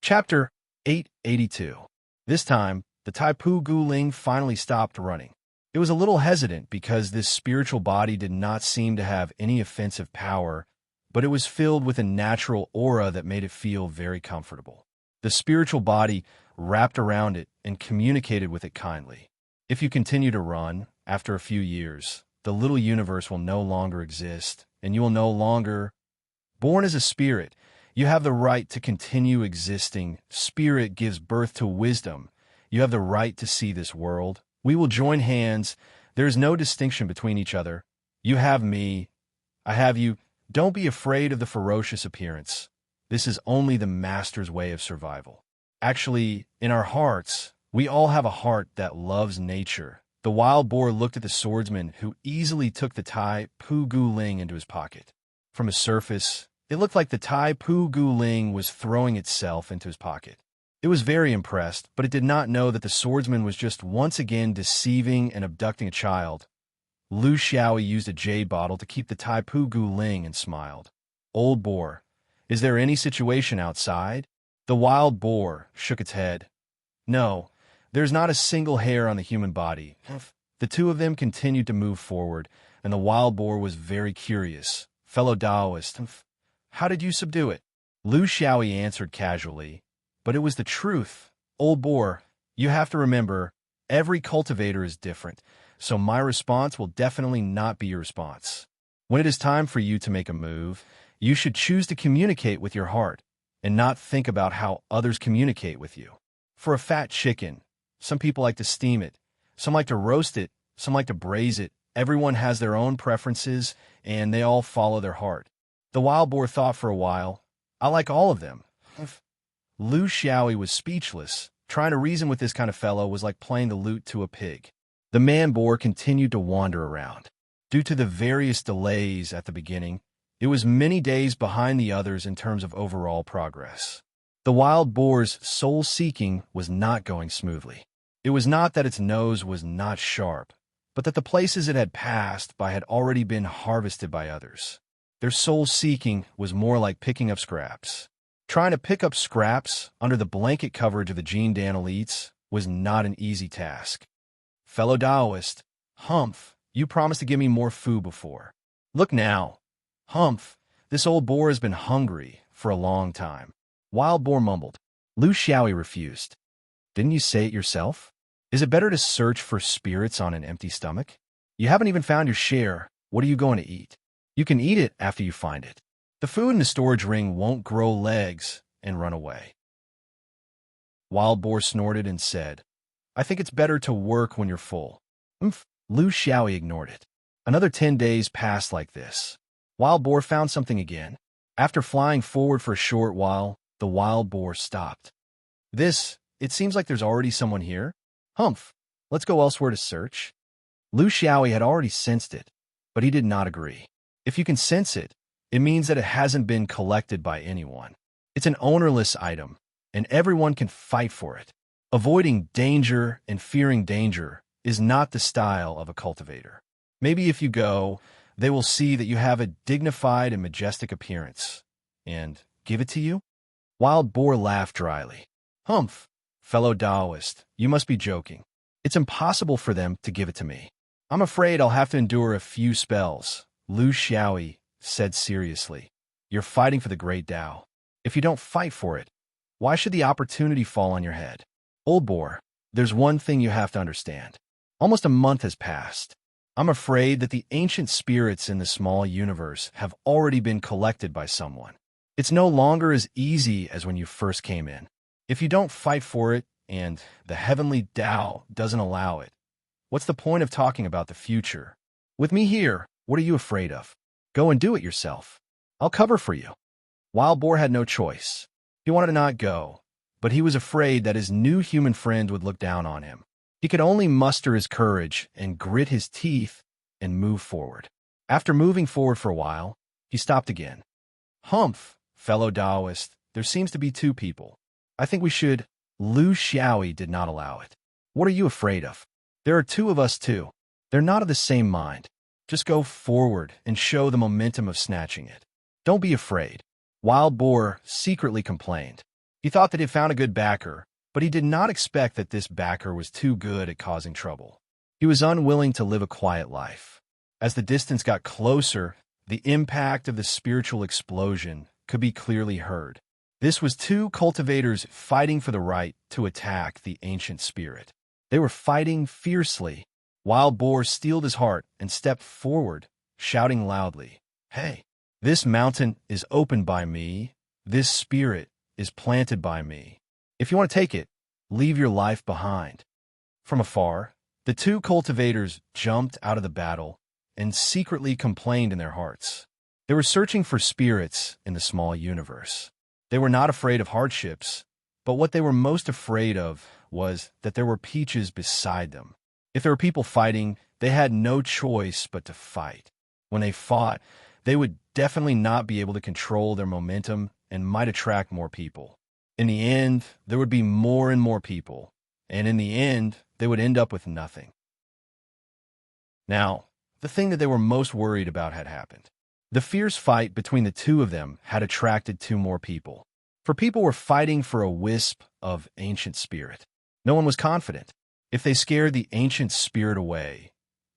Chapter 882. This time, the Taipu Guling finally stopped running. It was a little hesitant because this spiritual body did not seem to have any offensive power, but it was filled with a natural aura that made it feel very comfortable. The spiritual body wrapped around it and communicated with it kindly. If you continue to run, after a few years, the little universe will no longer exist, and you will no longer... Born as a spirit, you have the right to continue existing. Spirit gives birth to wisdom. You have the right to see this world. We will join hands. There is no distinction between each other. You have me. I have you. Don't be afraid of the ferocious appearance. This is only the master's way of survival. Actually, in our hearts, we all have a heart that loves nature. The wild boar looked at the swordsman who easily took the Tai Pu Guling into his pocket. From a surface, it looked like the Tai Pu Guling was throwing itself into his pocket. It was very impressed, but it did not know that the swordsman was just once again deceiving and abducting a child. Lu Xiaoyi used a jade bottle to keep the Tai Pu Guling and smiled. Old boar, is there any situation outside? The wild boar shook its head. No, there's not a single hair on the human body. The two of them continued to move forward, and the wild boar was very curious. Fellow Taoist, how did you subdue it? Lu Xiaoyi answered casually, but it was the truth. Old boar, you have to remember, every cultivator is different, so my response will definitely not be your response. When it is time for you to make a move, you should choose to communicate with your heart and not think about how others communicate with you. For a fat chicken, some people like to steam it, some like to roast it, some like to braise it. Everyone has their own preferences, and they all follow their heart. The wild boar thought for a while. I like all of them. Lu Xiaoyi was speechless. Trying to reason with this kind of fellow was like playing the lute to a pig. The man boar continued to wander around. Due to the various delays at the beginning, it was many days behind the others in terms of overall progress. The wild boar's soul-seeking was not going smoothly. It was not that its nose was not sharp, but that the places it had passed by had already been harvested by others. Their soul-seeking was more like picking up scraps. Trying to pick up scraps under the blanket coverage of the Jean Dan elites was not an easy task. Fellow Taoist, Humph, you promised to give me more food before. Look now. Humph, this old boar has been hungry for a long time. Wild boar mumbled. Lu Xiaoyi refused. Didn't you say it yourself? Is it better to search for spirits on an empty stomach? You haven't even found your share. What are you going to eat? You can eat it after you find it. The food in the storage ring won't grow legs and run away. Wild boar snorted and said, I think it's better to work when you're full. Lu Xiaoyi ignored it. Another 10 days passed like this. Wild boar found something again. After flying forward for a short while, the wild boar stopped. It seems like there's already someone here. Humph, let's go elsewhere to search. Lu Xiaoyi had already sensed it, but he did not agree. If you can sense it, it means that it hasn't been collected by anyone. It's an ownerless item, and everyone can fight for it. Avoiding danger and fearing danger is not the style of a cultivator. Maybe if you go, they will see that you have a dignified and majestic appearance, and give it to you? Wild boar laughed dryly. Humph, fellow Taoist, you must be joking. It's impossible for them to give it to me. I'm afraid I'll have to endure a few spells. Lu Xiaoyi said seriously. You're fighting for the great Tao. If you don't fight for it, why should the opportunity fall on your head? Old boar, there's one thing you have to understand. Almost a month has passed. I'm afraid that the ancient spirits in the small universe have already been collected by someone. It's no longer as easy as when you first came in. If you don't fight for it, and the heavenly Tao doesn't allow it, what's the point of talking about the future? With me here, what are you afraid of? Go and do it yourself. I'll cover for you. Wild boar had no choice. He wanted to not go, but he was afraid that his new human friend would look down on him. He could only muster his courage and grit his teeth and move forward. After moving forward for a while, he stopped again. Humph, fellow Taoist, there seems to be two people. I think we should... Lu Xiaoyi did not allow it. What are you afraid of? There are two of us too. They're not of the same mind. Just go forward and show the momentum of snatching it. Don't be afraid. Wild boar secretly complained. He thought that he had found a good backer, but he did not expect that this backer was too good at causing trouble. He was unwilling to live a quiet life. As the distance got closer, the impact of the spiritual explosion could be clearly heard. This was two cultivators fighting for the right to attack the ancient spirit. They were fighting fiercely. Wild Boar steeled his heart and stepped forward, shouting loudly, "Hey, this mountain is opened by me. This spirit is planted by me. If you want to take it, leave your life behind." From afar, the two cultivators jumped out of the battle and secretly complained in their hearts. They were searching for spirits in the small universe. They were not afraid of hardships, but what they were most afraid of was that there were peaches beside them. If there were people fighting, they had no choice but to fight. When they fought, they would definitely not be able to control their momentum and might attract more people. In the end, there would be more and more people, and in the end, they would end up with nothing. Now, the thing that they were most worried about had happened. The fierce fight between the two of them had attracted two more people. For people were fighting for a wisp of ancient spirit. No one was confident. If they scared the ancient spirit away,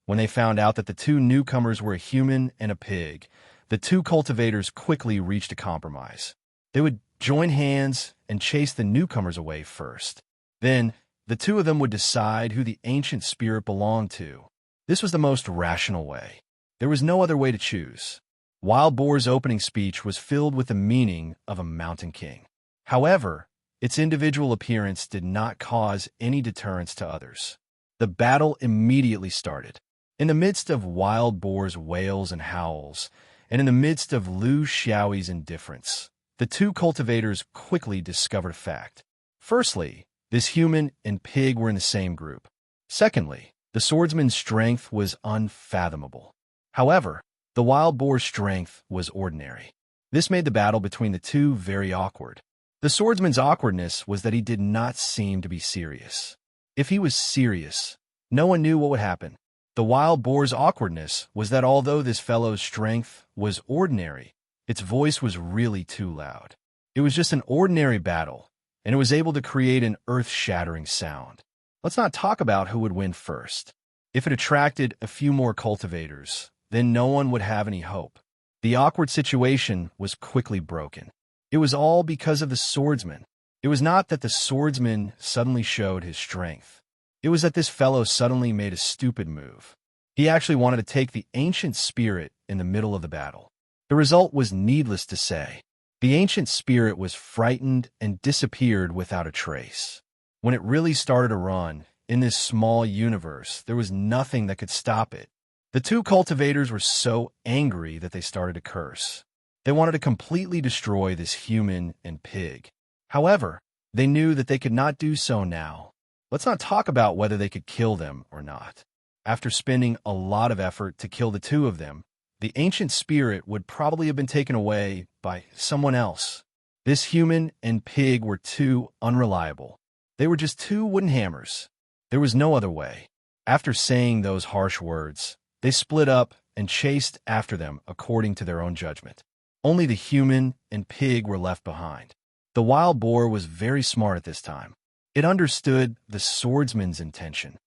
when they found out that the two newcomers were a human and a pig, the two cultivators quickly reached a compromise. They would join hands and chase the newcomers away first. Then, the two of them would decide who the ancient spirit belonged to. This was the most rational way. There was no other way to choose. Wild Boar's opening speech was filled with the meaning of a mountain king. However, its individual appearance did not cause any deterrence to others. The battle immediately started. In the midst of Wild Boar's wails and howls, and in the midst of Lu Xiaoyi's indifference, the two cultivators quickly discovered a fact. Firstly, this human and pig were in the same group. Secondly, the swordsman's strength was unfathomable. However, the Wild Boar's strength was ordinary. This made the battle between the two very awkward. The swordsman's awkwardness was that he did not seem to be serious. If he was serious, no one knew what would happen. The Wild Boar's awkwardness was that although this fellow's strength was ordinary, its voice was really too loud. It was just an ordinary battle, and it was able to create an earth-shattering sound. Let's not talk about who would win first. If it attracted a few more cultivators, then no one would have any hope. The awkward situation was quickly broken. It was all because of the swordsman. It was not that the swordsman suddenly showed his strength. It was that this fellow suddenly made a stupid move. He actually wanted to take the ancient spirit in the middle of the battle. The result was needless to say. The ancient spirit was frightened and disappeared without a trace. When it really started to run, in this small universe, there was nothing that could stop it. The two cultivators were so angry that they started to curse. They wanted to completely destroy this human and pig. However, they knew that they could not do so now. Let's not talk about whether they could kill them or not. After spending a lot of effort to kill the two of them, the ancient spirit would probably have been taken away by someone else. This human and pig were too unreliable. They were just two wooden hammers. There was no other way. After saying those harsh words, they split up and chased after them according to their own judgment. Only the human and pig were left behind. The Wild Boar was very smart at this time. It understood the swordsman's intention.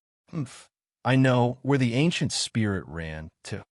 I know where the ancient spirit ran to.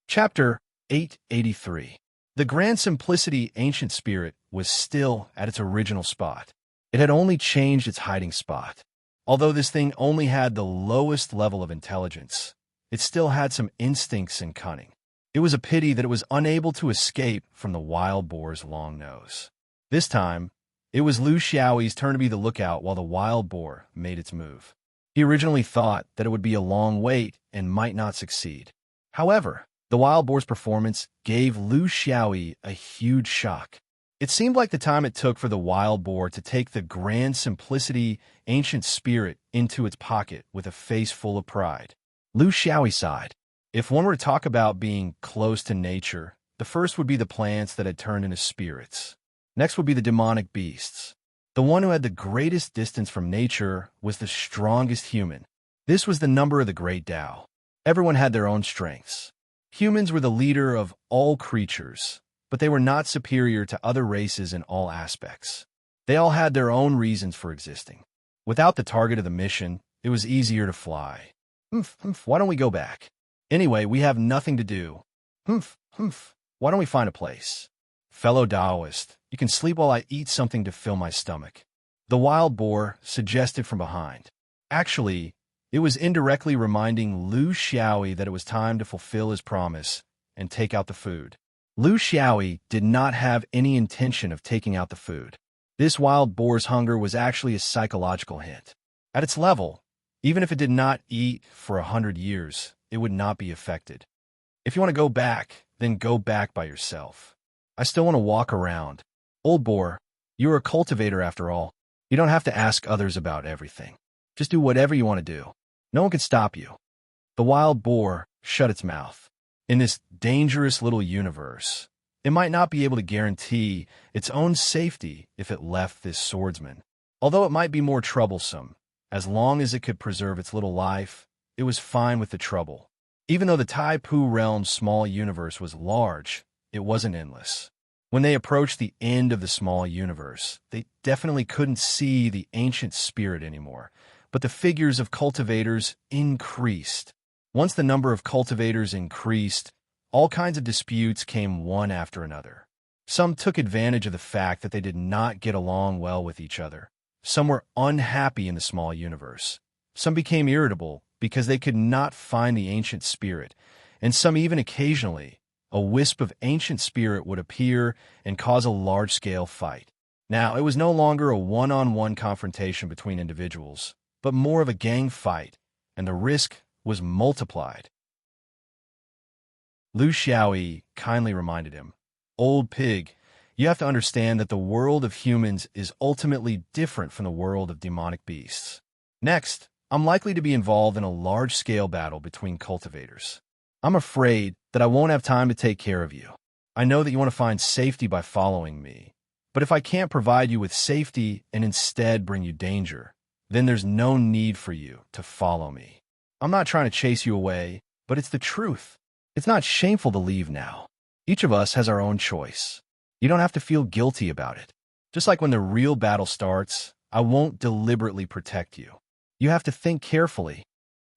Chapter 883. The Grand Simplicity ancient spirit was still at its original spot. It had only changed its hiding spot. Although this thing only had the lowest level of intelligence, it still had some instincts and cunning. It was a pity that it was unable to escape from the Wild Boar's long nose. This time, it was Lu Xiaoyi's turn to be the lookout while the Wild Boar made its move. He originally thought that it would be a long wait and might not succeed. However, the Wild Boar's performance gave Lu Xiaoyi a huge shock. It seemed like the time it took for the Wild Boar to take the Grand Simplicity ancient spirit into its pocket with a face full of pride. Lu Xiaoyi sighed. If one were to talk about being close to nature, the first would be the plants that had turned into spirits. Next would be the demonic beasts. The one who had the greatest distance from nature was the strongest human. This was the number of the great Tao. Everyone had their own strengths. Humans were the leader of all creatures, but they were not superior to other races in all aspects. They all had their own reasons for existing. Without the target of the mission, it was easier to fly. Why don't we go back? Anyway, we have nothing to do. Why don't we find a place? Fellow Taoist, you can sleep while I eat something to fill my stomach. The wild boar suggested from behind. Actually, it was indirectly reminding Lu Xiaoyi that it was time to fulfill his promise and take out the food. Lu Xiaoyi did not have any intention of taking out the food. This wild boar's hunger was actually a psychological hint. At its level, even if it did not eat for 100 years, it would not be affected. If you want to go back, then go back by yourself. I still want to walk around. Old boar, you are a cultivator after all. You don't have to ask others about everything. Just do whatever you want to do. No one can stop you. The wild boar shut its mouth. In this dangerous little universe, it might not be able to guarantee its own safety if it left this swordsman. Although it might be more troublesome, as long as it could preserve its little life, it was fine with the trouble. Even though the Taipu realm's small universe was large, it wasn't endless. When they approached the end of the small universe, they definitely couldn't see the ancient spirit anymore, but the figures of cultivators increased. Once the number of cultivators increased, all kinds of disputes came one after another. Some took advantage of the fact that they did not get along well with each other. Some were unhappy in the small universe. Some became irritable because they could not find the ancient spirit, and some even occasionally, a wisp of ancient spirit would appear and cause a large-scale fight. Now, it was no longer a one-on-one confrontation between individuals, but more of a gang fight, and the risk was multiplied. Lu Xiaoyi kindly reminded him, "Old pig, you have to understand that the world of humans is ultimately different from the world of demonic beasts. Next, I'm likely to be involved in a large-scale battle between cultivators. I'm afraid that I won't have time to take care of you. I know that you want to find safety by following me, but if I can't provide you with safety and instead bring you danger, then there's no need for you to follow me. I'm not trying to chase you away, but it's the truth. It's not shameful to leave now. Each of us has our own choice. You don't have to feel guilty about it. Just like when the real battle starts, I won't deliberately protect you. You have to think carefully."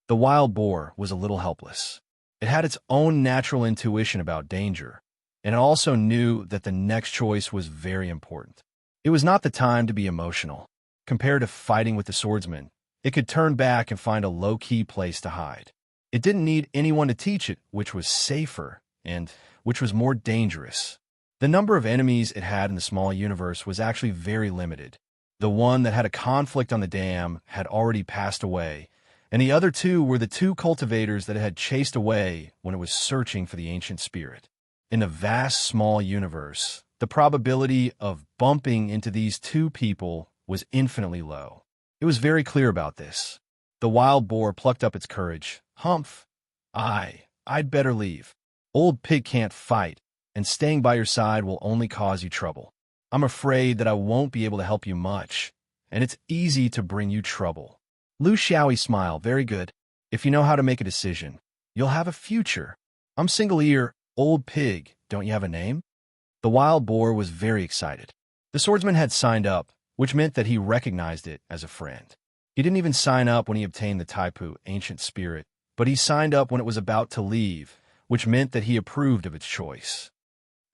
The wild boar was a little helpless. It had its own natural intuition about danger, and it also knew that the next choice was very important. It was not the time to be emotional. Compared to fighting with the swordsman, it could turn back and find a low-key place to hide. It didn't need anyone to teach it which was safer and which was more dangerous. The number of enemies it had in the small universe was actually very limited. The one that had a conflict on the dam had already passed away, and the other two were the two cultivators that it had chased away when it was searching for the ancient spirit. In the vast small universe, the probability of bumping into these two people was infinitely low. It was very clear about this. The wild boar plucked up its courage. "Humph! I'd better leave. Old pig can't fight, and staying by your side will only cause you trouble. I'm afraid that I won't be able to help you much, and it's easy to bring you trouble." Lu Xiaoyi smiled. "Very good. If you know how to make a decision, you'll have a future. I'm single ear, old pig. Don't you have a name?" The wild boar was very excited. The swordsman had signed up, which meant that he recognized it as a friend. He didn't even sign up when he obtained the Taipu ancient spirit, but he signed up when it was about to leave, which meant that he approved of its choice.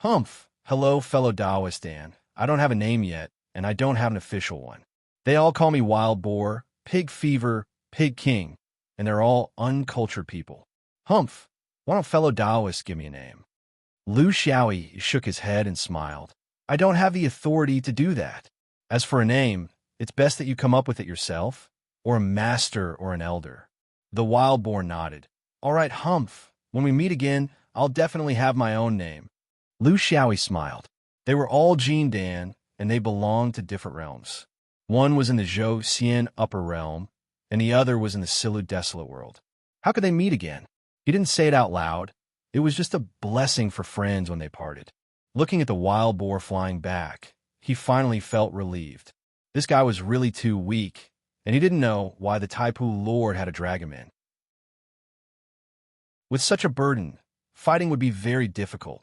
"Humph! Hello, fellow Taoist Dan. I don't have a name yet, and I don't have an official one. They all call me Wild Boar, Pig Fever, Pig King, and they're all uncultured people. Humph! Why don't fellow Taoists give me a name?" Lu Xiaoyi shook his head and smiled. "I don't have the authority to do that. As for a name, it's best that you come up with it yourself, or a master or an elder." The wild boar nodded. "All right, Humph. When we meet again, I'll definitely have my own name." Lu Xiaoyi smiled. They were all Jin Dan, and they belonged to different realms. One was in the Zhou Xian upper realm, and the other was in the Silu desolate world. How could they meet again? He didn't say it out loud. It was just a blessing for friends when they parted. Looking at the wild boar flying back, he finally felt relieved. This guy was really too weak, and he didn't know why the Taipu Lord had to drag him in. With such a burden, fighting would be very difficult,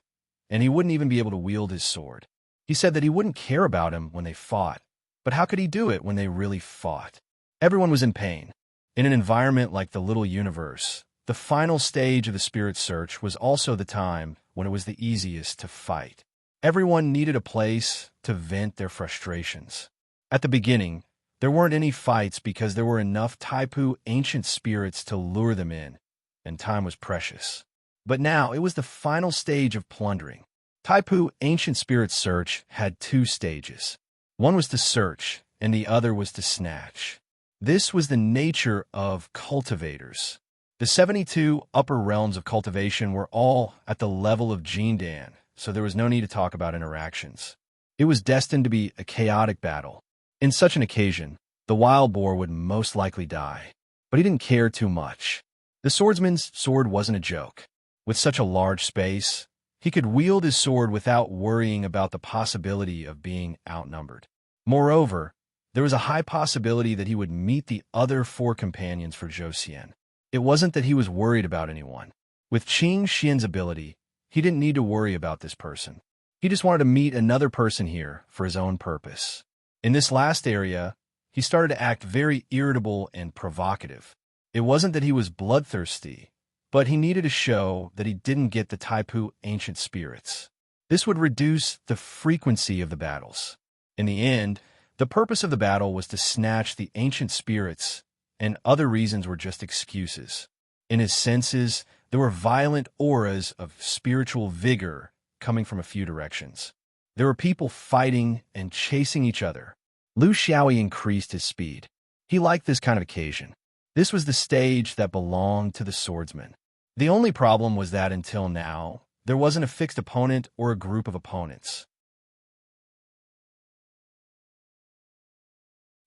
and he wouldn't even be able to wield his sword. He said that he wouldn't care about him when they fought, but how could he do it when they really fought? Everyone was in pain. In an environment like the little universe, the final stage of the spirit search was also the time when it was the easiest to fight. Everyone needed a place to vent their frustrations. At the beginning, there weren't any fights because there were enough Taipu ancient spirits to lure them in, and time was precious. But now it was the final stage of plundering. Taipu ancient spirit search had two stages. One was to search, and the other was to snatch. This was the nature of cultivators. The 72 upper realms of cultivation were all at the level of Jindan, so there was no need to talk about interactions. It was destined to be a chaotic battle. In such an occasion, the wild boar would most likely die. But he didn't care too much. The swordsman's sword wasn't a joke. With such a large space, he could wield his sword without worrying about the possibility of being outnumbered. Moreover, there was a high possibility that he would meet the other four companions for Zhou Xian. It wasn't that he was worried about anyone. With Qing Xian's ability, he didn't need to worry about this person. He just wanted to meet another person here for his own purpose. In this last area, he started to act very irritable and provocative. It wasn't that he was bloodthirsty, but he needed to show that he didn't get the Taipu ancient spirits. This would reduce the frequency of the battles. In the end, the purpose of the battle was to snatch the ancient spirits, and other reasons were just excuses. In his senses, there were violent auras of spiritual vigor coming from a few directions. There were people fighting and chasing each other. Lu Xiaoyi increased his speed. He liked this kind of occasion. This was the stage that belonged to the swordsman. The only problem was that until now, there wasn't a fixed opponent or a group of opponents.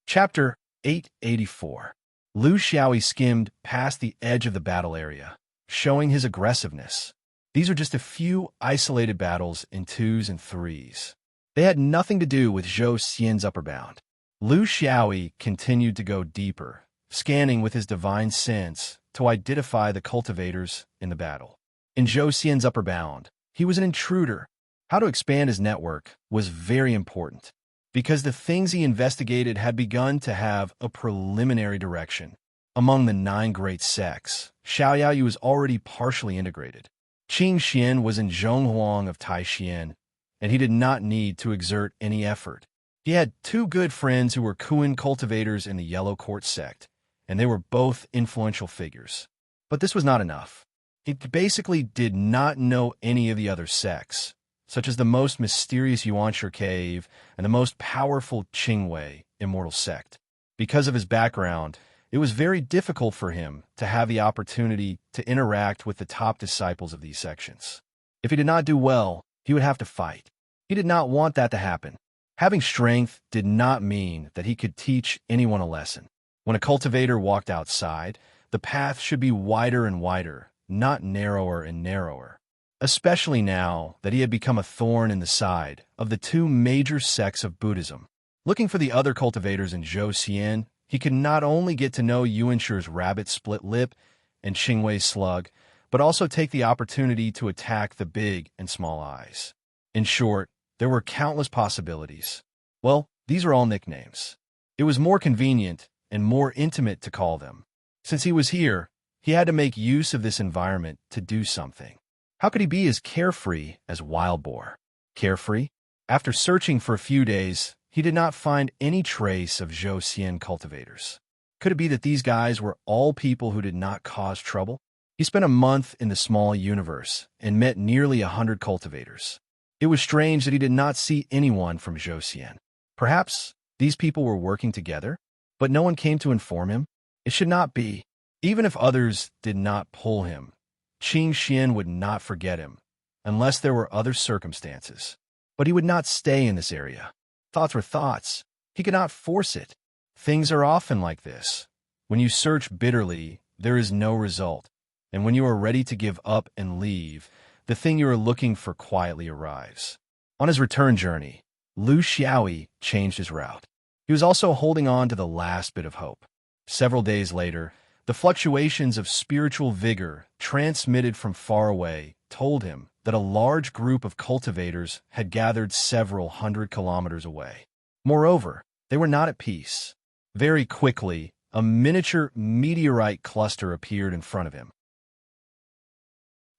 Chapter 884. Lu Xiaoyi skimmed past the edge of the battle area, showing his aggressiveness. These are just a few isolated battles in 2s and 3s. They had nothing to do with Zhou Xian's upper bound. Lu Xiaoyi continued to go deeper, scanning with his divine sense to identify the cultivators in the battle. In Zhou Xian's upper bound, he was an intruder. How to expand his network was very important, because the things he investigated had begun to have a preliminary direction. Among the 9 great sects, Xiaoyaoyu was already partially integrated. Qing Xian was in Zhonghuang of Taixin, and he did not need to exert any effort. He had 2 good friends who were Kuan cultivators in the Yellow Court sect, and they were both influential figures. But this was not enough. He basically did not know any of the other sects, such as the most mysterious Yuanshu cave and the most powerful Qingwei immortal sect. Because of his background, it was very difficult for him to have the opportunity to interact with the top disciples of these sections. If he did not do well, he would have to fight. He did not want that to happen. Having strength did not mean that he could teach anyone a lesson. When a cultivator walked outside, the path should be wider and wider, not narrower and narrower. Especially now that he had become a thorn in the side of the 2 major sects of Buddhism. Looking for the other cultivators in Zhou Xian, he could not only get to know Yuanshu's rabbit split lip and Qingwei's slug, but also take the opportunity to attack the big and small eyes. In short, there were countless possibilities. Well, these are all nicknames. It was more convenient and more intimate to call them. Since he was here, he had to make use of this environment to do something. How could he be as carefree as Wild Boar? Carefree? After searching for a few days, he did not find any trace of Zhou Xian cultivators. Could it be that these guys were all people who did not cause trouble? He spent a month in the small universe and met nearly 100 cultivators. It was strange that he did not see anyone from Zhou Xian. Perhaps these people were working together, but no one came to inform him. It should not be. Even if others did not pull him, Qing Xian would not forget him, unless there were other circumstances. But he would not stay in this area. Thoughts were thoughts. He could not force it. Things are often like this. When you search bitterly, there is no result. And when you are ready to give up and leave, the thing you are looking for quietly arrives. On his return journey, Lu Xiaoyi changed his route. He was also holding on to the last bit of hope. Several days later, the fluctuations of spiritual vigor transmitted from far away told him that a large group of cultivators had gathered several hundred kilometers away. Moreover, they were not at peace. Very quickly, a miniature meteorite cluster appeared in front of him.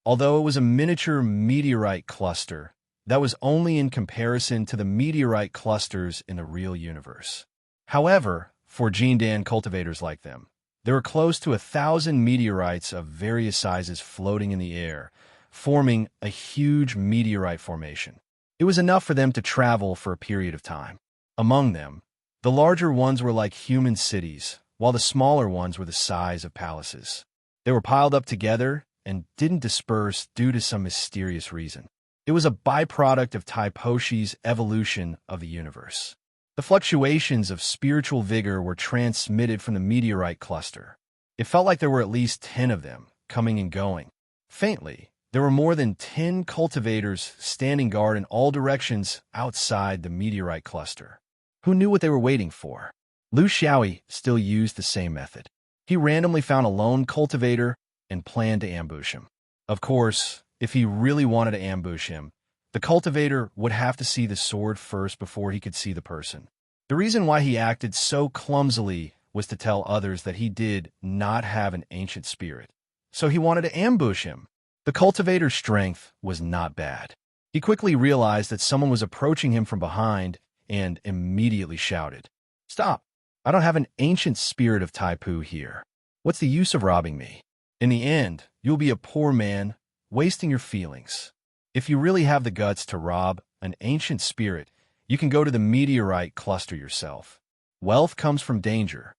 Although it was a miniature meteorite cluster, that was only in comparison to the meteorite clusters in the real universe. However, for Jindan cultivators like them, there were close to 1,000 meteorites of various sizes floating in the air, forming a huge meteorite formation. It was enough for them to travel for a period of time. Among them, the larger ones were like human cities, while the smaller ones were the size of palaces. They were piled up together and didn't disperse due to some mysterious reason. It was a byproduct of Taiposhi's evolution of the universe. The fluctuations of spiritual vigor were transmitted from the meteorite cluster. It felt like there were at least 10 of them, coming and going. Faintly, there were more than 10 cultivators standing guard in all directions outside the meteorite cluster. Who knew what they were waiting for? Lu Xiaoyi still used the same method. He randomly found a lone cultivator and planned to ambush him. Of course, if he really wanted to ambush him, the cultivator would have to see the sword first before he could see the person. The reason why he acted so clumsily was to tell others that he did not have an ancient spirit. So he wanted to ambush him. The cultivator's strength was not bad. He quickly realized that someone was approaching him from behind and immediately shouted, "Stop! I don't have an ancient spirit of Taipu here. What's the use of robbing me? In the end, you'll be a poor man, wasting your feelings. If you really have the guts to rob an ancient spirit, you can go to the meteorite cluster yourself. Wealth comes from danger."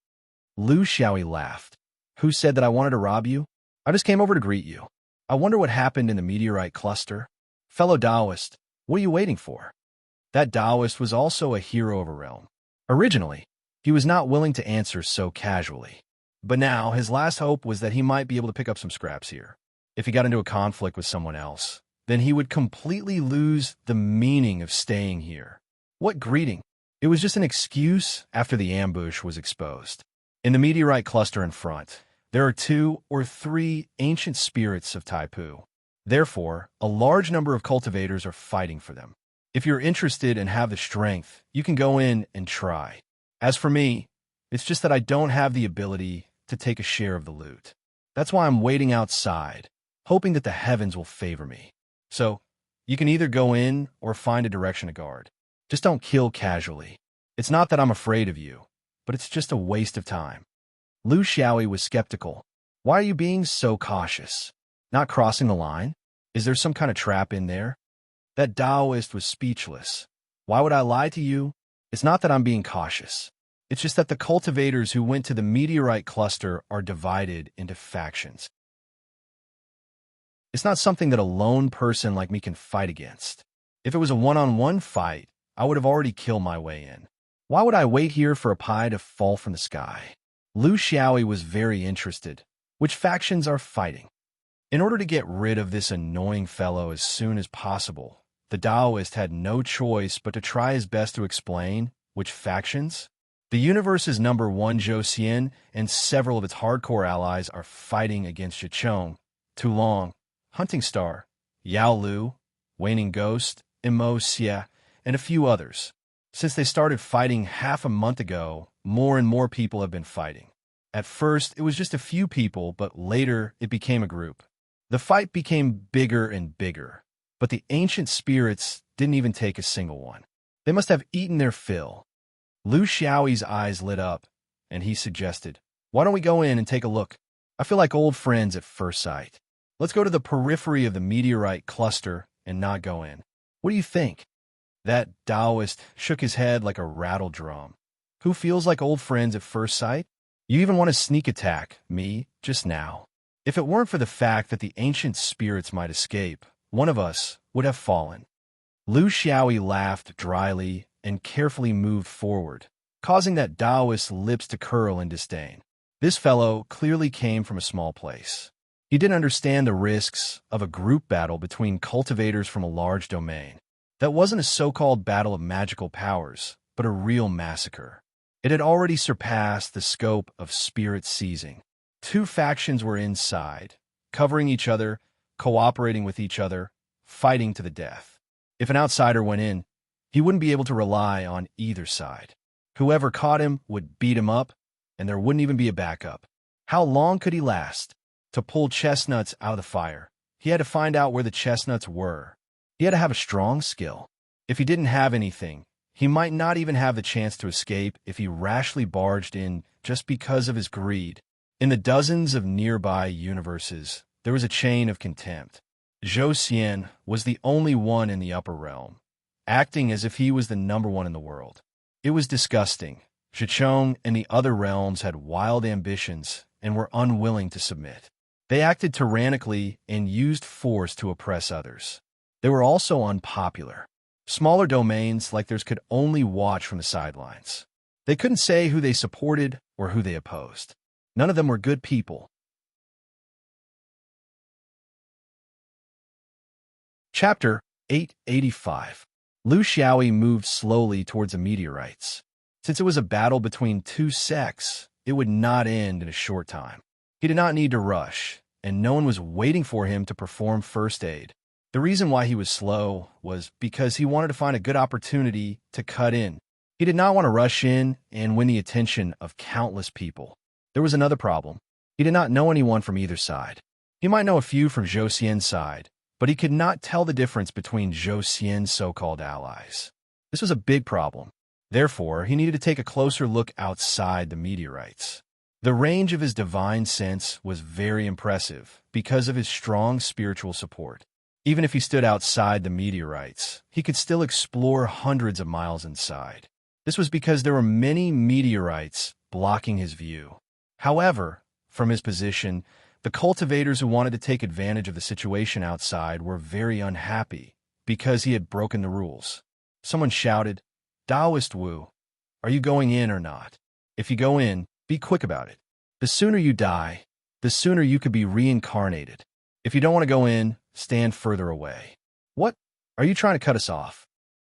Lu Xiaoyi laughed. "Who said that I wanted to rob you? I just came over to greet you. I wonder what happened in the meteorite cluster. Fellow Taoist, what are you waiting for?" That Taoist was also a hero of a realm. Originally, he was not willing to answer so casually. But now, his last hope was that he might be able to pick up some scraps here. If he got into a conflict with someone else, then he would completely lose the meaning of staying here. What greeting? It was just an excuse after the ambush was exposed. In the meteorite cluster in front, there are 2 or 3 ancient spirits of Taipu. Therefore, a large number of cultivators are fighting for them. If you're interested and have the strength, you can go in and try. As for me, it's just that I don't have the ability to take a share of the loot. That's why I'm waiting outside, hoping that the heavens will favor me. So, you can either go in or find a direction to guard. Just don't kill casually. It's not that I'm afraid of you, but it's just a waste of time. Lu Xiaoyi was skeptical. Why are you being so cautious? Not crossing the line? Is there some kind of trap in there? That Taoist was speechless. Why would I lie to you? It's not that I'm being cautious. It's just that the cultivators who went to the meteorite cluster are divided into factions. It's not something that a lone person like me can fight against. If it was a one-on-one fight, I would have already killed my way in. Why would I wait here for a pie to fall from the sky? Lu Xiaoyi was very interested. Which factions are fighting? In order to get rid of this annoying fellow as soon as possible, the Taoist had no choice but to try his best to explain which factions. The universe's number 1 Zhou Xian and several of its hardcore allies are fighting against Zhichong, Tulong, Hunting Star, Yao Lu, Waning Ghost, Imo Xia, and a few others. Since they started fighting half a month ago, more and more people have been fighting. At first, it was just a few people, but later it became a group. The fight became bigger and bigger, but the ancient spirits didn't even take a single one. They must have eaten their fill. Lu Xiaoyi's eyes lit up, and he suggested, "Why don't we go in and take a look? I feel like old friends at first sight. Let's go to the periphery of the meteorite cluster and not go in. What do you think?" That Taoist shook his head like a rattle drum. Who feels like old friends at first sight? You even want to sneak attack me just now. If it weren't for the fact that the ancient spirits might escape, one of us would have fallen. Lu Xiaoyi laughed dryly and carefully moved forward, causing that Taoist's lips to curl in disdain. This fellow clearly came from a small place. He didn't understand the risks of a group battle between cultivators from a large domain. That wasn't a so-called battle of magical powers, but a real massacre. It had already surpassed the scope of spirit seizing. 2 factions were inside, covering each other, cooperating with each other, fighting to the death. If an outsider went in, he wouldn't be able to rely on either side. Whoever caught him would beat him up, and there wouldn't even be a backup. How long could he last? To pull chestnuts out of the fire, he had to find out where the chestnuts were. He had to have a strong skill. If he didn't have anything, he might not even have the chance to escape if he rashly barged in just because of his greed. In the dozens of nearby universes, there was a chain of contempt. Zhou Xian was the only one in the upper realm, acting as if he was the number one in the world. It was disgusting. Zhicheng and the other realms had wild ambitions and were unwilling to submit. They acted tyrannically and used force to oppress others. They were also unpopular. Smaller domains like theirs could only watch from the sidelines. They couldn't say who they supported or who they opposed. None of them were good people. Chapter 885. Lu Xiaoyi moved slowly towards the meteorites. Since it was a battle between two sects, it would not end in a short time. He did not need to rush, and no one was waiting for him to perform first aid. The reason why he was slow was because he wanted to find a good opportunity to cut in. He did not want to rush in and win the attention of countless people. There was another problem. He did not know anyone from either side. He might know a few from Zhou Xian's side, but he could not tell the difference between Zhou Xian's so-called allies. This was a big problem. Therefore, he needed to take a closer look outside the meteorites. The range of his divine sense was very impressive because of his strong spiritual support. Even if he stood outside the meteorites, he could still explore hundreds of miles inside. This was because there were many meteorites blocking his view. However, from his position, the cultivators who wanted to take advantage of the situation outside were very unhappy because he had broken the rules. Someone shouted, "Taoist Wu, are you going in or not? If you go in, be quick about it. The sooner you die, the sooner you could be reincarnated. If you don't want to go in, stand further away." "What? Are you trying to cut us off?"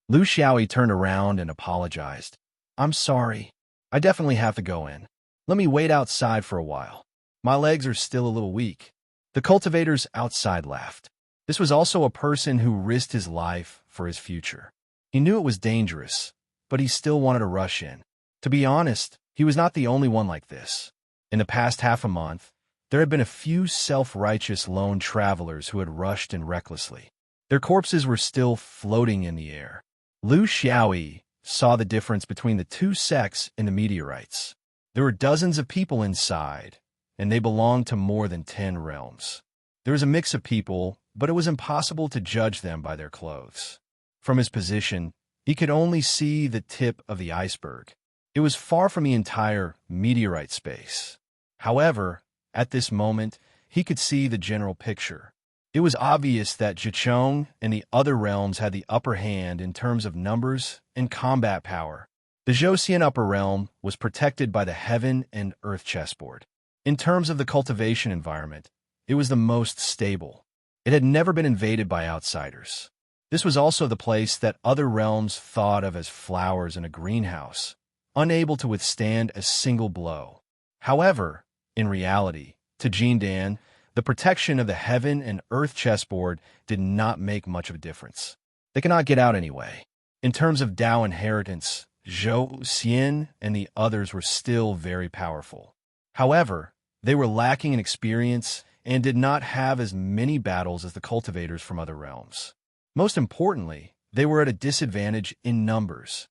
Lu Xiaoyi turned around and apologized. "I'm sorry. I definitely have to go in. Let me wait outside for a while. My legs are still a little weak." The cultivators outside laughed. This was also a person who risked his life for his future. He knew it was dangerous, but he still wanted to rush in. To be honest, he was not the only one like this. In the past half a month, there had been a few self-righteous lone travelers who had rushed in recklessly. Their corpses were still floating in the air. Lu Xiaoyi saw the difference between the two sects in the meteorites. There were dozens of people inside, and they belonged to more than 10 realms. There was a mix of people, but it was impossible to judge them by their clothes. From his position, he could only see the tip of the iceberg. It was far from the entire meteorite space. However, at this moment, he could see the general picture. It was obvious that Zhicheng and the other realms had the upper hand in terms of numbers and combat power. The Zhou upper realm was protected by the heaven and earth chessboard. In terms of the cultivation environment, it was the most stable. It had never been invaded by outsiders. This was also the place that other realms thought of as flowers in a greenhouse, unable to withstand a single blow. However, in reality, to Jindan, the protection of the heaven and earth chessboard did not make much of a difference. They could not get out anyway. In terms of Dao inheritance, Zhou Xian and the others were still very powerful. However, they were lacking in experience and did not have as many battles as the cultivators from other realms. Most importantly, they were at a disadvantage in numbers.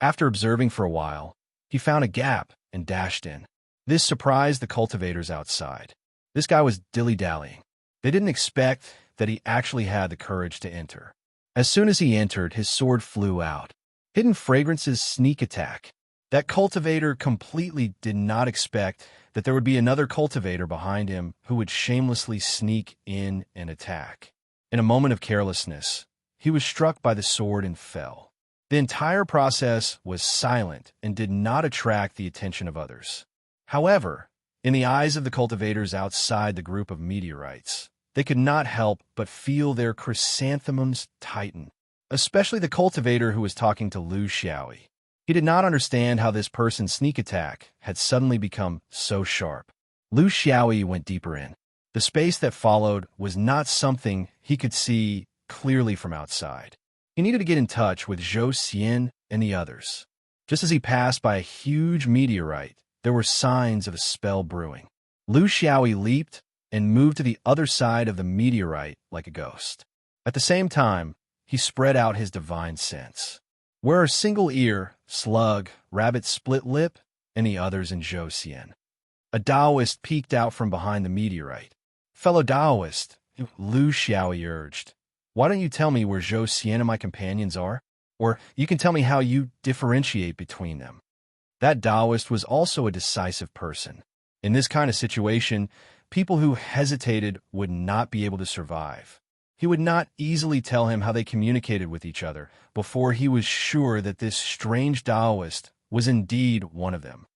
After observing for a while, he found a gap and dashed in. This surprised the cultivators outside. This guy was dilly-dallying. They didn't expect that he actually had the courage to enter. As soon as he entered, his sword flew out. Hidden Fragrance's sneak attack. That cultivator completely did not expect that there would be another cultivator behind him who would shamelessly sneak in and attack. In a moment of carelessness, he was struck by the sword and fell. The entire process was silent and did not attract the attention of others. However, in the eyes of the cultivators outside the group of meteorites, they could not help but feel their chrysanthemums tighten, especially the cultivator who was talking to Lu Xiaoyi. He did not understand how this person's sneak attack had suddenly become so sharp. Lu Xiaoyi went deeper in. The space that followed was not something he could see clearly from outside. He needed to get in touch with Zhou Xian and the others. Just as he passed by a huge meteorite, there were signs of a spell brewing. Lu Xiaoyi leaped and moved to the other side of the meteorite like a ghost. At the same time, he spread out his divine sense. Where are Single Ear, Slug, Rabbit Split Lip, and the others in Zhou Xian? A Taoist peeked out from behind the meteorite. Fellow Taoist, Lu Xiaoyi urged, why don't you tell me where Zhou Xian and my companions are? Or you can tell me how you differentiate between them. That Taoist was also a decisive person. In this kind of situation, people who hesitated would not be able to survive. He would not easily tell him how they communicated with each other before he was sure that this strange Taoist was indeed one of them.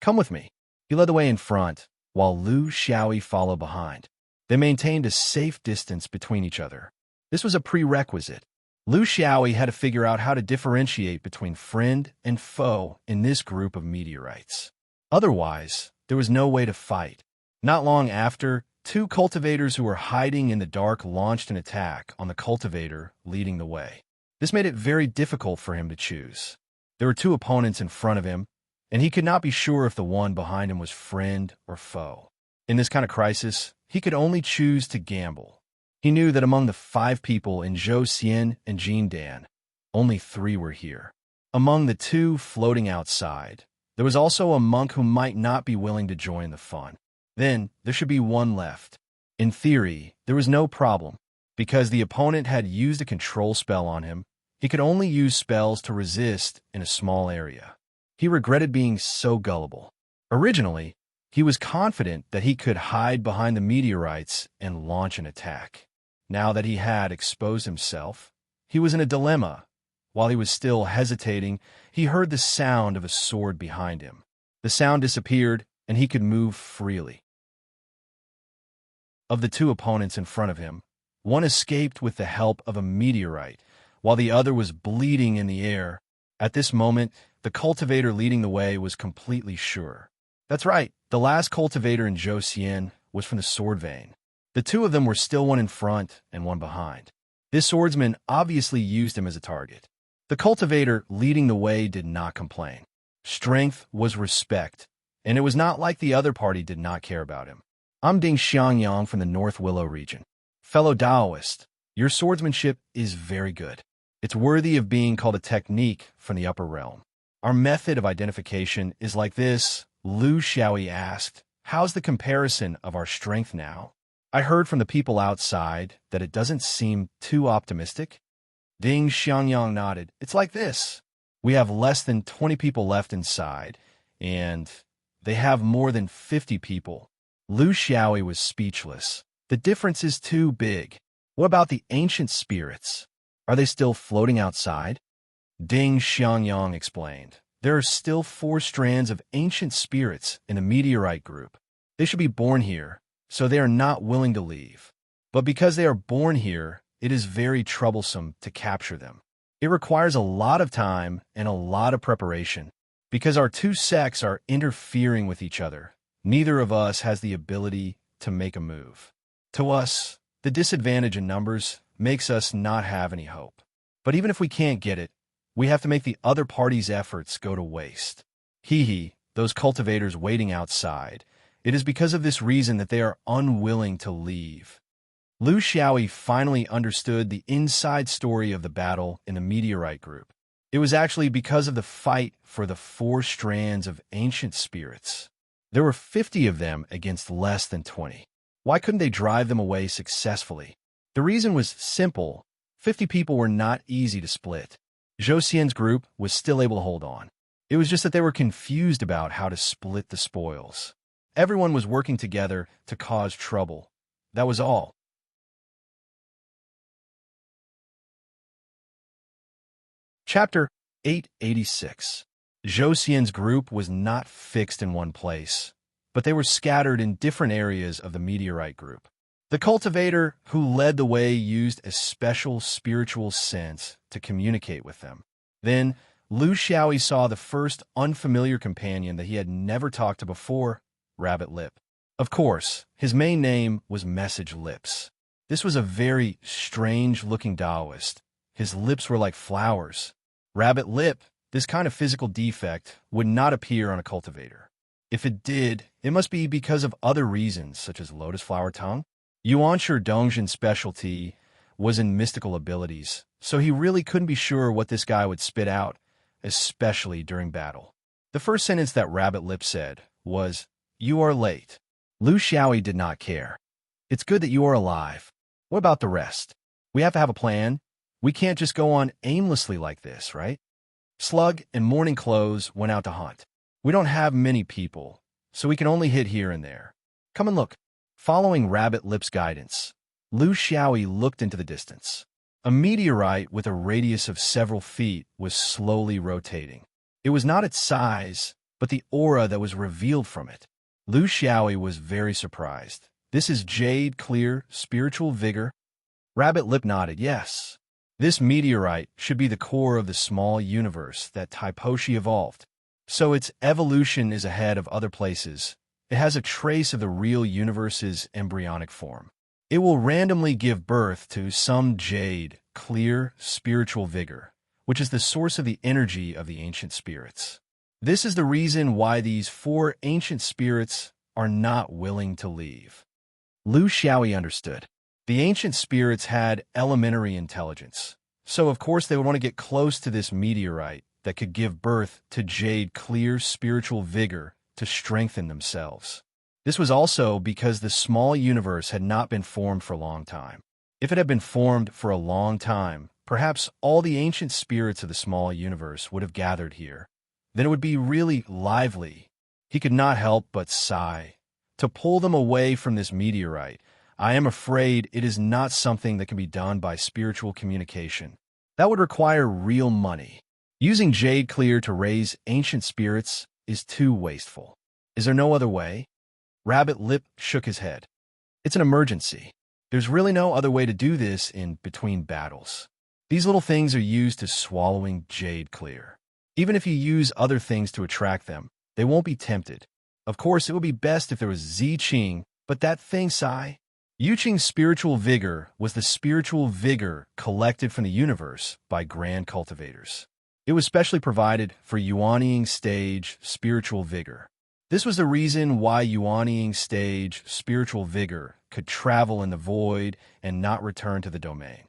Come with me. He led the way in front, while Lu Xiaoyi followed behind. They maintained a safe distance between each other. This was a prerequisite. Lu Xiaoyi had to figure out how to differentiate between friend and foe in this group of meteorites. Otherwise, there was no way to fight. Not long after, two cultivators who were hiding in the dark launched an attack on the cultivator leading the way. This made it very difficult for him to choose. There were two opponents in front of him, and he could not be sure if the one behind him was friend or foe. In this kind of crisis, he could only choose to gamble. He knew that among the 5 people in Zhou Xian and Jin Dan, only 3 were here. Among the 2 floating outside, there was also a monk who might not be willing to join the fun. Then, there should be 1 left. In theory, there was no problem. Because the opponent had used a control spell on him, he could only use spells to resist in a small area. He regretted being so gullible. Originally, he was confident that he could hide behind the meteorites and launch an attack. Now that he had exposed himself, he was in a dilemma. While he was still hesitating, he heard the sound of a sword behind him. The sound disappeared, and he could move freely. Of the 2 opponents in front of him, one escaped with the help of a meteorite, while the other was bleeding in the air. At this moment, the cultivator leading the way was completely sure. That's right, the last cultivator in Zhou Xian was from the sword vein. The 2 of them were still one in front and one behind. This swordsman obviously used him as a target. The cultivator leading the way did not complain. Strength was respect, and it was not like the other party did not care about him. I'm Ding Xiangyang from the North Willow region. Fellow Taoist, your swordsmanship is very good. It's worthy of being called a technique from the upper realm. Our method of identification is like this. Lu Xiaoyi asked, how's the comparison of our strength now? I heard from the people outside that it doesn't seem too optimistic. Ding Xiangyang nodded. It's like this. We have less than 20 people left inside, and they have more than 50 people. Lu Xiaoyi was speechless. The difference is too big. What about the ancient spirits? Are they still floating outside? Ding Xiangyang explained. There are still 4 strands of ancient spirits in the meteorite group. They should be born here, so they are not willing to leave. But because they are born here, it is very troublesome to capture them. It requires a lot of time and a lot of preparation. Because our 2 sects are interfering with each other, neither of us has the ability to make a move. To us, the disadvantage in numbers makes us not have any hope. But even if we can't get it, we have to make the other party's efforts go to waste. Those cultivators waiting outside. It is because of this reason that they are unwilling to leave. Lu Xiaoyi finally understood the inside story of the battle in the meteorite group. It was actually because of the fight for the 4 strands of ancient spirits. There were 50 of them against less than 20. Why couldn't they drive them away successfully? The reason was simple. 50 people were not easy to split. Zhou Xian's group was still able to hold on. It was just that they were confused about how to split the spoils. Everyone was working together to cause trouble. That was all. Chapter 886. Zhou Xian's group was not fixed in one place, but they were scattered in different areas of the meteorite group. The cultivator who led the way used a special spiritual sense to communicate with them. Then, Lu Xiaoyi saw the first unfamiliar companion that he had never talked to before, Rabbit Lip. Of course, his main name was Message Lips. This was a very strange-looking Taoist. His lips were like flowers. Rabbit lip, this kind of physical defect, would not appear on a cultivator. If it did, it must be because of other reasons, such as lotus flower tongue. Yuanshi Dongjin's specialty was in mystical abilities, so he really couldn't be sure what this guy would spit out, especially during battle. The first sentence that Rabbit Lip said was, "You are late." Lu Xiaoyi did not care. "It's good that you are alive. What about the rest? We have to have a plan. We can't just go on aimlessly like this, right?" Slug in morning clothes went out to hunt. "We don't have many people, so we can only hit here and there. Come and look." Following Rabbit Lip's guidance, Lu Xiaoyi looked into the distance. A meteorite with a radius of several feet was slowly rotating. It was not its size, but the aura that was revealed from it. Lu Xiaoyi was very surprised. "This is jade, clear, spiritual vigor." Rabbit Lip nodded, "Yes. This meteorite should be the core of the small universe that Taiposhi evolved. So its evolution is ahead of other places. It has a trace of the real universe's embryonic form. It will randomly give birth to some jade, clear, spiritual vigor, which is the source of the energy of the ancient spirits. This is the reason why these 4 ancient spirits are not willing to leave." Lu Xiaoyi understood. The ancient spirits had elementary intelligence, so of course they would want to get close to this meteorite that could give birth to jade clear spiritual vigor to strengthen themselves. This was also because the small universe had not been formed for a long time. If it had been formed for a long time, perhaps all the ancient spirits of the small universe would have gathered here. Then it would be really lively. He could not help but sigh. To pull them away from this meteorite, I am afraid it is not something that can be done by spiritual communication. That would require real money. Using jade clear to raise ancient spirits is too wasteful. Is there no other way? Rabbit Lip shook his head. "It's an emergency. There's really no other way to do this in between battles. These little things are used to swallowing jade clear. Even if you use other things to attract them, they won't be tempted. Of course, it would be best if there was Zi Qing, but that thing, Sai." Yu Qing's spiritual vigor was the spiritual vigor collected from the universe by grand cultivators. It was specially provided for Yuanying stage spiritual vigor. This was the reason why Yuanying stage spiritual vigor could travel in the void and not return to the domain.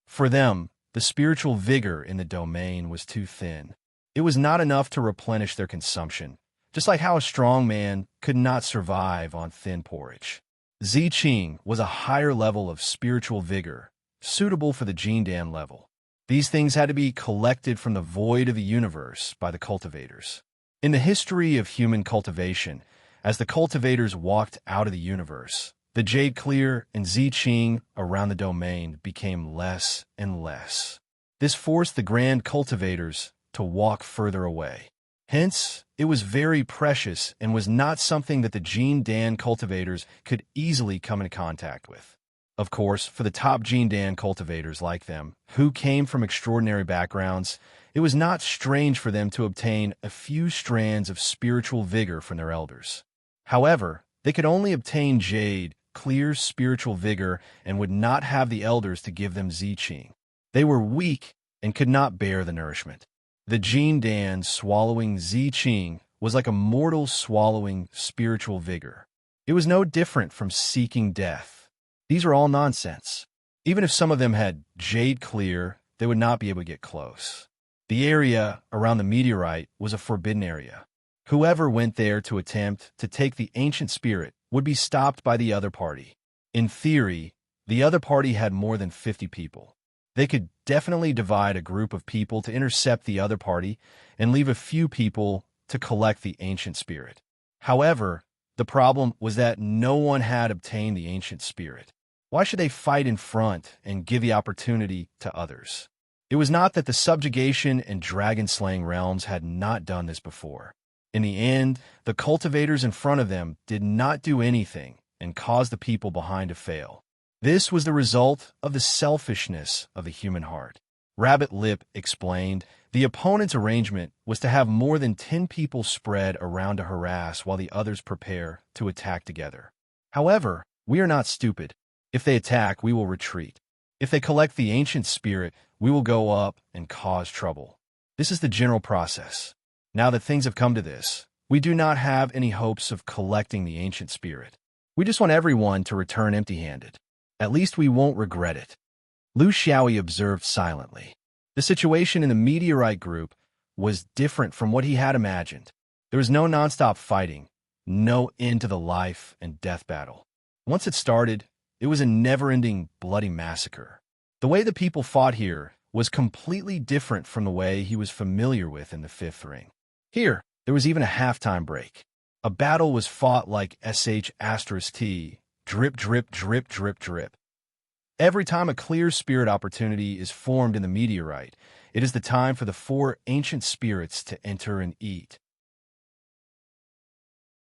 For them, the spiritual vigor in the domain was too thin. It was not enough to replenish their consumption, just like how a strong man could not survive on thin porridge. Zi Qing was a higher level of spiritual vigor, suitable for the Jindan level. These things had to be collected from the void of the universe by the cultivators. In the history of human cultivation, as the cultivators walked out of the universe, the jade clear and Zi Qing around the domain became less and less. This forced the grand cultivators to walk further away. Hence, it was very precious and was not something that the Jindan cultivators could easily come in contact with. Of course, for the top Jindan cultivators like them, who came from extraordinary backgrounds, it was not strange for them to obtain a few strands of spiritual vigor from their elders. However, they could only obtain jade, clear spiritual vigor, and would not have the elders to give them Zi Qing. They were weak and could not bear the nourishment. The Jindan swallowing Zi Qing was like a mortal swallowing spiritual vigor. It was no different from seeking death. These were all nonsense. Even if some of them had jade clear, they would not be able to get close. The area around the meteorite was a forbidden area. Whoever went there to attempt to take the ancient spirit would be stopped by the other party. In theory, the other party had more than 50 people. They could definitely divide a group of people to intercept the other party and leave a few people to collect the ancient spirit. However, the problem was that no one had obtained the ancient spirit. Why should they fight in front and give the opportunity to others? It was not that the subjugation and dragon-slaying realms had not done this before. In the end, the cultivators in front of them did not do anything and caused the people behind to fail. This was the result of the selfishness of the human heart. Rabbit Lip explained. The opponent's arrangement was to have more than 10 people spread around to harass while the others prepare to attack together. However, we are not stupid. If they attack, we will retreat. If they collect the ancient spirit, we will go up and cause trouble. This is the general process. Now that things have come to this, we do not have any hopes of collecting the ancient spirit. We just want everyone to return empty-handed. At least we won't regret it. Lu Xiaoyi observed silently. The situation in the meteorite group was different from what he had imagined. There was no nonstop fighting, no end to the life and death battle. Once it started, it was a never-ending bloody massacre. The way the people fought here was completely different from the way he was familiar with in the Fifth Ring. Here, there was even a halftime break. A battle was fought like **T, drip, drip, drip, drip, drip. Every time a clear spirit opportunity is formed in the meteorite, it is the time for the 4 ancient spirits to enter and eat.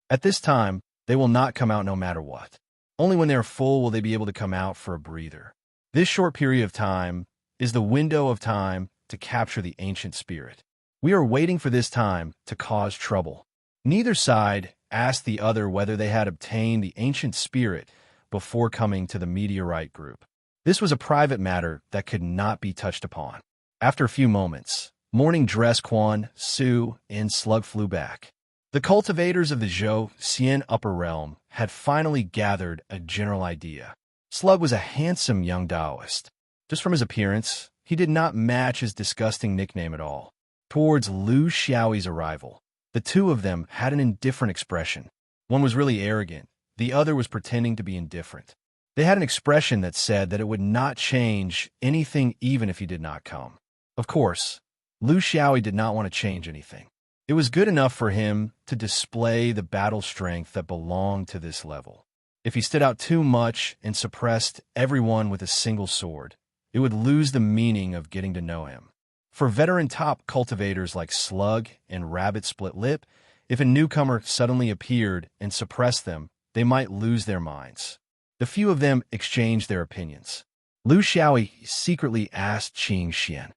At this time, they will not come out no matter what. Only when they are full will they be able to come out for a breather. This short period of time is the window of time to capture the ancient spirit. We are waiting for this time to cause trouble. Neither side asked the other whether they had obtained the ancient spirit before coming to the meteorite group. This was a private matter that could not be touched upon. After a few moments, Morning Dress Quan, Su, and Slug flew back. The cultivators of the Zhou Xian upper realm had finally gathered a general idea. Slug was a handsome young Taoist. Just from his appearance, he did not match his disgusting nickname at all. Towards Lu Xiaoyi's arrival, the two of them had an indifferent expression. One was really arrogant, the other was pretending to be indifferent. They had an expression that said that it would not change anything even if he did not come. Of course, Lu Xiaoyi did not want to change anything. It was good enough for him to display the battle strength that belonged to this level. If he stood out too much and suppressed everyone with a single sword, it would lose the meaning of getting to know him. For veteran top cultivators like Slug and Rabbit Split Lip, if a newcomer suddenly appeared and suppressed them, they might lose their minds. The few of them exchanged their opinions. Lu Xiaoyi secretly asked Qing Xian,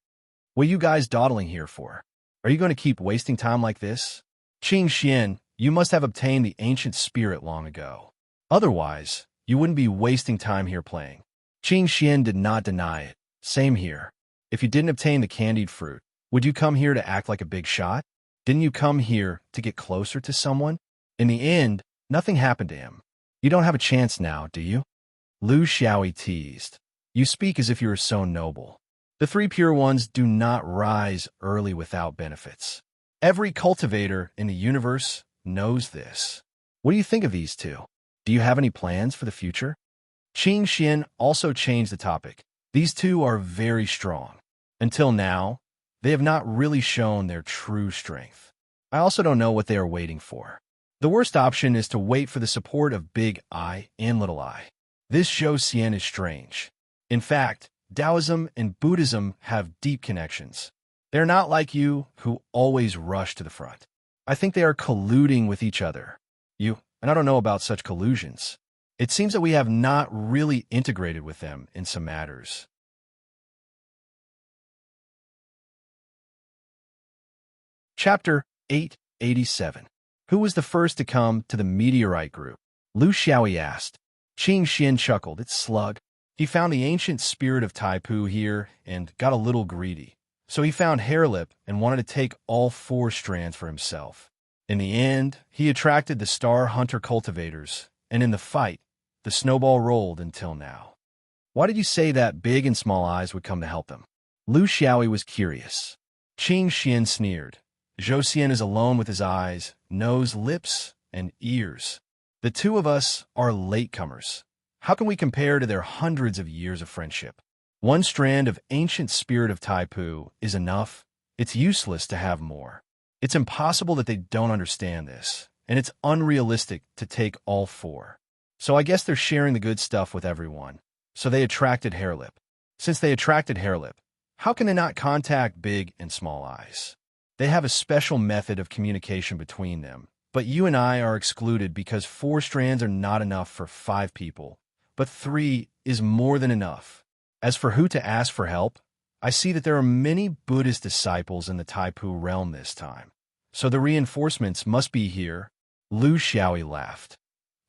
"What are you guys dawdling here for? Are you going to keep wasting time like this? Qing Xian, you must have obtained the ancient spirit long ago. Otherwise, you wouldn't be wasting time here playing." Qing Xian did not deny it. Same here. If you didn't obtain the candied fruit, would you come here to act like a big shot? Didn't you come here to get closer to someone? In the end, nothing happened to him. You don't have a chance now, do you? Lu Xiaoyi teased. You speak as if you were so noble. The 3 pure ones do not rise early without benefits. Every cultivator in the universe knows this. What do you think of these two? Do you have any plans for the future? Qing Xian also changed the topic. These two are very strong. Until now, they have not really shown their true strength. I also don't know what they are waiting for. The worst option is to wait for the support of Big I and Little I. This Zhou Xian is strange. In fact, Taoism and Buddhism have deep connections. They're not like you, who always rush to the front. I think they are colluding with each other. And I don't know about such collusions. It seems that we have not really integrated with them in some matters. Chapter 887. Who was the first to come to the meteorite group? Lu Xiaoyi asked. Qing Xian chuckled. It's Slug. He found the ancient spirit of Taipu here and got a little greedy. So he found Hairlip and wanted to take all 4 strands for himself. In the end, he attracted the Star Hunter cultivators, and in the fight, the snowball rolled until now. Why did you say that Big and Small Eyes would come to help them? Lu Xiaoyi was curious. Qing Xian sneered. Zhou Xian is alone with his eyes, nose, lips, and ears. The two of us are latecomers. How can we compare to their hundreds of years of friendship? 1 strand of ancient spirit of Taipu is enough. It's useless to have more. It's impossible that they don't understand this, and it's unrealistic to take all 4. So I guess they're sharing the good stuff with everyone. So they attracted Hairlip. Since they attracted Hairlip, how can they not contact Big and Small Eyes? They have a special method of communication between them, but you and I are excluded because 4 strands are not enough for 5 people, but 3 is more than enough. As for who to ask for help, I see that there are many Buddhist disciples in the Taipu realm this time. So the reinforcements must be here. Lu Xiaoyi laughed.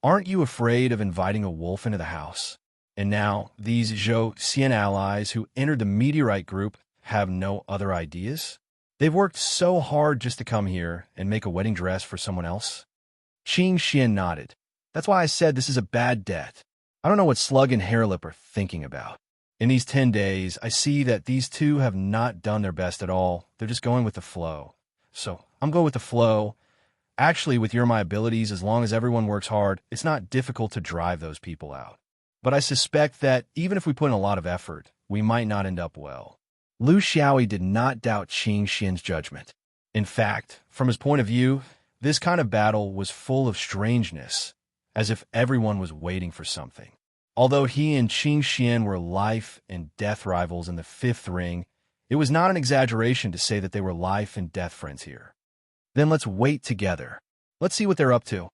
Aren't you afraid of inviting a wolf into the house? And now, these Zhou Xian allies who entered the meteorite group have no other ideas? They've worked so hard just to come here and make a wedding dress for someone else? Qing Xian nodded. That's why I said this is a bad debt. I don't know what Slug and Hairlip are thinking about. In these 10 days, I see that these two have not done their best at all. They're just going with the flow. So, I'm going with the flow. Actually, with my abilities, as long as everyone works hard, it's not difficult to drive those people out. But I suspect that even if we put in a lot of effort, we might not end up well. Lu Xiaoyi did not doubt Qing Xian's judgment. In fact, from his point of view, this kind of battle was full of strangeness, as if everyone was waiting for something. Although he and Qing Xian were life and death rivals in the fifth ring, it was not an exaggeration to say that they were life and death friends here. Then let's wait together. Let's see what they're up to.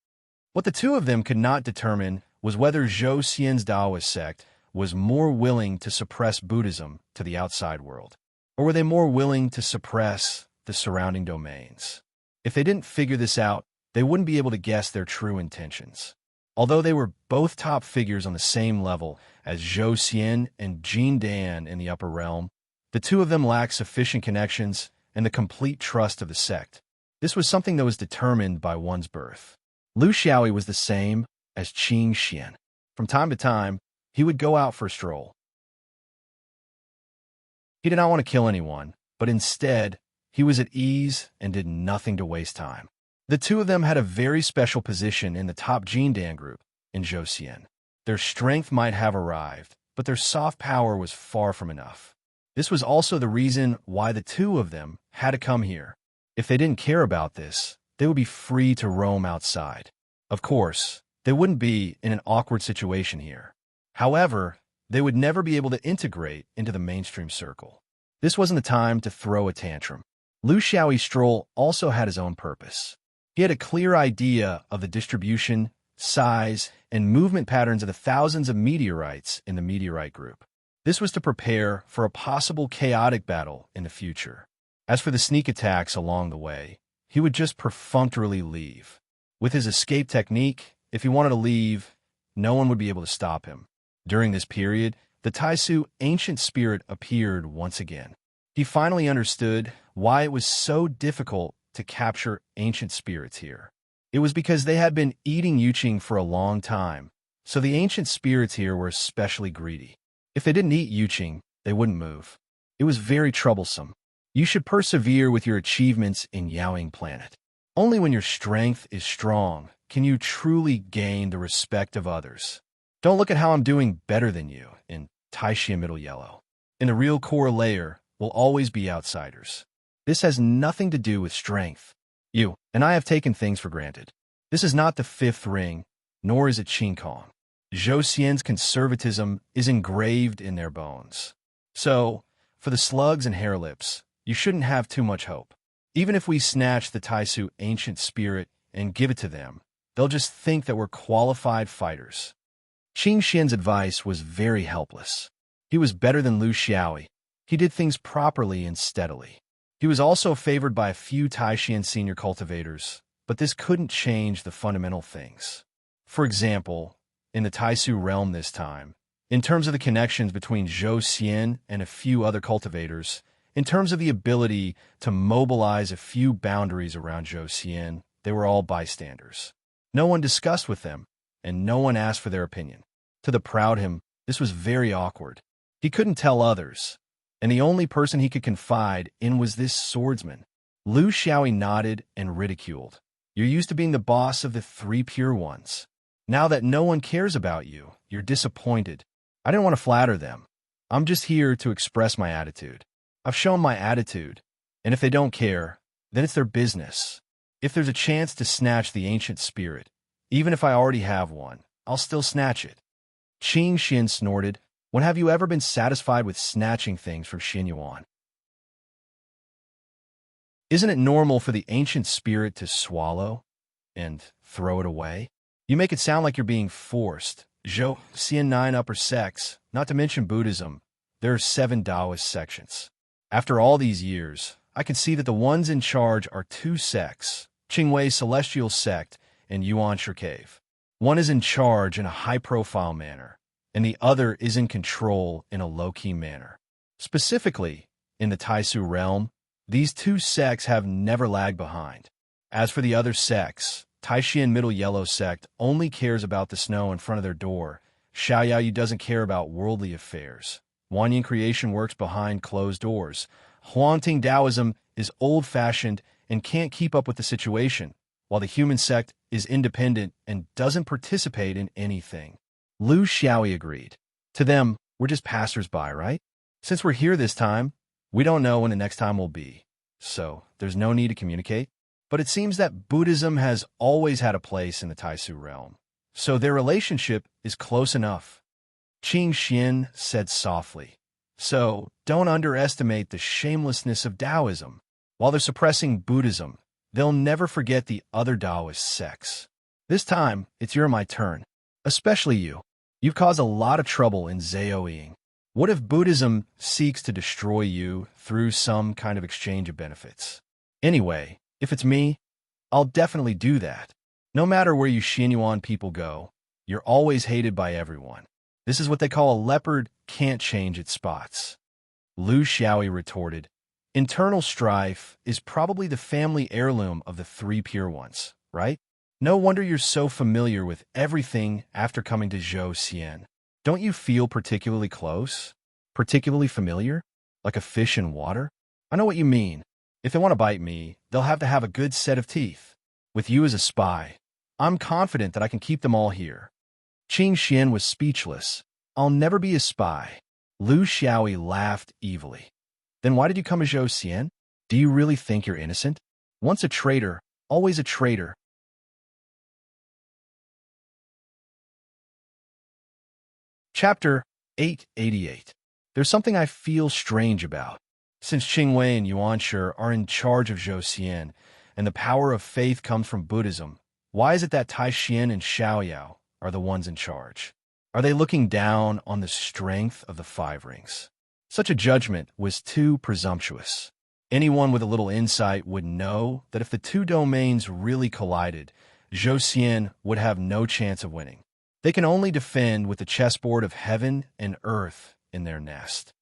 What the two of them could not determine was whether Zhou Xian's Taoist sect was more willing to suppress Buddhism to the outside world, or were they more willing to suppress the surrounding domains? If they didn't figure this out, they wouldn't be able to guess their true intentions. Although they were both top figures on the same level as Zhou Xian and Jin Dan in the upper realm, the two of them lacked sufficient connections and the complete trust of the sect. This was something that was determined by one's birth. Lu Xiaoyi was the same as Qing Xian. From time to time, he would go out for a stroll. He did not want to kill anyone, but instead, he was at ease and did nothing to waste time. The two of them had a very special position in the top Jindan group in Zhou Xian. Their strength might have arrived, but their soft power was far from enough. This was also the reason why the two of them had to come here. If they didn't care about this, they would be free to roam outside. Of course, they wouldn't be in an awkward situation here. However, they would never be able to integrate into the mainstream circle. This wasn't the time to throw a tantrum. Lu Xiaoyi's stroll also had his own purpose. He had a clear idea of the distribution, size, and movement patterns of the thousands of meteorites in the meteorite group. This was to prepare for a possible chaotic battle in the future. As for the sneak attacks along the way, he would just perfunctorily leave. With his escape technique, if he wanted to leave, no one would be able to stop him. During this period, the Taisu ancient spirit appeared once again. He finally understood why it was so difficult to capture ancient spirits here. It was because they had been eating Yuqing for a long time, so the ancient spirits here were especially greedy. If they didn't eat Yuqing, they wouldn't move. It was very troublesome. You should persevere with your achievements in Yaoying Planet. Only when your strength is strong can you truly gain the respect of others. Don't look at how I'm doing better than you in Taixia Middle Yellow. In the real core layer will always be outsiders. This has nothing to do with strength. You and I have taken things for granted. This is not the fifth ring, nor is it Qing Kong. Zhou Xian's conservatism is engraved in their bones. So, for the slugs and hairlips, you shouldn't have too much hope. Even if we snatch the Taisu ancient spirit and give it to them, they'll just think that we're qualified fighters. Qing Xian's advice was very helpless. He was better than Lu Xiaoyi. He did things properly and steadily. He was also favored by a few Taishan senior cultivators, but this couldn't change the fundamental things. For example, in the Taisu realm this time, in terms of the connections between Zhou Xian and a few other cultivators, in terms of the ability to mobilize a few boundaries around Zhou Xian, they were all bystanders. No one discussed with them, and no one asked for their opinion. To the proud him, this was very awkward. He couldn't tell others, and the only person he could confide in was this swordsman. Lu Xiaoyi nodded and ridiculed. You're used to being the boss of the three pure ones. Now that no one cares about you, you're disappointed. I didn't want to flatter them. I'm just here to express my attitude. I've shown my attitude, and if they don't care, then it's their business. If there's a chance to snatch the ancient spirit, even if I already have one, I'll still snatch it. Qing Xian snorted. When have you ever been satisfied with snatching things from Xin Yuan? Isn't it normal for the ancient spirit to swallow and throw it away? You make it sound like you're being forced. Zhou Xian 9 upper sects, not to mention Buddhism, there are 7 Taoist sections. After all these years, I can see that the ones in charge are 2 sects, Qingwei Celestial Sect and Yuan Cave. One is in charge in a high-profile manner, and the other is in control in a low-key manner. Specifically, in the Taisu realm, these 2 sects have never lagged behind. As for the other sects, Taishian Middle Yellow Sect only cares about the snow in front of their door. Xiaoyaoyu doesn't care about worldly affairs. Wanyan creation works behind closed doors. Huangting Taoism is old-fashioned and can't keep up with the situation, while the human sect is independent and doesn't participate in anything. Lu Xiaoyi agreed. To them, we're just passers-by, right? Since we're here this time, we don't know when the next time will be, so there's no need to communicate. But it seems that Buddhism has always had a place in the Taisu realm, so their relationship is close enough. Qing Xian said softly. So, don't underestimate the shamelessness of Taoism. While they're suppressing Buddhism, they'll never forget the other Taoist sects. This time, it's your and my turn. Especially you. You've caused a lot of trouble in Zaoying. What if Buddhism seeks to destroy you through some kind of exchange of benefits? Anyway, if it's me, I'll definitely do that. No matter where you Xianyuan people go, you're always hated by everyone. This is what they call a leopard can't change its spots. Lu Xiaoyi retorted, internal strife is probably the family heirloom of the 3 pure ones, right? No wonder you're so familiar with everything after coming to Zhou Xian. Don't you feel particularly close? Particularly familiar? Like a fish in water? I know what you mean. If they want to bite me, they'll have to have a good set of teeth. With you as a spy, I'm confident that I can keep them all here. Qing Xian was speechless. I'll never be a spy. Lu Xiaoyi laughed evilly. Then why did you come to Zhou Xian? Do you really think you're innocent? Once a traitor, always a traitor. Chapter 888. There's something I feel strange about. Since Qingwei and Yuanshi are in charge of Zhou Xian, and the power of faith comes from Buddhism, why is it that Taishian and Xiaoyao are the ones in charge? Are they looking down on the strength of the 5 rings? Such a judgment was too presumptuous. Anyone with a little insight would know that if the 2 domains really collided, Zhou Xian would have no chance of winning. They can only defend with the chessboard of heaven and earth in their nest.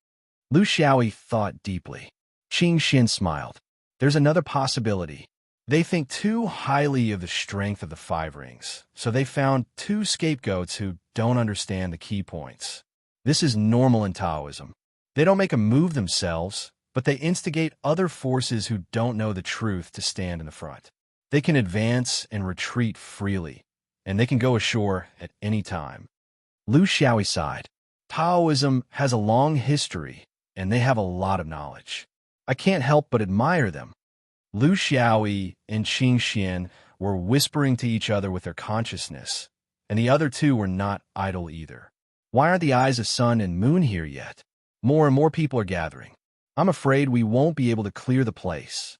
Lu Xiaoyi thought deeply. Qing Xian smiled. There's another possibility. They think too highly of the strength of the 5 rings, so they found 2 scapegoats who don't understand the key points. This is normal in Taoism. They don't make a move themselves, but they instigate other forces who don't know the truth to stand in the front. They can advance and retreat freely, and they can go ashore at any time. Lu Xiaoyi sighed. Taoism has a long history, and they have a lot of knowledge. I can't help but admire them. Lu Xiaoyi and Qing Xian were whispering to each other with their consciousness, and the other 2 were not idle either. Why aren't the eyes of sun and moon here yet? More and more people are gathering. I'm afraid we won't be able to clear the place.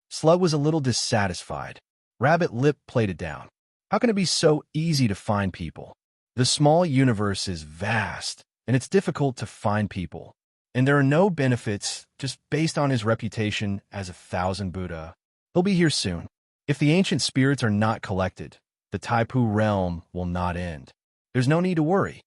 Slug was a little dissatisfied. Rabbit Lip played it down. How can it be so easy to find people? The small universe is vast, and it's difficult to find people. And there are no benefits just based on his reputation as a 1,000 Buddha. He'll be here soon. If the ancient spirits are not collected, the Taipu realm will not end. There's no need to worry.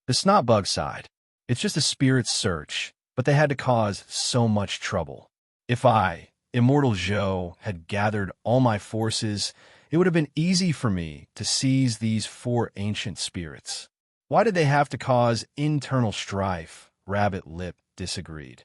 The Snotbug sighed. It's just a spirit's search, but they had to cause so much trouble. If I, Immortal Zhou, had gathered all my forces, it would have been easy for me to seize these 4 ancient spirits. Why did they have to cause internal strife? Rabbit Lip disagreed.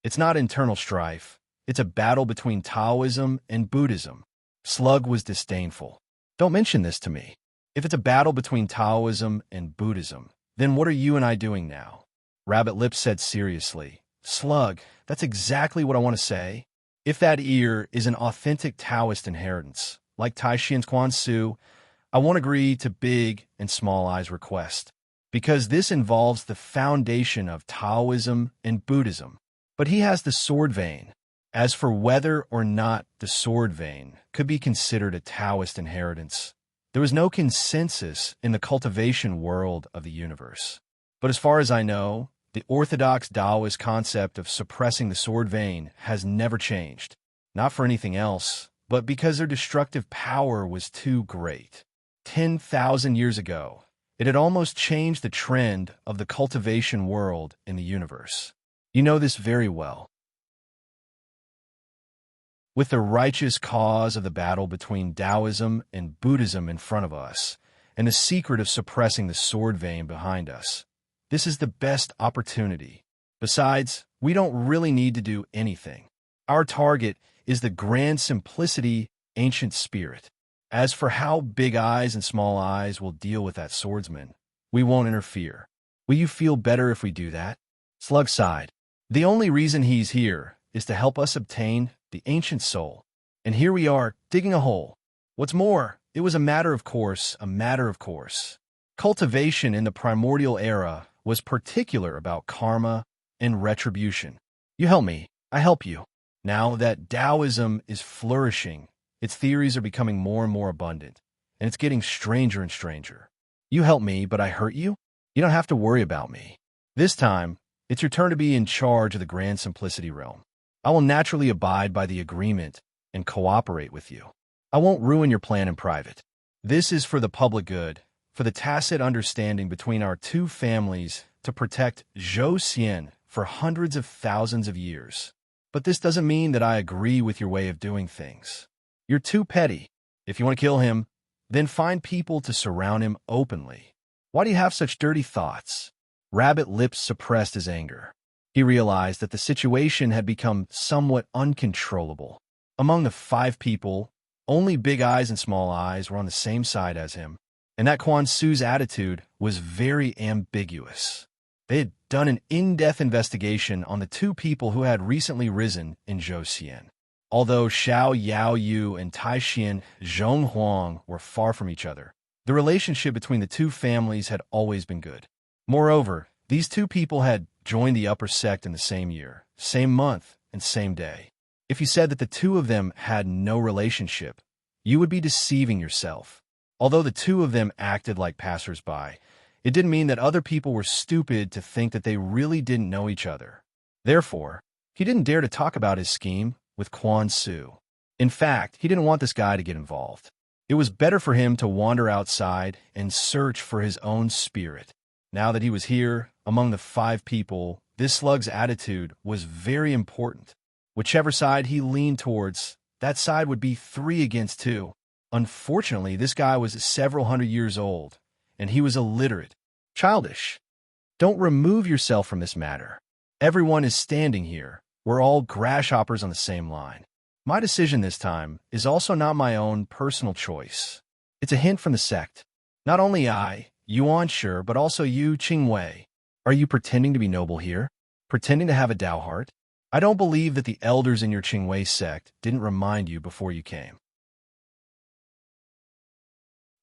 It's not internal strife. It's a battle between Taoism and Buddhism. Slug was disdainful. Don't mention this to me. If it's a battle between Taoism and Buddhism, then what are you and I doing now? Rabbit Lip said seriously. Slug, that's exactly what I want to say. If that ear is an authentic Taoist inheritance, like Taishian's Quan Su, I won't agree to Big and Small Eye's request, because this involves the foundation of Taoism and Buddhism. But he has the sword vein. As for whether or not the sword vein could be considered a Taoist inheritance, there was no consensus in the cultivation world of the universe. But as far as I know, The orthodox Taoist concept of suppressing the sword vein has never changed, not for anything else, but because their destructive power was too great. 10,000 years ago, it had almost changed the trend of the cultivation world in the universe. You know this very well. With the righteous cause of the battle between Taoism and Buddhism in front of us, and the secret of suppressing the sword vein behind us, this is the best opportunity. Besides, we don't really need to do anything. Our target is the grand simplicity, ancient spirit. As for how big eyes and small eyes will deal with that swordsman, we won't interfere. Will you feel better if we do that? Slug sighed. The only reason he's here is to help us obtain the ancient soul. And here we are, digging a hole. What's more, it was a matter of course. Cultivation in the primordial era was particular about karma and retribution. You help me, I help you. Now that Taoism is flourishing, its theories are becoming more and more abundant, and it's getting stranger and stranger. You help me, but I hurt you? You don't have to worry about me. This time, it's your turn to be in charge of the grand simplicity realm. I will naturally abide by the agreement and cooperate with you. I won't ruin your plan in private. This is for the public good, for the tacit understanding between our two families to protect Zhou Xian for hundreds of thousands of years. But this doesn't mean that I agree with your way of doing things. You're too petty. If you want to kill him, then find people to surround him openly. Why do you have such dirty thoughts? Rabbit Lips suppressed his anger. He realized that the situation had become somewhat uncontrollable. Among the 5 people, only Big Eyes and Small Eyes were on the same side as him, and that Quan Su's attitude was very ambiguous. They had done an in-depth investigation on the 2 people who had recently risen in Zhou. Although Xiao Yaoyu and Taishin Zhonghuang were far from each other, the relationship between the 2 families had always been good. Moreover, these 2 people had joined the upper sect in the same year, same month, and same day. If you said that the 2 of them had no relationship, you would be deceiving yourself. Although the 2 of them acted like passers-by, it didn't mean that other people were stupid to think that they really didn't know each other. Therefore, he didn't dare to talk about his scheme with Quan Su. In fact, he didn't want this guy to get involved. It was better for him to wander outside and search for his own spirit. Now that he was here, among the 5 people, this slug's attitude was very important. Whichever side he leaned towards, that side would be 3 against 2. Unfortunately, this guy was several hundred years old, and he was illiterate. Childish. Don't remove yourself from this matter. Everyone is standing here. We're all grasshoppers on the same line. My decision this time is also not my own personal choice. It's a hint from the sect. Not only I, Yuan Shi, but also you, Qingwei. Are you pretending to be noble here? Pretending to have a Tao heart? I don't believe that the elders in your Qingwei sect didn't remind you before you came.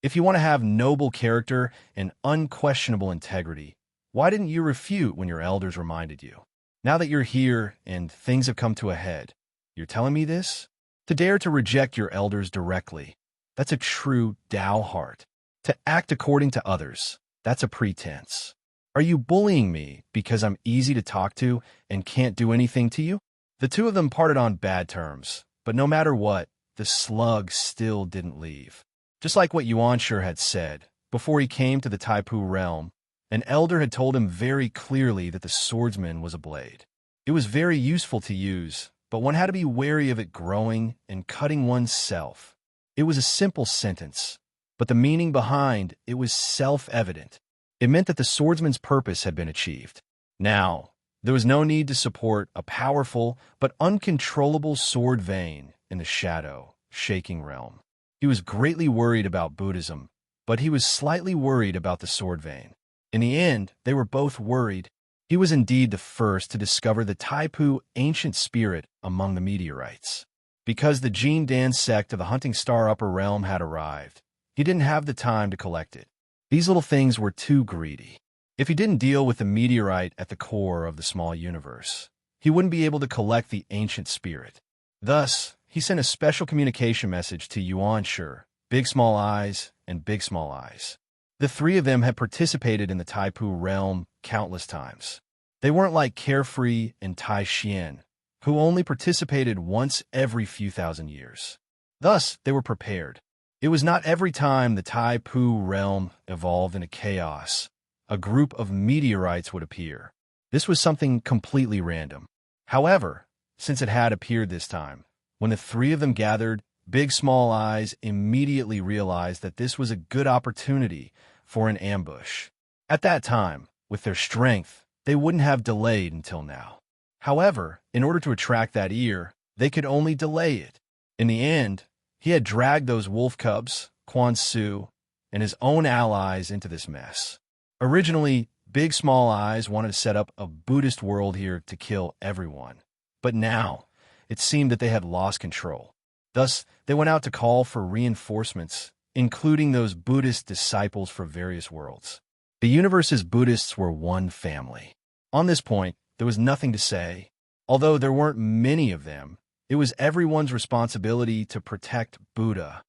If you want to have noble character and unquestionable integrity, why didn't you refute when your elders reminded you? Now that you're here and things have come to a head, you're telling me this? To dare to reject your elders directly, that's a true Tao heart. To act according to others, that's a pretense. Are you bullying me because I'm easy to talk to and can't do anything to you? The 2 of them parted on bad terms, but no matter what, the slug still didn't leave. Just like what Yuan Shi had said, before he came to the Taipu realm, an elder had told him very clearly that the swordsman was a blade. It was very useful to use, but one had to be wary of it growing and cutting oneself. It was a simple sentence, but the meaning behind it was self-evident. It meant that the swordsman's purpose had been achieved. Now, there was no need to support a powerful but uncontrollable sword vein in the shadow, shaking realm. He was greatly worried about Buddhism, but he was slightly worried about the sword vein. In the end, they were both worried. He was indeed the first to discover the Taipu ancient spirit among the meteorites. Because the Jin Dan sect of the Hunting Star Upper Realm had arrived, he didn't have the time to collect it. These little things were too greedy. If he didn't deal with the meteorite at the core of the small universe, he wouldn't be able to collect the ancient spirit. Thus, he sent a special communication message to Yuan Shi, Big Small Eyes, and Big Small Eyes. The 3 of them had participated in the Taipu realm countless times. They weren't like Carefree and Tai Xian, who only participated once every few thousand years. Thus, they were prepared. It was not every time the Tai Pu realm evolved into chaos, a group of meteorites would appear. This was something completely random. However, since it had appeared this time, when the three of them gathered, Big Small Eyes immediately realized that this was a good opportunity for an ambush. At that time, with their strength, they wouldn't have delayed until now. However, in order to attract that ear, they could only delay it. In the end, he had dragged those wolf cubs, Quan Su, and his own allies into this mess. Originally, Big Small Eyes wanted to set up a Buddhist world here to kill everyone. But now, it seemed that they had lost control. Thus, they went out to call for reinforcements, including those Buddhist disciples for various worlds. The universe's Buddhists were one family. On this point, there was nothing to say. Although there weren't many of them, it was everyone's responsibility to protect Buddha.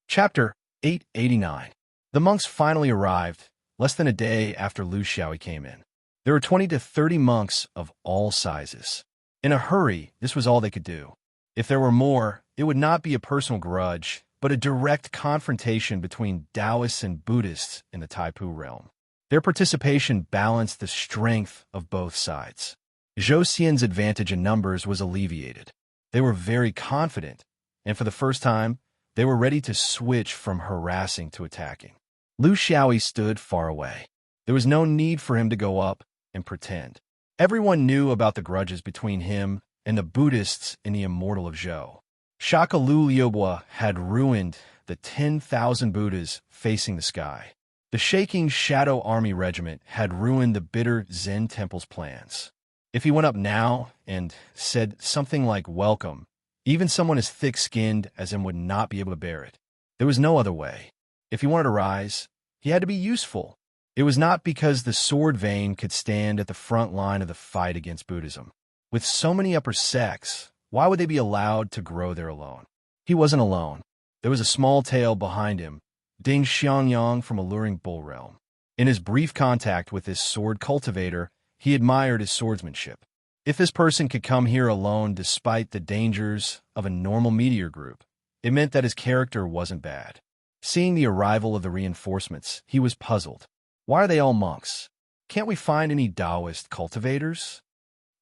Chapter 889. The monks finally arrived, less than a day after Lu Xiaoyi came in. There were 20 to 30 monks of all sizes. In a hurry, this was all they could do. If there were more, it would not be a personal grudge, but a direct confrontation between Taoists and Buddhists in the Taipu realm. Their participation balanced the strength of both sides. Zhou Xian's advantage in numbers was alleviated. They were very confident, and for the first time, they were ready to switch from harassing to attacking. Lu Xiaoyi stood far away. There was no need for him to go up and pretend. Everyone knew about the grudges between him and the Buddhists in the Immortal of Zhou. Shaka Lu Liubo had ruined the 10,000 Buddhas facing the sky. The shaking Shadow Army Regiment had ruined the bitter Zen Temple's plans. If he went up now and said something like welcome, even someone as thick-skinned as him would not be able to bear it. There was no other way. If he wanted to rise, he had to be useful. It was not because the sword vein could stand at the front line of the fight against Buddhism. With so many upper sects, why would they be allowed to grow there alone? He wasn't alone. There was a small tail behind him, Ding Xiangyang from Alluring Bull Realm. In his brief contact with this sword cultivator, he admired his swordsmanship. If this person could come here alone despite the dangers of a normal meteor group, it meant that his character wasn't bad. Seeing the arrival of the reinforcements, he was puzzled. Why are they all monks? Can't we find any Taoist cultivators?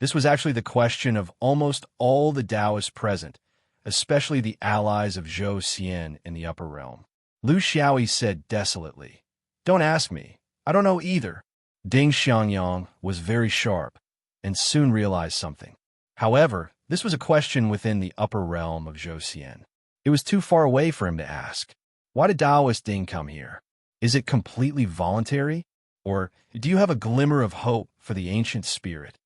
This was actually the question of almost all the Taoists present, especially the allies of Zhou Xian in the upper realm. Lu Xiaoyi said desolately, "Don't ask me. I don't know either." Ding Xiangyang was very sharp and soon realized something. However, this was a question within the upper realm of Zhou Xian. It was too far away for him to ask. Why did Taoist Ding come here? Is it completely voluntary? Or do you have a glimmer of hope for the ancient spirit?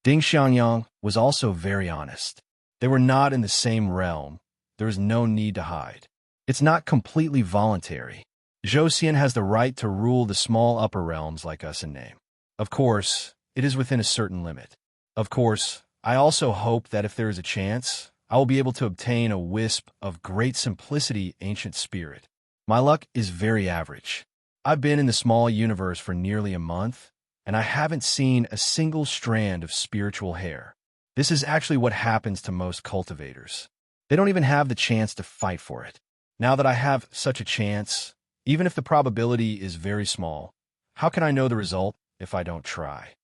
Ding Xiangyang was also very honest. They were not in the same realm. There is no need to hide. It's not completely voluntary. Zhou Xian has the right to rule the small upper realms like us in name. Of course, it is within a certain limit. Of course, I also hope that if there is a chance, I will be able to obtain a wisp of great simplicity ancient spirit. My luck is very average. I've been in the small universe for nearly a month, and I haven't seen a single strand of spiritual hair. This is actually what happens to most cultivators. They don't even have the chance to fight for it. Now that I have such a chance, even if the probability is very small, how can I know the result if I don't try?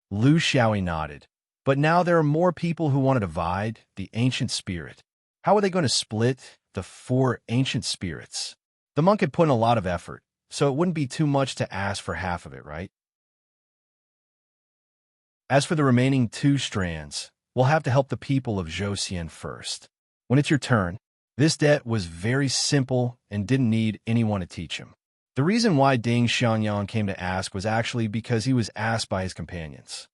Lu Xiaoyi nodded. But now there are more people who want to divide the ancient spirit. How are they going to split the 4 ancient spirits? The monk had put in a lot of effort, so it wouldn't be too much to ask for half of it, right? As for the remaining 2 strands, we'll have to help the people of Zhou Xian first. When it's your turn, this debt was very simple and didn't need anyone to teach him. The reason why Ding Xiangyang came to ask was actually because he was asked by his companions.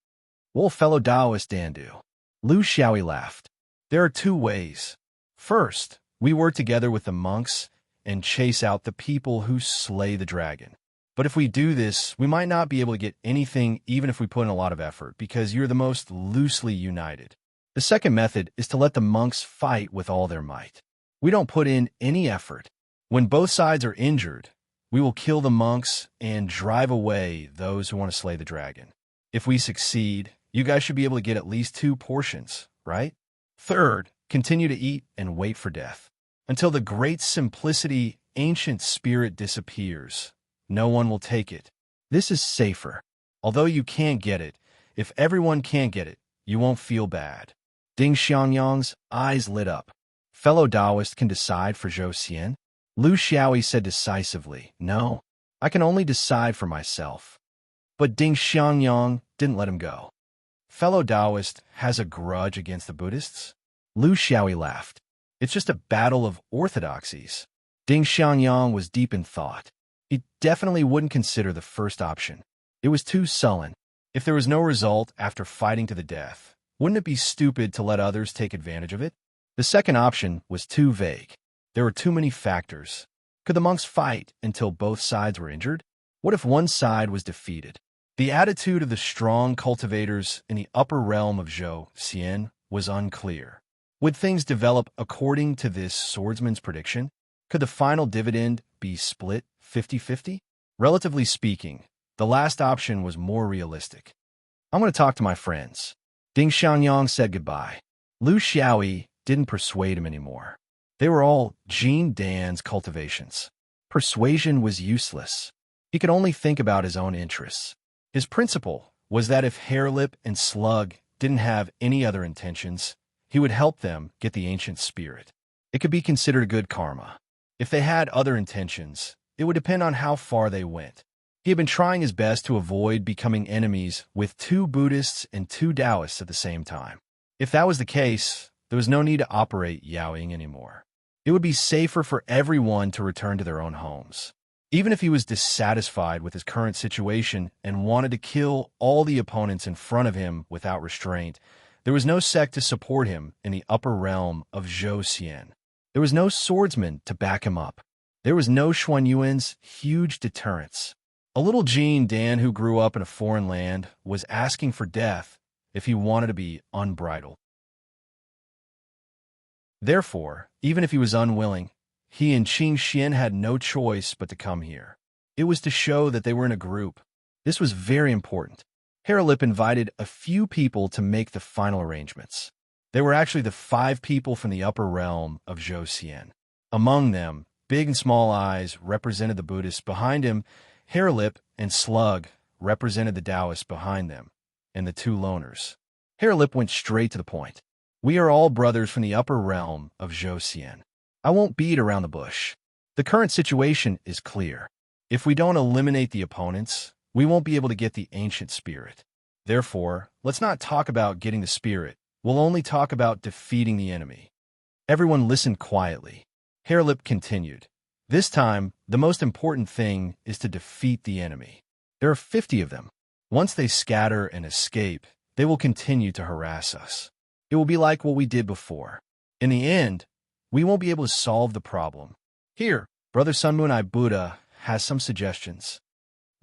Well, fellow Taoist Dandu. Lu Xiaoyi laughed. There are 2 ways. First, we work together with the monks and chase out the people who slay the dragon. But if we do this, we might not be able to get anything even if we put in a lot of effort, because you're the most loosely united. The second method is to let the monks fight with all their might. We don't put in any effort. When both sides are injured, We will kill the monks and drive away those who want to slay the dragon. If we succeed, you guys should be able to get at least 2 portions, right? Third, continue to eat and wait for death. Until the great simplicity ancient spirit disappears, no one will take it. This is safer. Although you can't get it, if everyone can't get it, you won't feel bad. Ding Xiangyang's eyes lit up. Fellow Taoist can decide for Zhou Xian? Lu Xiaoyi said decisively, no, I can only decide for myself. But Ding Xiangyang didn't let him go. Fellow Taoist has a grudge against the Buddhists? Lu Xiaoyi laughed. It's just a battle of orthodoxies. Ding Xiangyang was deep in thought. He definitely wouldn't consider the first option. It was too sullen. If there was no result after fighting to the death, wouldn't it be stupid to let others take advantage of it? The second option was too vague. There were too many factors. Could the monks fight until both sides were injured? What if one side was defeated? The attitude of the strong cultivators in the upper realm of Zhou Xian was unclear. Would things develop according to this swordsman's prediction? Could the final dividend be split 50-50? Relatively speaking, the last option was more realistic. I'm going to talk to my friends. Ding Xiangyang said goodbye. Lu Xiaoyi didn't persuade him anymore. They were all Jean Dan's cultivations. Persuasion was useless. He could only think about his own interests. His principle was that if Hairlip and Slug didn't have any other intentions, he would help them get the ancient spirit. It could be considered good karma. If they had other intentions, it would depend on how far they went. He had been trying his best to avoid becoming enemies with 2 Buddhists and 2 Taoists at the same time. If that was the case, there was no need to operate Yaoying anymore. It would be safer for everyone to return to their own homes. Even if he was dissatisfied with his current situation and wanted to kill all the opponents in front of him without restraint, there was no sect to support him in the upper realm of Zhou Xian. There was no swordsman to back him up. There was no Xuanyuan's huge deterrence. A little Jean Dan who grew up in a foreign land was asking for death if he wanted to be unbridled. Therefore, even if he was unwilling, he and Qing Xian had no choice but to come here. It was to show that they were in a group. This was very important. Hairlip invited a few people to make the final arrangements. They were actually the 5 people from the upper realm of Zhou Xian. Among them, Big and Small Eyes represented the Buddhists behind him, Hairlip and Slug represented the Taoists behind them, and the 2 loners. Hairlip went straight to the point. We are all brothers from the upper realm of Zhou Xian. I won't beat around the bush. The current situation is clear. If we don't eliminate the opponents, we won't be able to get the ancient spirit. Therefore, let's not talk about getting the spirit. We'll only talk about defeating the enemy. Everyone listened quietly. Hairlip continued. This time, the most important thing is to defeat the enemy. There are 50 of them. Once they scatter and escape, they will continue to harass us. It will be like what we did before. In the end, we won't be able to solve the problem. Here, Brother Sunmoon Buddha has some suggestions.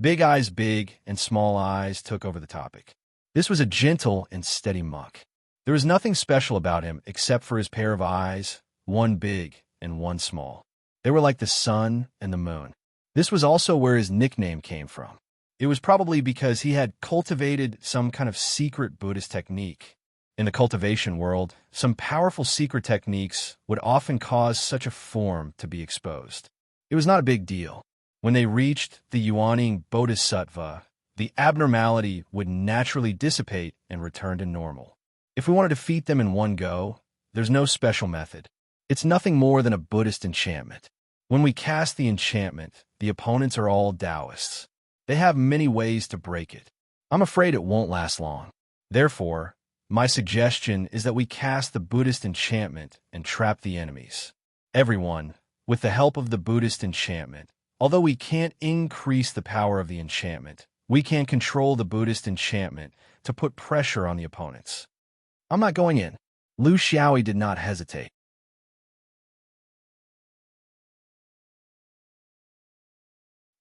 Big Eyes Big and Small Eyes took over the topic. This was a gentle and steady monk. There was nothing special about him except for his pair of eyes, one big and one small. They were like the sun and the moon. This was also where his nickname came from. It was probably because he had cultivated some kind of secret Buddhist technique. In the cultivation world, some powerful secret techniques would often cause such a form to be exposed. It was not a big deal. When they reached the Yuaning Bodhisattva, the abnormality would naturally dissipate and return to normal. If we want to defeat them in one go, there's no special method. It's nothing more than a Buddhist enchantment. When we cast the enchantment, the opponents are all Taoists. They have many ways to break it. I'm afraid it won't last long. Therefore, my suggestion is that we cast the Buddhist enchantment and trap the enemies. Everyone, with the help of the Buddhist enchantment, although we can't increase the power of the enchantment, we can control the Buddhist enchantment to put pressure on the opponents. I'm not going in. Lu Xiaoyi did not hesitate.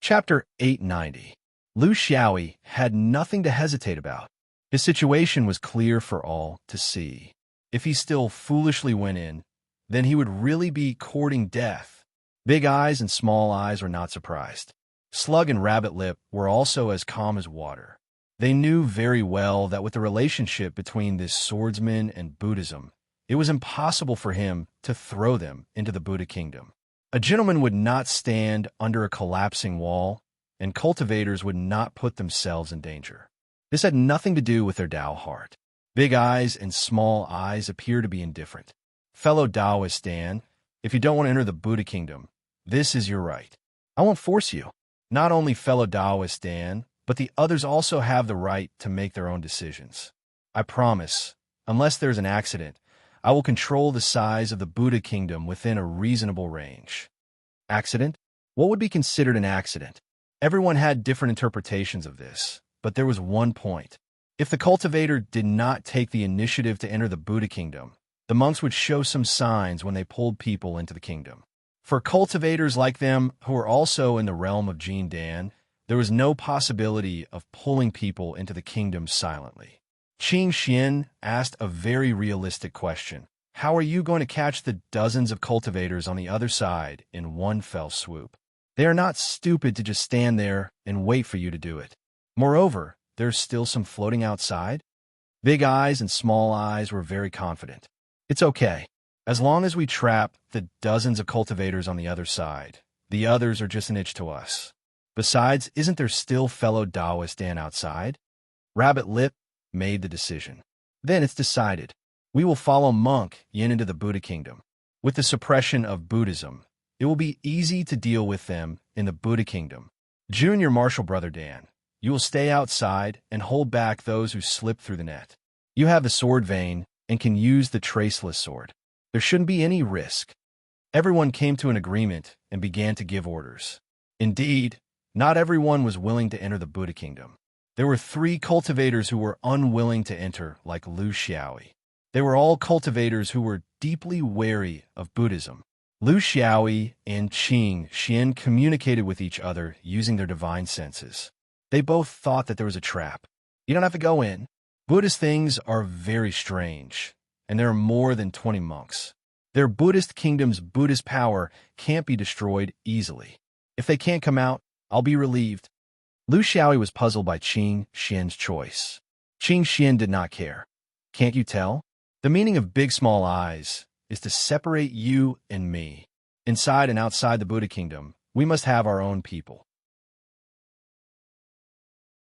Chapter 890. Lu Xiaoyi had nothing to hesitate about. His situation was clear for all to see. If he still foolishly went in, then he would really be courting death. Big Eyes and Small Eyes were not surprised. Slug and Rabbit Lip were also as calm as water. They knew very well that with the relationship between this swordsman and Buddhism, it was impossible for him to throw them into the Buddha kingdom. A gentleman would not stand under a collapsing wall, and cultivators would not put themselves in danger. This had nothing to do with their Tao heart. Big eyes and small eyes appear to be indifferent. Fellow Taoist Dan, if you don't want to enter the Buddha kingdom, this is your right. I won't force you. Not only fellow Taoist Dan, but the others also have the right to make their own decisions. I promise, unless there's an accident, I will control the size of the Buddha kingdom within a reasonable range. Accident? What would be considered an accident? Everyone had different interpretations of this, but there was one point. If the cultivator did not take the initiative to enter the Buddha kingdom, the monks would show some signs when they pulled people into the kingdom. For cultivators like them, who were also in the realm of Jin Dan, there was no possibility of pulling people into the kingdom silently. Qing Xian asked a very realistic question. How are you going to catch the dozens of cultivators on the other side in one fell swoop? They are not stupid to just stand there and wait for you to do it. Moreover, there's still some floating outside. Big Eyes and Small Eyes were very confident. It's okay. As long as we trap the dozens of cultivators on the other side, the others are just an itch to us. Besides, isn't there still fellow Taoist Dan outside? Rabbit Lip made the decision. Then it's decided. We will follow Monk Yin into the Buddha kingdom. With the suppression of Buddhism, it will be easy to deal with them in the Buddha kingdom. Junior Marshall Brother Dan, you will stay outside and hold back those who slip through the net. You have the sword vein and can use the traceless sword. There shouldn't be any risk. Everyone came to an agreement and began to give orders. Indeed, not everyone was willing to enter the Buddha kingdom. There were 3 cultivators who were unwilling to enter, like Lu Xiaoyi. They were all cultivators who were deeply wary of Buddhism. Lu Xiaoyi and Qing Xian communicated with each other using their divine senses. They both thought that there was a trap. You don't have to go in. Buddhist things are very strange, and there are more than 20 monks. Their Buddhist kingdom's Buddhist power can't be destroyed easily. If they can't come out, I'll be relieved. Lu Xiaoyi was puzzled by Qing Xian's choice. Qing Xian did not care. Can't you tell? The meaning of big small eyes is to separate you and me. Inside and outside the Buddha kingdom, we must have our own people.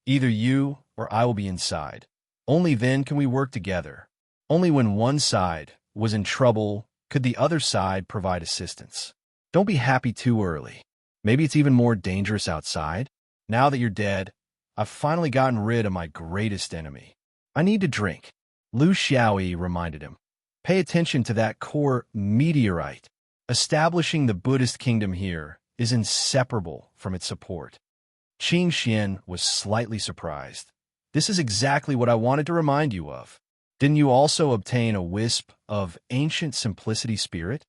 Either you or I will be inside. Only then can we work together. Only when one side was in trouble could the other side provide assistance. Don't be happy too early. Maybe it's even more dangerous outside. Now that you're dead, I've finally gotten rid of my greatest enemy. I need to drink. Lu Xiaoyi reminded him. Pay attention to that core meteorite. Establishing the Buddhist kingdom here is inseparable from its support. Qing Xian was slightly surprised. This is exactly what I wanted to remind you of. Didn't you also obtain a wisp of ancient simplicity spirit?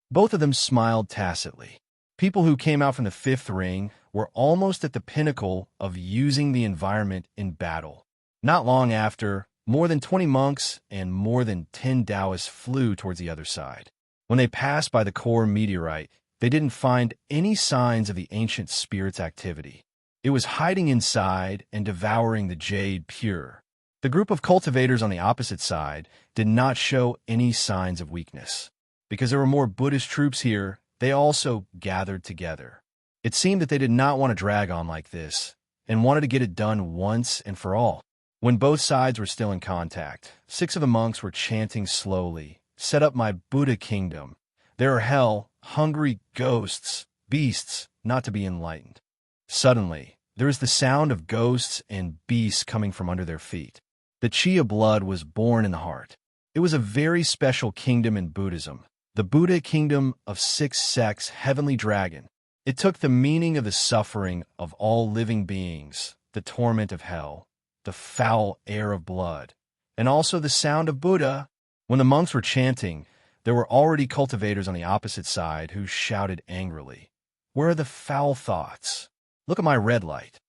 Both of them smiled tacitly. People who came out from the 5th ring were almost at the pinnacle of using the environment in battle. Not long after, more than 20 monks and more than 10 Taoists flew towards the other side. When they passed by the core meteorite, they didn't find any signs of the ancient spirit's activity. It was hiding inside and devouring the jade pure. The group of cultivators on the opposite side did not show any signs of weakness. Because there were more Buddhist troops here, they also gathered together. It seemed that they did not want to drag on like this, and wanted to get it done once and for all. When both sides were still in contact, 6 of the monks were chanting slowly, "Set up my Buddha kingdom. There are hell, hungry ghosts, beasts, not to be enlightened." Suddenly, there was the sound of ghosts and beasts coming from under their feet. The chi of blood was born in the heart. It was a very special kingdom in Buddhism, the Buddha kingdom of 6 sects, heavenly dragon. It took the meaning of the suffering of all living beings, the torment of hell, the foul air of blood, and also the sound of Buddha. When the monks were chanting, there were already cultivators on the opposite side who shouted angrily, "Where are the foul thoughts? Look at my red light."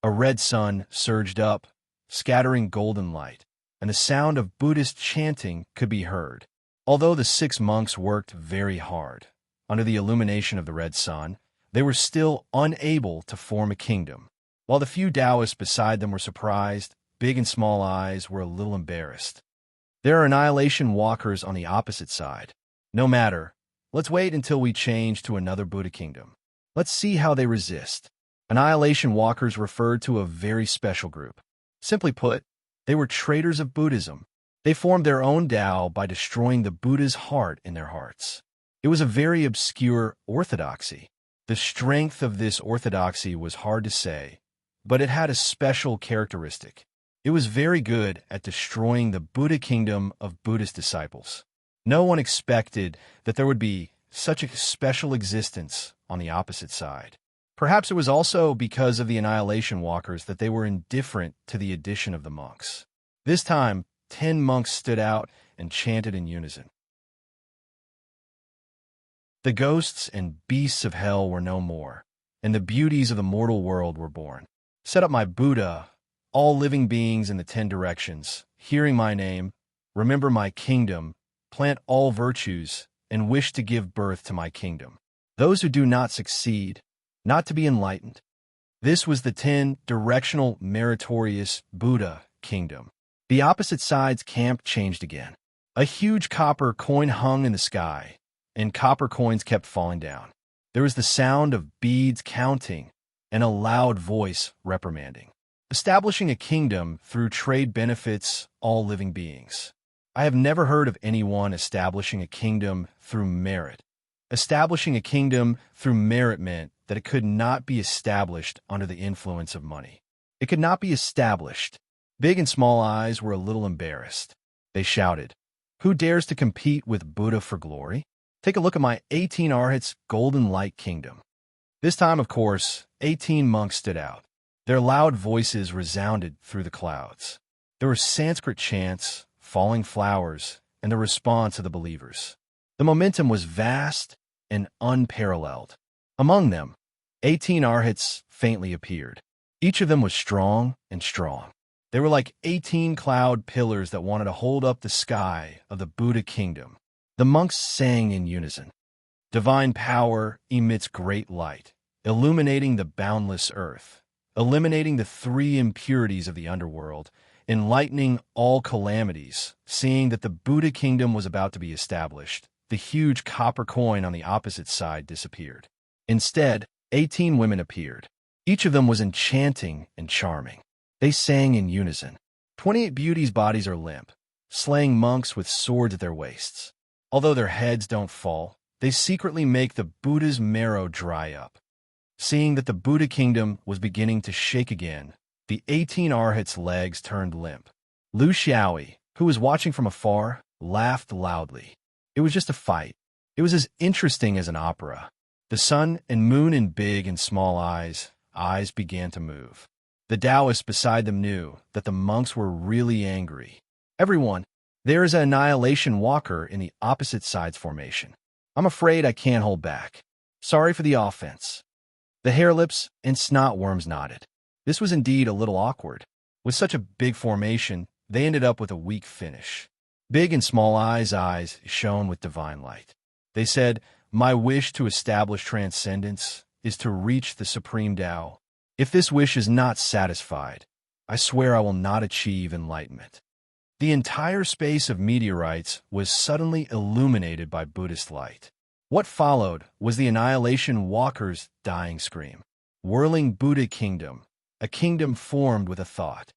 A red sun surged up, scattering golden light, and the sound of Buddhist chanting could be heard. Although the 6 monks worked very hard, under the illumination of the red sun, they were still unable to form a kingdom. While the few Taoists beside them were surprised, big and small eyes were a little embarrassed. There are annihilation walkers on the opposite side. No matter, let's wait until we change to another Buddha kingdom. Let's see how they resist. Annihilation walkers referred to a very special group. Simply put, they were traitors of Buddhism. They formed their own Tao by destroying the Buddha's heart in their hearts. It was a very obscure orthodoxy. The strength of this orthodoxy was hard to say, but it had a special characteristic. It was very good at destroying the Buddha kingdom of Buddhist disciples. No one expected that there would be such a special existence on the opposite side. Perhaps it was also because of the annihilation walkers that they were indifferent to the addition of the monks. This time, 10 monks stood out and chanted in unison. The ghosts and beasts of hell were no more, and the beauties of the mortal world were born. Set up my Buddha, all living beings in the 10 directions, hearing my name, remember my kingdom, plant all virtues, and wish to give birth to my kingdom. Those who do not succeed, not to be enlightened. This was the 10 directional meritorious Buddha kingdom. The opposite side's camp changed again. A huge copper coin hung in the sky, and copper coins kept falling down. There was the sound of beads counting and a loud voice reprimanding. Establishing a kingdom through trade benefits all living beings. I have never heard of anyone establishing a kingdom through merit. Establishing a kingdom through merit meant that it could not be established under the influence of money. It could not be established. Big and small eyes were a little embarrassed. They shouted, "Who dares to compete with Buddha for glory? Take a look at my 18 Arhats golden light kingdom." This time, of course, 18 monks stood out. Their loud voices resounded through the clouds. There were Sanskrit chants, falling flowers, and the response of the believers. The momentum was vast and unparalleled. Among them, 18 Arhats faintly appeared. Each of them was strong and strong. They were like 18 cloud pillars that wanted to hold up the sky of the Buddha kingdom. The monks sang in unison. Divine power emits great light, illuminating the boundless earth, eliminating the 3 impurities of the underworld, enlightening all calamities. Seeing that the Buddha kingdom was about to be established, the huge copper coin on the opposite side disappeared. Instead, 18 women appeared. Each of them was enchanting and charming. They sang in unison. 28 beauties' bodies are limp, slaying monks with swords at their waists. Although their heads don't fall, they secretly make the Buddha's marrow dry up. Seeing that the Buddha kingdom was beginning to shake again, the 18 Arhats' legs turned limp. Lu Xiaoyi, who was watching from afar, laughed loudly. It was just a fight. It was as interesting as an opera. The sun and moon in big and small eyes began to move. The Taoists beside them knew that the monks were really angry. "Everyone, there is an annihilation walker in the opposite side's formation. I'm afraid I can't hold back. Sorry for the offense." The hairlips and snot worms nodded. This was indeed a little awkward. With such a big formation, they ended up with a weak finish. Big and small eyes shone with divine light. They said, "My wish to establish transcendence is to reach the supreme Tao. If this wish is not satisfied, I swear I will not achieve enlightenment." The entire space of meteorites was suddenly illuminated by Buddhist light. What followed was the annihilation walker's dying scream. Whirling Buddha kingdom, a kingdom formed with a thought.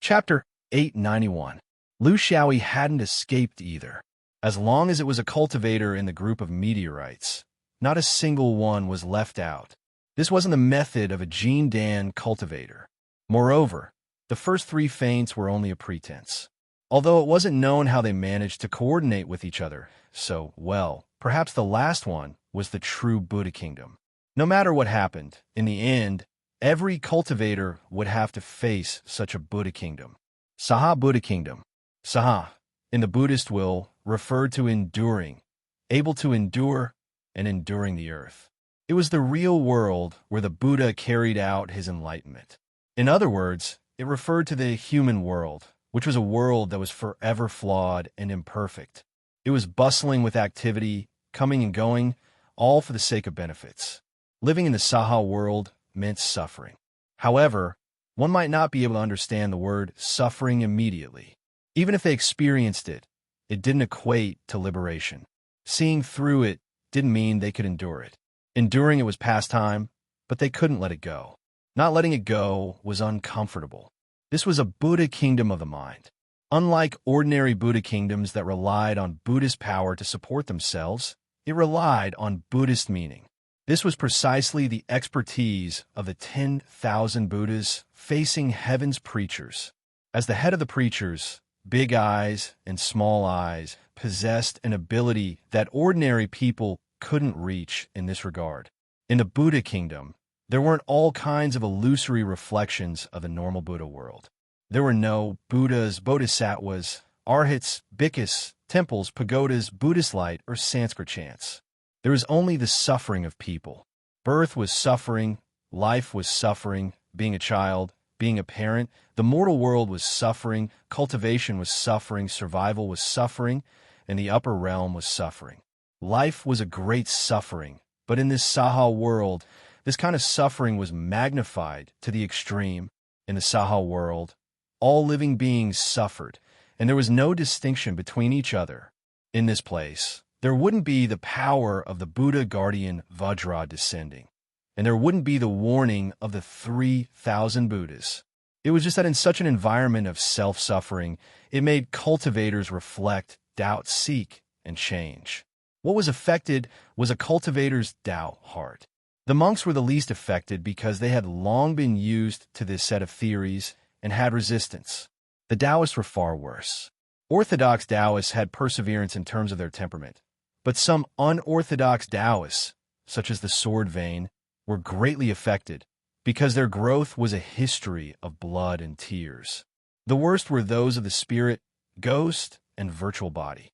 Chapter 891. Lu Xiaoyi hadn't escaped either. As long as it was a cultivator in the group of meteorites, not a single one was left out. This wasn't the method of a Jin Dan cultivator. Moreover, the first 3 feints were only a pretense. Although it wasn't known how they managed to coordinate with each other so well, perhaps the last one was the true Buddha kingdom. No matter what happened, in the end, every cultivator would have to face such a Buddha kingdom. Saha Buddha kingdom. Saha, in the Buddhist will, referred to enduring, able to endure, and enduring the earth. It was the real world where the Buddha carried out his enlightenment. In other words, it referred to the human world, which was a world that was forever flawed and imperfect. It was bustling with activity, coming and going, all for the sake of benefits. Living in the Saha world meant suffering. However, one might not be able to understand the word suffering immediately. Even if they experienced it, it didn't equate to liberation. Seeing through it didn't mean they could endure it. Enduring it was pastime, but they couldn't let it go. Not letting it go was uncomfortable. This was a Buddha kingdom of the mind. Unlike ordinary Buddha kingdoms that relied on Buddhist power to support themselves, it relied on Buddhist meaning. This was precisely the expertise of the 10,000 Buddhas facing heaven's preachers. As the head of the preachers, big eyes and small eyes possessed an ability that ordinary people couldn't reach in this regard. In the Buddha kingdom, there weren't all kinds of illusory reflections of the normal Buddha world. There were no Buddhas, bodhisattvas, arhats, bhikkhus, temples, pagodas, Buddhist light, or Sanskrit chants. There was only the suffering of people. Birth was suffering, life was suffering, being a child, being a parent. The mortal world was suffering, cultivation was suffering, survival was suffering, and the upper realm was suffering. Life was a great suffering, but in this Saha world, this kind of suffering was magnified to the extreme. In the Saha world, all living beings suffered, and there was no distinction between each other. In this place, there wouldn't be the power of the Buddha guardian Vajra descending, and there wouldn't be the warning of the 3,000 Buddhas. It was just that in such an environment of self-suffering, it made cultivators reflect, doubt, seek, and change. What was affected was a cultivator's doubt heart. The monks were the least affected because they had long been used to this set of theories and had resistance. The Taoists were far worse. Orthodox Taoists had perseverance in terms of their temperament, but some unorthodox Taoists, such as the sword vein, were greatly affected because their growth was a history of blood and tears. The worst were those of the spirit, ghost, and virtual body.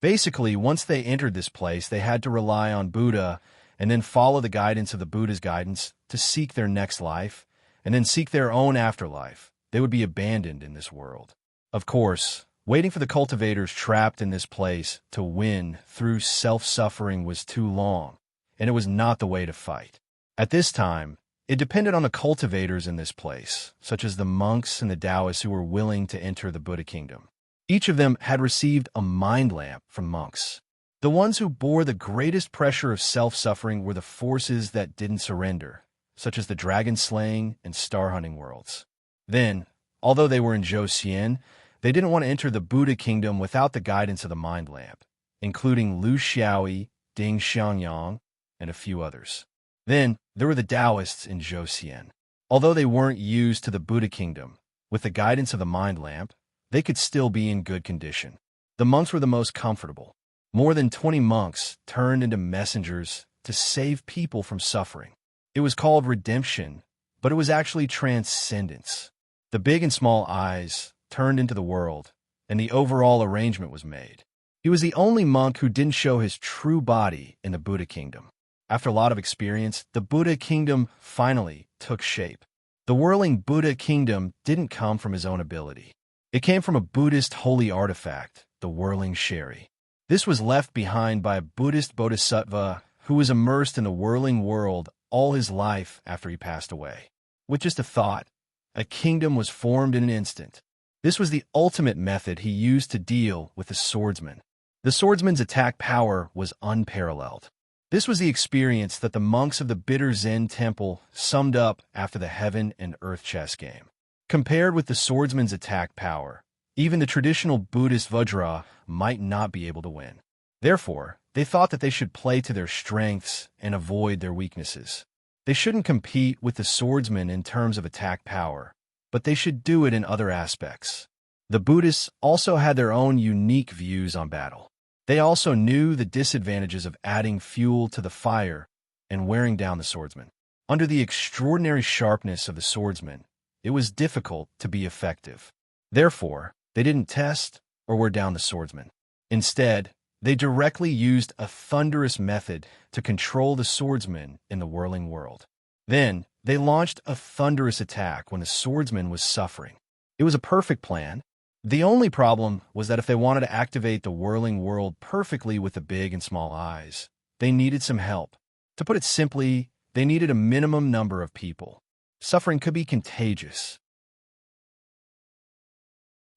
Basically, once they entered this place, they had to rely on Buddha and then follow the guidance of the Buddha's guidance to seek their next life and then seek their own afterlife. They would be abandoned in this world. Of course, waiting for the cultivators trapped in this place to win through self-suffering was too long, and it was not the way to fight. At this time, it depended on the cultivators in this place, such as the monks and the Taoists who were willing to enter the Buddha kingdom. Each of them had received a mind lamp from monks. The ones who bore the greatest pressure of self-suffering were the forces that didn't surrender, such as the dragon-slaying and star-hunting worlds. Then, although they were in Zhou, they didn't want to enter the Buddha kingdom without the guidance of the mind lamp, including Lu Xiaoyi, Ding Xiangyang, and a few others. Then, there were the Taoists in Zhou. Although they weren't used to the Buddha kingdom, with the guidance of the mind lamp, they could still be in good condition. The monks were the most comfortable. More than 20 monks turned into messengers to save people from suffering. It was called redemption, but it was actually transcendence. The big and small eyes turned into the world, and the overall arrangement was made. He was the only monk who didn't show his true body in the Buddha kingdom. After a lot of experience, the Buddha kingdom finally took shape. The whirling Buddha kingdom didn't come from his own ability. It came from a Buddhist holy artifact, the whirling sherry. This was left behind by a Buddhist bodhisattva who was immersed in the whirling world all his life after he passed away. With just a thought, a kingdom was formed in an instant. This was the ultimate method he used to deal with the swordsman. The swordsman's attack power was unparalleled. This was the experience that the monks of the Bitter Zen temple summed up after the heaven and earth chess game. Compared with the swordsman's attack power, even the traditional Buddhist Vajra might not be able to win. Therefore, they thought that they should play to their strengths and avoid their weaknesses. They shouldn't compete with the swordsman in terms of attack power, but they should do it in other aspects. The Buddhists also had their own unique views on battle. They also knew the disadvantages of adding fuel to the fire and wearing down the swordsman. Under the extraordinary sharpness of the swordsman, it was difficult to be effective. Therefore, they didn't test or wear down the swordsman. Instead, they directly used a thunderous method to control the swordsman in the whirling world. Then, they launched a thunderous attack when the swordsman was suffering. It was a perfect plan. The only problem was that if they wanted to activate the whirling world perfectly with the big and small eyes, they needed some help. To put it simply, they needed a minimum number of people. Suffering could be contagious.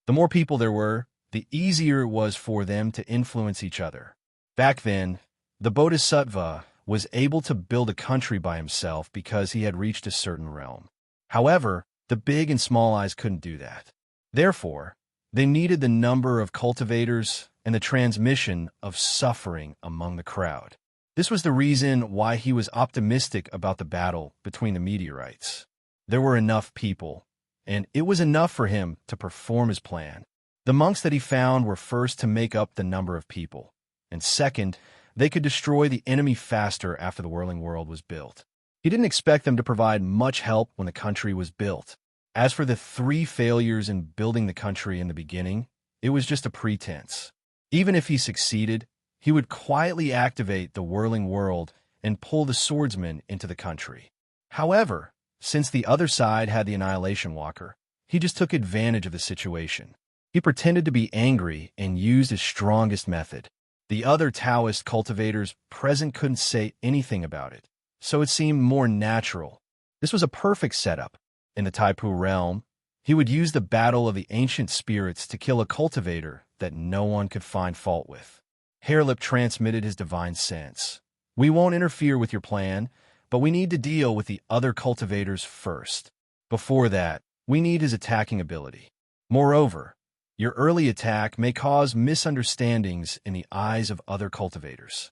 The more people there were, the easier it was for them to influence each other. Back then, the Bodhisattva was able to build a country by himself because he had reached a certain realm. However, the big and small eyes couldn't do that. Therefore, they needed the number of cultivators and the transmission of suffering among the crowd. This was the reason why he was optimistic about the battle between the meteorites. There were enough people, and it was enough for him to perform his plan. The monks that he found were first to make up the number of people, and second, they could destroy the enemy faster after the whirling world was built. He didn't expect them to provide much help when the country was built. As for the 3 failures in building the country in the beginning, it was just a pretense. Even if he succeeded, he would quietly activate the whirling world and pull the swordsmen into the country. However, since the other side had the Annihilation Walker, he just took advantage of the situation. He pretended to be angry and used his strongest method. The other Taoist cultivators present couldn't say anything about it, so it seemed more natural. This was a perfect setup. In the Taipu realm, he would use the battle of the ancient spirits to kill a cultivator that no one could find fault with. Harelip transmitted his divine sense. We won't interfere with your plan, but we need to deal with the other cultivators first. Before that, we need his attacking ability. Moreover, your early attack may cause misunderstandings in the eyes of other cultivators.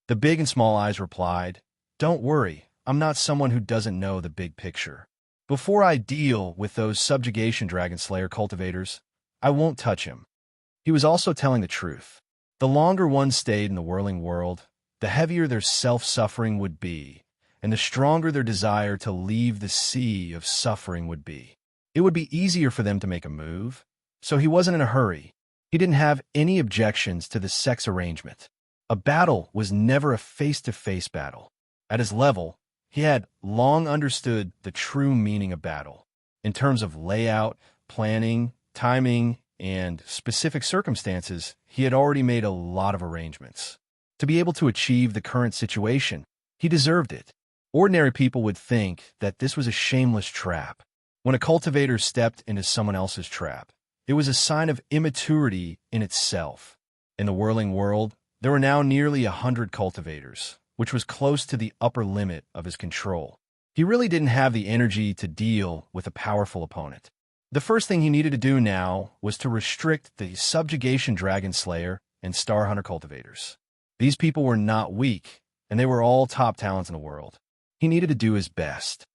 The big and small eyes replied, "Don't worry, I'm not someone who doesn't know the big picture. Before I deal with those subjugation dragon slayer cultivators, I won't touch him." He was also telling the truth. The longer one stayed in the whirling world, the heavier their self-suffering would be, and the stronger their desire to leave the sea of suffering would be. It would be easier for them to make a move, so he wasn't in a hurry. He didn't have any objections to the sex arrangement. A battle was never a face-to-face battle. At his level, he had long understood the true meaning of battle. In terms of layout, planning, timing, and specific circumstances, he had already made a lot of arrangements. To be able to achieve the current situation, he deserved it. Ordinary people would think that this was a shameless trap. When a cultivator stepped into someone else's trap, it was a sign of immaturity in itself. In the whirling world, there were now nearly 100 cultivators, which was close to the upper limit of his control. He really didn't have the energy to deal with a powerful opponent. The first thing he needed to do now was to restrict the subjugation dragon slayer and star hunter cultivators. These people were not weak, and they were all top talents in the world. He needed to do his best.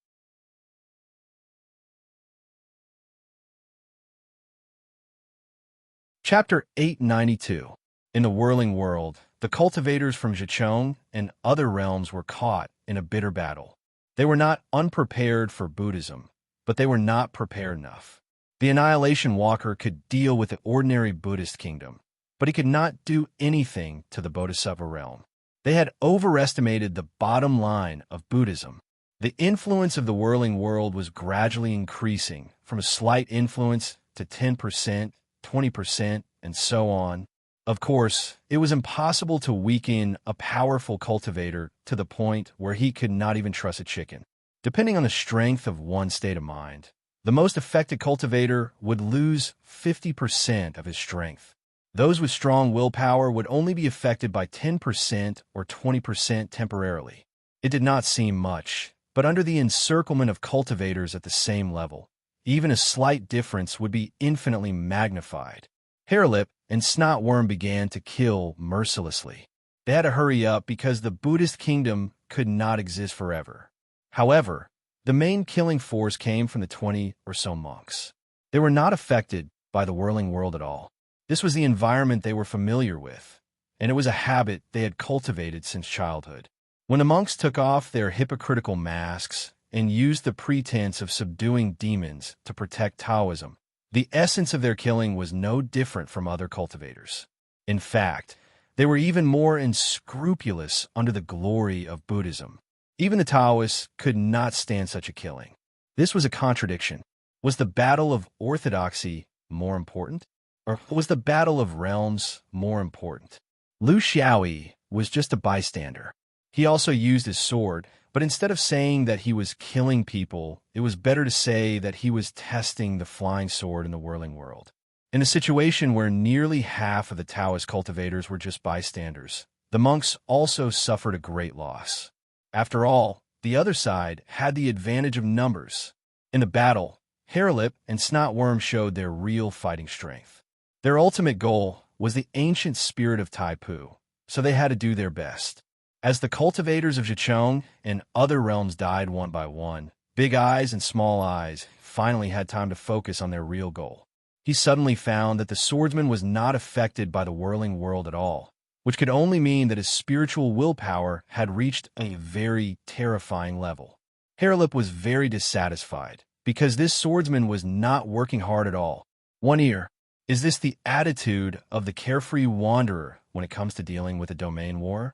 Chapter 892. In the whirling world, the cultivators from Zhichong and other realms were caught in a bitter battle. They were not unprepared for Buddhism, but they were not prepared enough. The Annihilation Walker could deal with the ordinary Buddhist kingdom, but he could not do anything to the Bodhisattva realm. They had overestimated the bottom line of Buddhism. The influence of the whirling world was gradually increasing from a slight influence to 10%, 20%, and so on. Of course, it was impossible to weaken a powerful cultivator to the point where he could not even trust a chicken. Depending on the strength of one's state of mind, the most affected cultivator would lose 50% of his strength. Those with strong willpower would only be affected by 10% or 20% temporarily. It did not seem much, but under the encirclement of cultivators at the same level, even a slight difference would be infinitely magnified. Harelip and Snotworm began to kill mercilessly. They had to hurry up because the Buddhist kingdom could not exist forever. However, the main killing force came from the 20 or so monks. They were not affected by the whirling world at all. This was the environment they were familiar with, and it was a habit they had cultivated since childhood. When the monks took off their hypocritical masks and used the pretense of subduing demons to protect Taoism, the essence of their killing was no different from other cultivators. In fact, they were even more unscrupulous under the glory of Buddhism. Even the Taoists could not stand such a killing. This was a contradiction. Was the battle of orthodoxy more important? Or was the battle of realms more important? Lu Xiaoyi was just a bystander. He also used his sword, but instead of saying that he was killing people, it was better to say that he was testing the flying sword in the whirling world. In a situation where nearly half of the Taoist cultivators were just bystanders, the monks also suffered a great loss. After all, the other side had the advantage of numbers. In the battle, Hairlip and Snotworm showed their real fighting strength. Their ultimate goal was the ancient spirit of Taipu, so they had to do their best. As the cultivators of Zhicheng and other realms died one by one, Big Eyes and Small Eyes finally had time to focus on their real goal. He suddenly found that the swordsman was not affected by the whirling world at all, which could only mean that his spiritual willpower had reached a very terrifying level. Hairlip was very dissatisfied, because this swordsman was not working hard at all. One ear. Is this the attitude of the carefree wanderer when it comes to dealing with a domain war?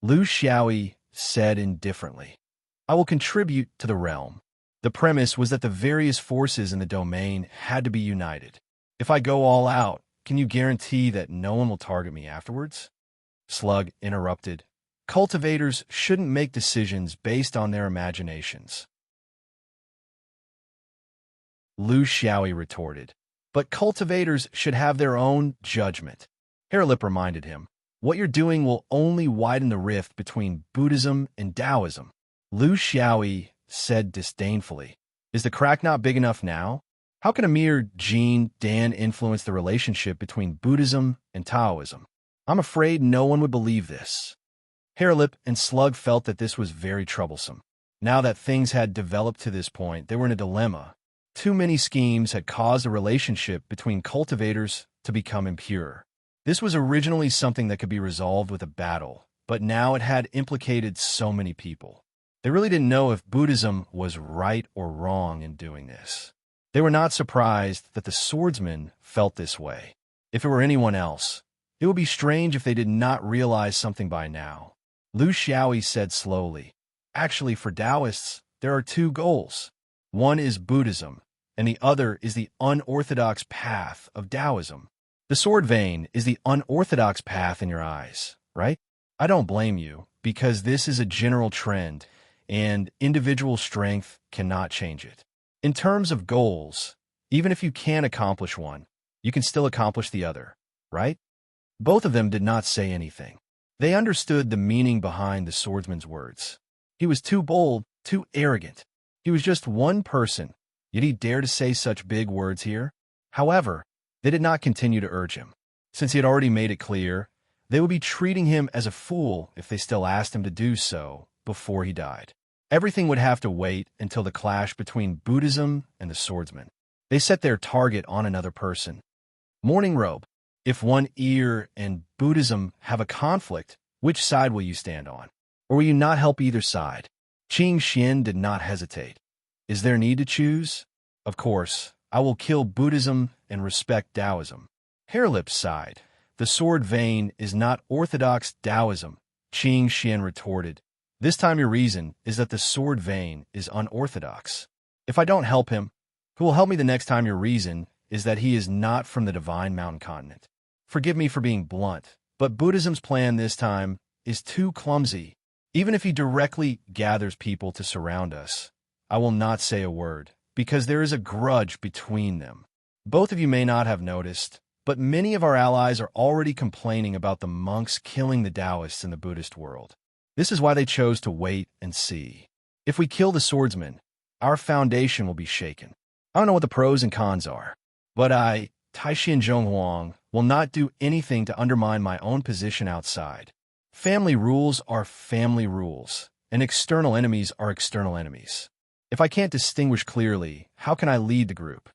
Lu Xiaoyi said indifferently, I will contribute to the realm. The premise was that the various forces in the domain had to be united. If I go all out, can you guarantee that no one will target me afterwards? Slug interrupted. Cultivators shouldn't make decisions based on their imaginations. Lu Xiaoyi retorted. But cultivators should have their own judgment. Hairlip reminded him. What you're doing will only widen the rift between Buddhism and Taoism. Lu Xiaoyi said disdainfully. Is the crack not big enough now? How can a mere Jin Dan influence the relationship between Buddhism and Taoism? I'm afraid no one would believe this. Hairlip and Slug felt that this was very troublesome. Now that things had developed to this point, they were in a dilemma. Too many schemes had caused the relationship between cultivators to become impure. This was originally something that could be resolved with a battle, but now it had implicated so many people. They really didn't know if Buddhism was right or wrong in doing this. They were not surprised that the swordsman felt this way. If it were anyone else, it would be strange if they did not realize something by now. Lu Xiaoyi said slowly, Actually, for Taoists, there are two goals. One is Buddhism, and the other is the unorthodox path of Taoism. The sword vein is the unorthodox path in your eyes, right? I don't blame you, because this is a general trend, and individual strength cannot change it. In terms of goals, even if you can't accomplish one, you can still accomplish the other, right? Both of them did not say anything. They understood the meaning behind the swordsman's words. He was too bold, too arrogant. He was just one person, yet he dared to say such big words here. However, they did not continue to urge him. Since he had already made it clear, they would be treating him as a fool if they still asked him to do so before he died. Everything would have to wait until the clash between Buddhism and the swordsman. They set their target on another person. Morning Robe, if One Ear and Buddhism have a conflict, which side will you stand on? Or will you not help either side? Qing Xian did not hesitate. Is there need to choose? Of course, I will kill Buddhism and respect Taoism. Hairlip sighed. The sword vein is not orthodox Taoism, Qing Xian retorted. This time your reason is that the sword vein is unorthodox. If I don't help him, who will help me the next time your reason is that he is not from the divine mountain continent? Forgive me for being blunt, but Buddhism's plan this time is too clumsy. Even if he directly gathers people to surround us, I will not say a word, because there is a grudge between them. Both of you may not have noticed, but many of our allies are already complaining about the monks killing the Taoists in the Buddhist world. This is why they chose to wait and see. If we kill the swordsman, our foundation will be shaken. I don't know what the pros and cons are, but I, Taixin Zhonghuang, will not do anything to undermine my own position outside. Family rules are family rules, and external enemies are external enemies. If I can't distinguish clearly, how can I lead the group?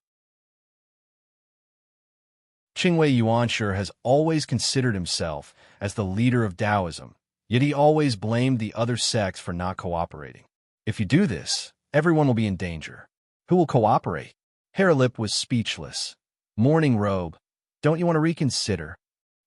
Qingwei Yuanshi has always considered himself as the leader of Taoism, yet he always blamed the other sects for not cooperating. If you do this, everyone will be in danger. Who will cooperate? Hairlip was speechless. Morning Robe, don't you want to reconsider?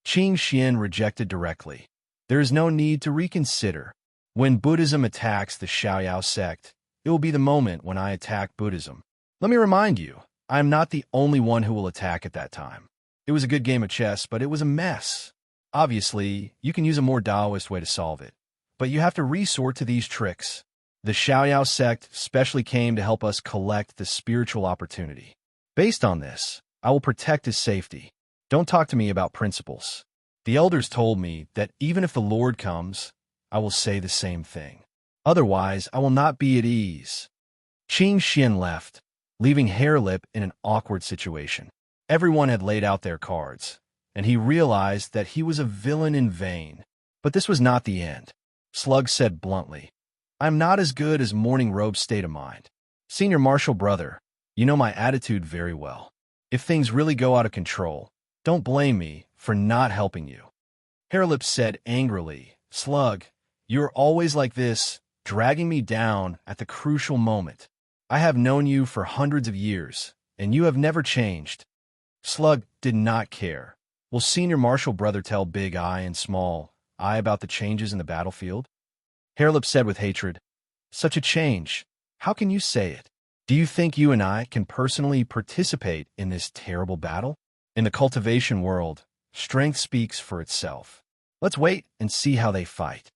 Qing Xian rejected directly. There is no need to reconsider. When Buddhism attacks the Xiaoyao sect, it will be the moment when I attack Buddhism. Let me remind you, I am not the only one who will attack at that time. It was a good game of chess, but it was a mess. Obviously, you can use a more Taoist way to solve it, but you have to resort to these tricks. The Xiaoyao sect specially came to help us collect the spiritual opportunity. Based on this, I will protect his safety. Don't talk to me about principles. The elders told me that even if the Lord comes, I will say the same thing. Otherwise, I will not be at ease. Qing Xian left, leaving Hairlip in an awkward situation. Everyone had laid out their cards, and he realized that he was a villain in vain. But this was not the end. Slug said bluntly, "I'm not as good as Morning Robe's state of mind. Senior Marshal brother, you know my attitude very well. If things really go out of control, don't blame me for not helping you." Hairlip said angrily, "Slug, you're always like this, dragging me down at the crucial moment. I have known you for hundreds of years, and you have never changed." Slug did not care. Will Senior Marshal brother tell Big Eye and Small Eye about the changes in the battlefield? Hairlip said with hatred, "Such a change. How can you say it? Do you think you and I can personally participate in this terrible battle? In the cultivation world, strength speaks for itself. Let's wait and see how they fight."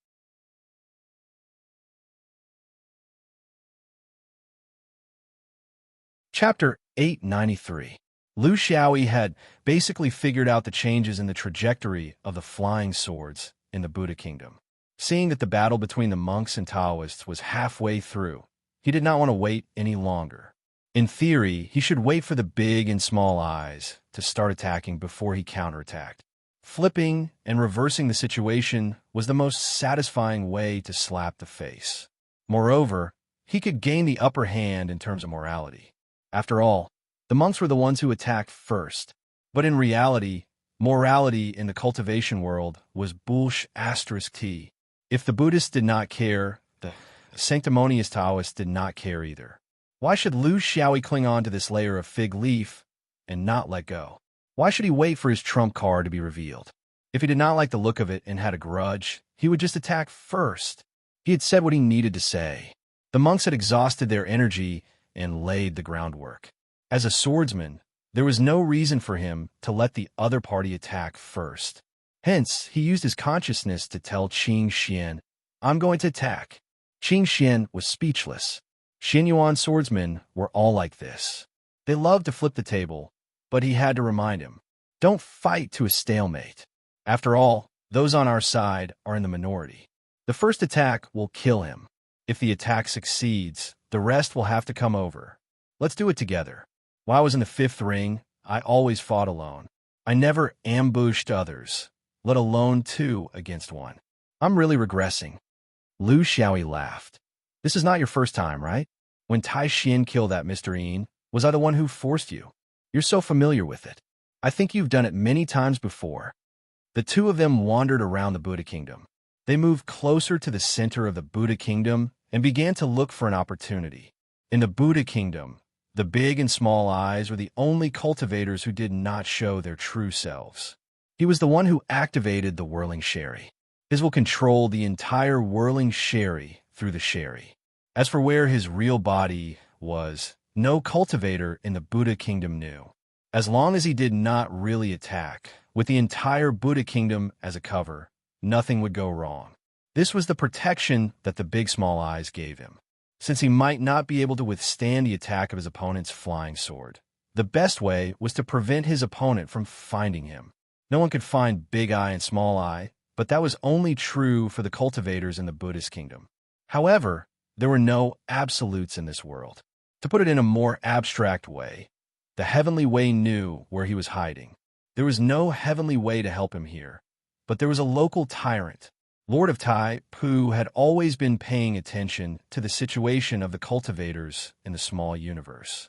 Chapter 893. Lu Xiaoyi had basically figured out the changes in the trajectory of the flying swords in the Buddha kingdom. Seeing that the battle between the monks and Taoists was halfway through, he did not want to wait any longer. In theory, he should wait for the Big and Small Eyes to start attacking before he counterattacked. Flipping and reversing the situation was the most satisfying way to slap the face. Moreover, he could gain the upper hand in terms of morality. After all, the monks were the ones who attacked first. But in reality, morality in the cultivation world was **T. If the Buddhists did not care, the sanctimonious Taoists did not care either. Why should Lu Xiaoyi cling on to this layer of fig leaf and not let go? Why should he wait for his trump card to be revealed? If he did not like the look of it and had a grudge, he would just attack first. He had said what he needed to say. The monks had exhausted their energy and laid the groundwork. As a swordsman, there was no reason for him to let the other party attack first. Hence, he used his consciousness to tell Qing Xian, "I'm going to attack." Qing Xian was speechless. Xianyuan swordsmen were all like this. They loved to flip the table, but he had to remind him, "Don't fight to a stalemate. After all, those on our side are in the minority. The first attack will kill him. If the attack succeeds, the rest will have to come over. Let's do it together. While I was in the fifth ring, I always fought alone. I never ambushed others, let alone two against one. I'm really regressing." Lu Xiaoyi laughed. "This is not your first time, right? When Tai Xian killed that Mr. Yin, was I the one who forced you? You're so familiar with it. I think you've done it many times before." The two of them wandered around the Buddha kingdom. They moved closer to the center of the Buddha kingdom and began to look for an opportunity. In the Buddha kingdom, the Big and Small Eyes were the only cultivators who did not show their true selves. He was the one who activated the whirling sherry. His will controlled the entire whirling sherry through the sherry. As for where his real body was, no cultivator in the Buddha kingdom knew. As long as he did not really attack, with the entire Buddha kingdom as a cover, nothing would go wrong. This was the protection that the Big Small Eyes gave him. Since he might not be able to withstand the attack of his opponent's flying sword, the best way was to prevent his opponent from finding him. No one could find Big Eye and Small Eye, but that was only true for the cultivators in the Buddhist kingdom. However, there were no absolutes in this world. To put it in a more abstract way, the Heavenly Way knew where he was hiding. There was no Heavenly Way to help him here, but there was a local tyrant. Lord of Tai Pu had always been paying attention to the situation of the cultivators in the small universe.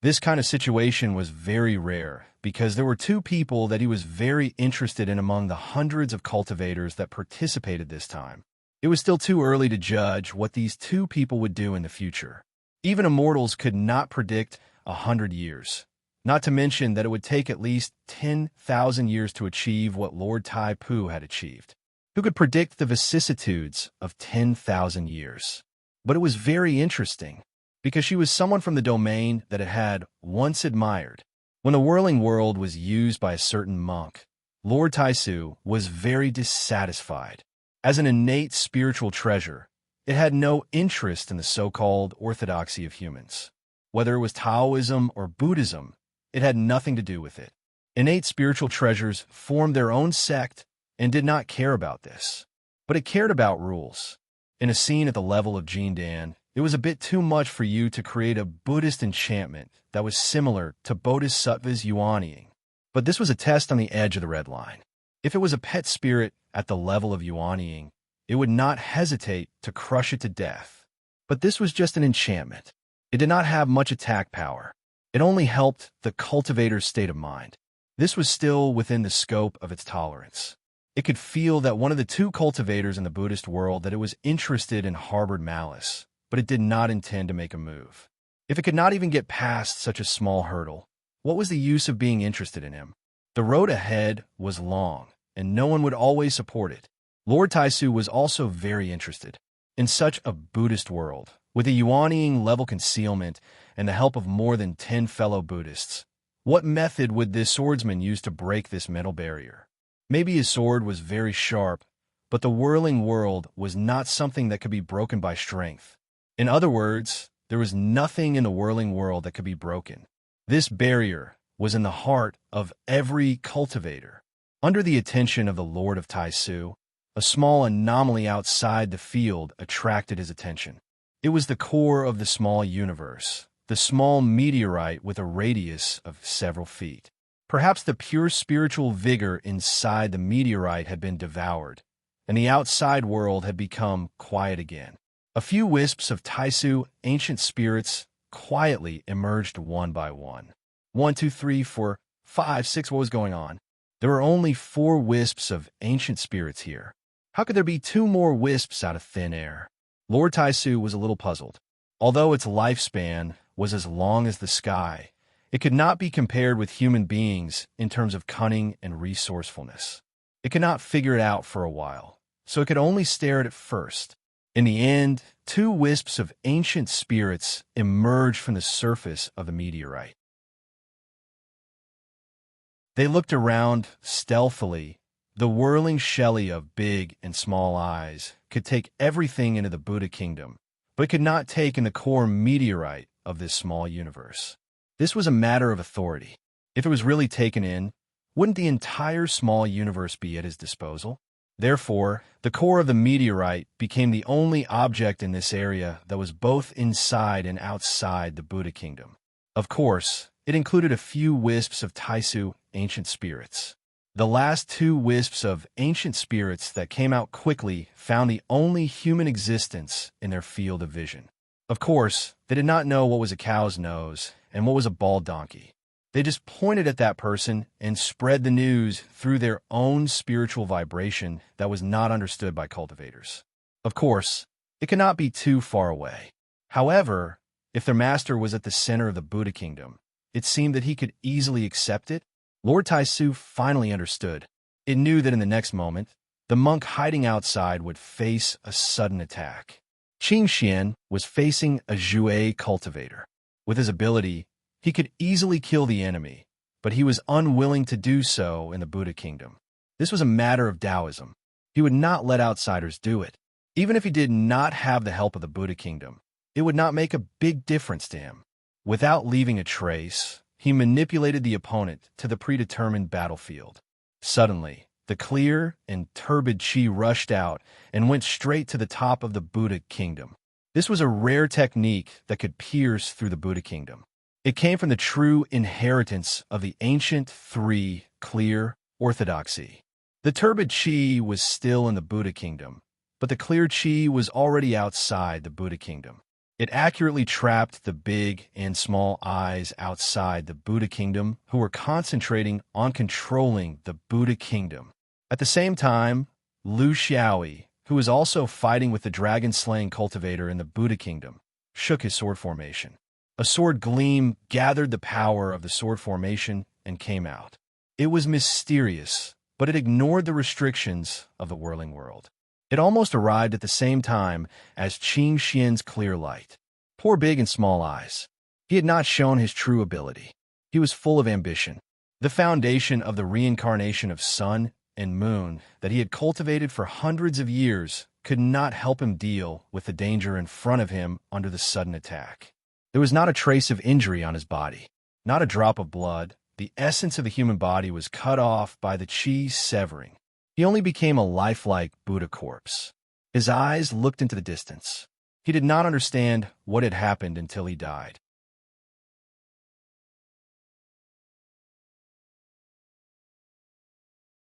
This kind of situation was very rare because there were two people that he was very interested in among the hundreds of cultivators that participated this time. It was still too early to judge what these two people would do in the future. Even immortals could not predict 100 years. Not to mention that it would take at least 10,000 years to achieve what Lord Tai Pu had achieved. Who could predict the vicissitudes of 10,000 years? But it was very interesting, because she was someone from the domain that it had once admired. When the whirling world was used by a certain monk, Lord Taisu was very dissatisfied. As an innate spiritual treasure, it had no interest in the so-called orthodoxy of humans. Whether it was Taoism or Buddhism, it had nothing to do with it. Innate spiritual treasures formed their own sect and did not care about this. But it cared about rules. In a scene at the level of Jindan, it was a bit too much for you to create a Buddhist enchantment that was similar to Bodhisattva's yuanying. But this was a test on the edge of the red line. If it was a pet spirit at the level of yuanying, it would not hesitate to crush it to death. But this was just an enchantment. It did not have much attack power. It only helped the cultivator's state of mind. This was still within the scope of its tolerance. It could feel that one of the two cultivators in the Buddhist world that it was interested in harbored malice, but it did not intend to make a move. If it could not even get past such a small hurdle, what was the use of being interested in him? The road ahead was long, and no one would always support it. Lord Taisu was also very interested. In such a Buddhist world, with a yuanying level concealment and the help of more than 10 fellow Buddhists, what method would this swordsman use to break this mental barrier? Maybe his sword was very sharp, but the whirling world was not something that could be broken by strength. In other words, there was nothing in the whirling world that could be broken. This barrier was in the heart of every cultivator. Under the attention of the Lord of Taisu, a small anomaly outside the field attracted his attention. It was the core of the small universe, the small meteorite with a radius of several feet. Perhaps the pure spiritual vigor inside the meteorite had been devoured, and the outside world had become quiet again. A few wisps of Taisu ancient spirits quietly emerged one by one. 1, 2, 3, 4, 5, 6, what was going on? There were only 4 wisps of ancient spirits here. How could there be 2 more wisps out of thin air? Lord Taisu was a little puzzled. Although its lifespan was as long as the sky, it could not be compared with human beings in terms of cunning and resourcefulness. It could not figure it out for a while, so it could only stare at it first. In the end, 2 wisps of ancient spirits emerged from the surface of the meteorite. They looked around stealthily. The whirling Shelley of big and small eyes could take everything into the Buddha kingdom, but could not take in the core meteorite of this small universe. This was a matter of authority. If it was really taken in, wouldn't the entire small universe be at his disposal? Therefore, the core of the meteorite became the only object in this area that was both inside and outside the Buddha kingdom. Of course, it included a few wisps of Taisu ancient spirits. The last 2 wisps of ancient spirits that came out quickly found the only human existence in their field of vision. Of course, they did not know what was a cow's nose and what was a bald donkey. They just pointed at that person and spread the news through their own spiritual vibration that was not understood by cultivators. Of course, it could not be too far away. However, if their master was at the center of the Buddha kingdom, it seemed that he could easily accept it. Lord Taisu finally understood. It knew that in the next moment, the monk hiding outside would face a sudden attack. Qing Xian was facing a Zhuai cultivator. With his ability, he could easily kill the enemy, but he was unwilling to do so in the Buddha kingdom. This was a matter of Taoism. He would not let outsiders do it. Even if he did not have the help of the Buddha kingdom, it would not make a big difference to him. Without leaving a trace, he manipulated the opponent to the predetermined battlefield. Suddenly, the clear and turbid qi rushed out and went straight to the top of the Buddha kingdom. This was a rare technique that could pierce through the Buddha kingdom. It came from the true inheritance of the ancient 3 clear orthodoxy. The turbid qi was still in the Buddha kingdom, but the clear qi was already outside the Buddha kingdom. It accurately trapped the big and small eyes outside the Buddha kingdom who were concentrating on controlling the Buddha kingdom. At the same time, Lu Xiaoyi, who was also fighting with the dragon-slaying cultivator in the Buddha kingdom, shook his sword formation. A sword gleam gathered the power of the sword formation and came out. It was mysterious, but it ignored the restrictions of the whirling world. It almost arrived at the same time as Qing Xian's clear light. Poor big and small eyes. He had not shown his true ability. He was full of ambition. The foundation of the reincarnation of sun and moon that he had cultivated for hundreds of years could not help him deal with the danger in front of him under the sudden attack. There was not a trace of injury on his body, not a drop of blood. The essence of the human body was cut off by the chi severing. He only became a lifelike Buddha corpse. His eyes looked into the distance. He did not understand what had happened until he died.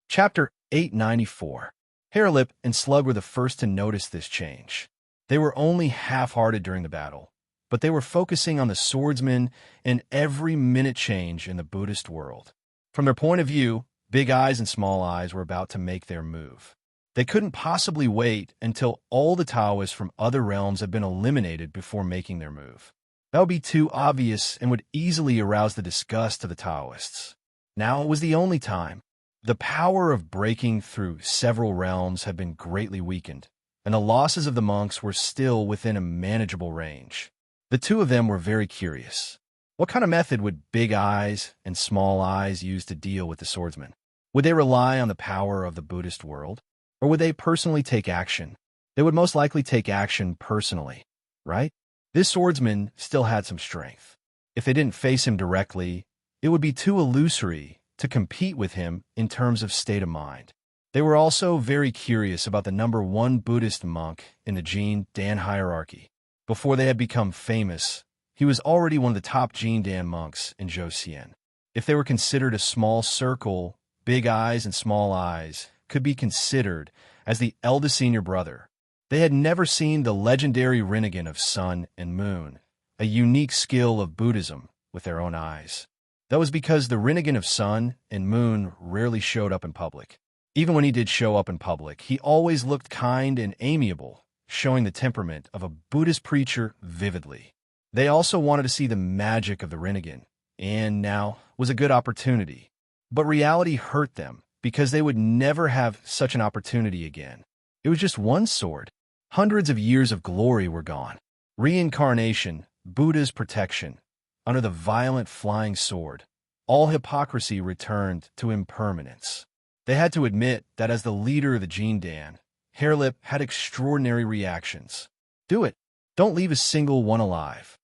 Chapter 894. Harelip and Slug were the first to notice this change. They were only half-hearted during the battle, but they were focusing on the swordsman and every minute change in the Buddhist world. From their point of view, Big Eyes and Small Eyes were about to make their move. They couldn't possibly wait until all the Taoists from other realms had been eliminated before making their move. That would be too obvious and would easily arouse the disgust of the Taoists. Now it was the only time. The power of breaking through several realms had been greatly weakened, and the losses of the monks were still within a manageable range. The two of them were very curious. What kind of method would Big Eyes and Small Eyes use to deal with the swordsman? Would they rely on the power of the Buddhist world? Or would they personally take action? They would most likely take action personally, right? This swordsman still had some strength. If they didn't face him directly, it would be too illusory to compete with him in terms of state of mind. They were also very curious about the number one Buddhist monk in the Jin Dan hierarchy. Before they had become famous, he was already one of the top Jin Dan monks in Joseon. If they were considered a small circle, Big Eyes and Small Eyes could be considered as the eldest senior brother. They had never seen the legendary Rinnegan of sun and moon, a unique skill of Buddhism, with their own eyes. That was because the Rinnegan of sun and moon rarely showed up in public. Even when he did show up in public, he always looked kind and amiable, showing the temperament of a Buddhist preacher vividly. They also wanted to see the magic of the Rinnegan, and now was a good opportunity. But reality hurt them, because they would never have such an opportunity again. It was just one sword. Hundreds of years of glory were gone. Reincarnation, Buddha's protection. Under the violent flying sword, all hypocrisy returned to impermanence. They had to admit that as the leader of the Jin Dan, Harelip had extraordinary reactions. Do it. Don't leave a single one alive.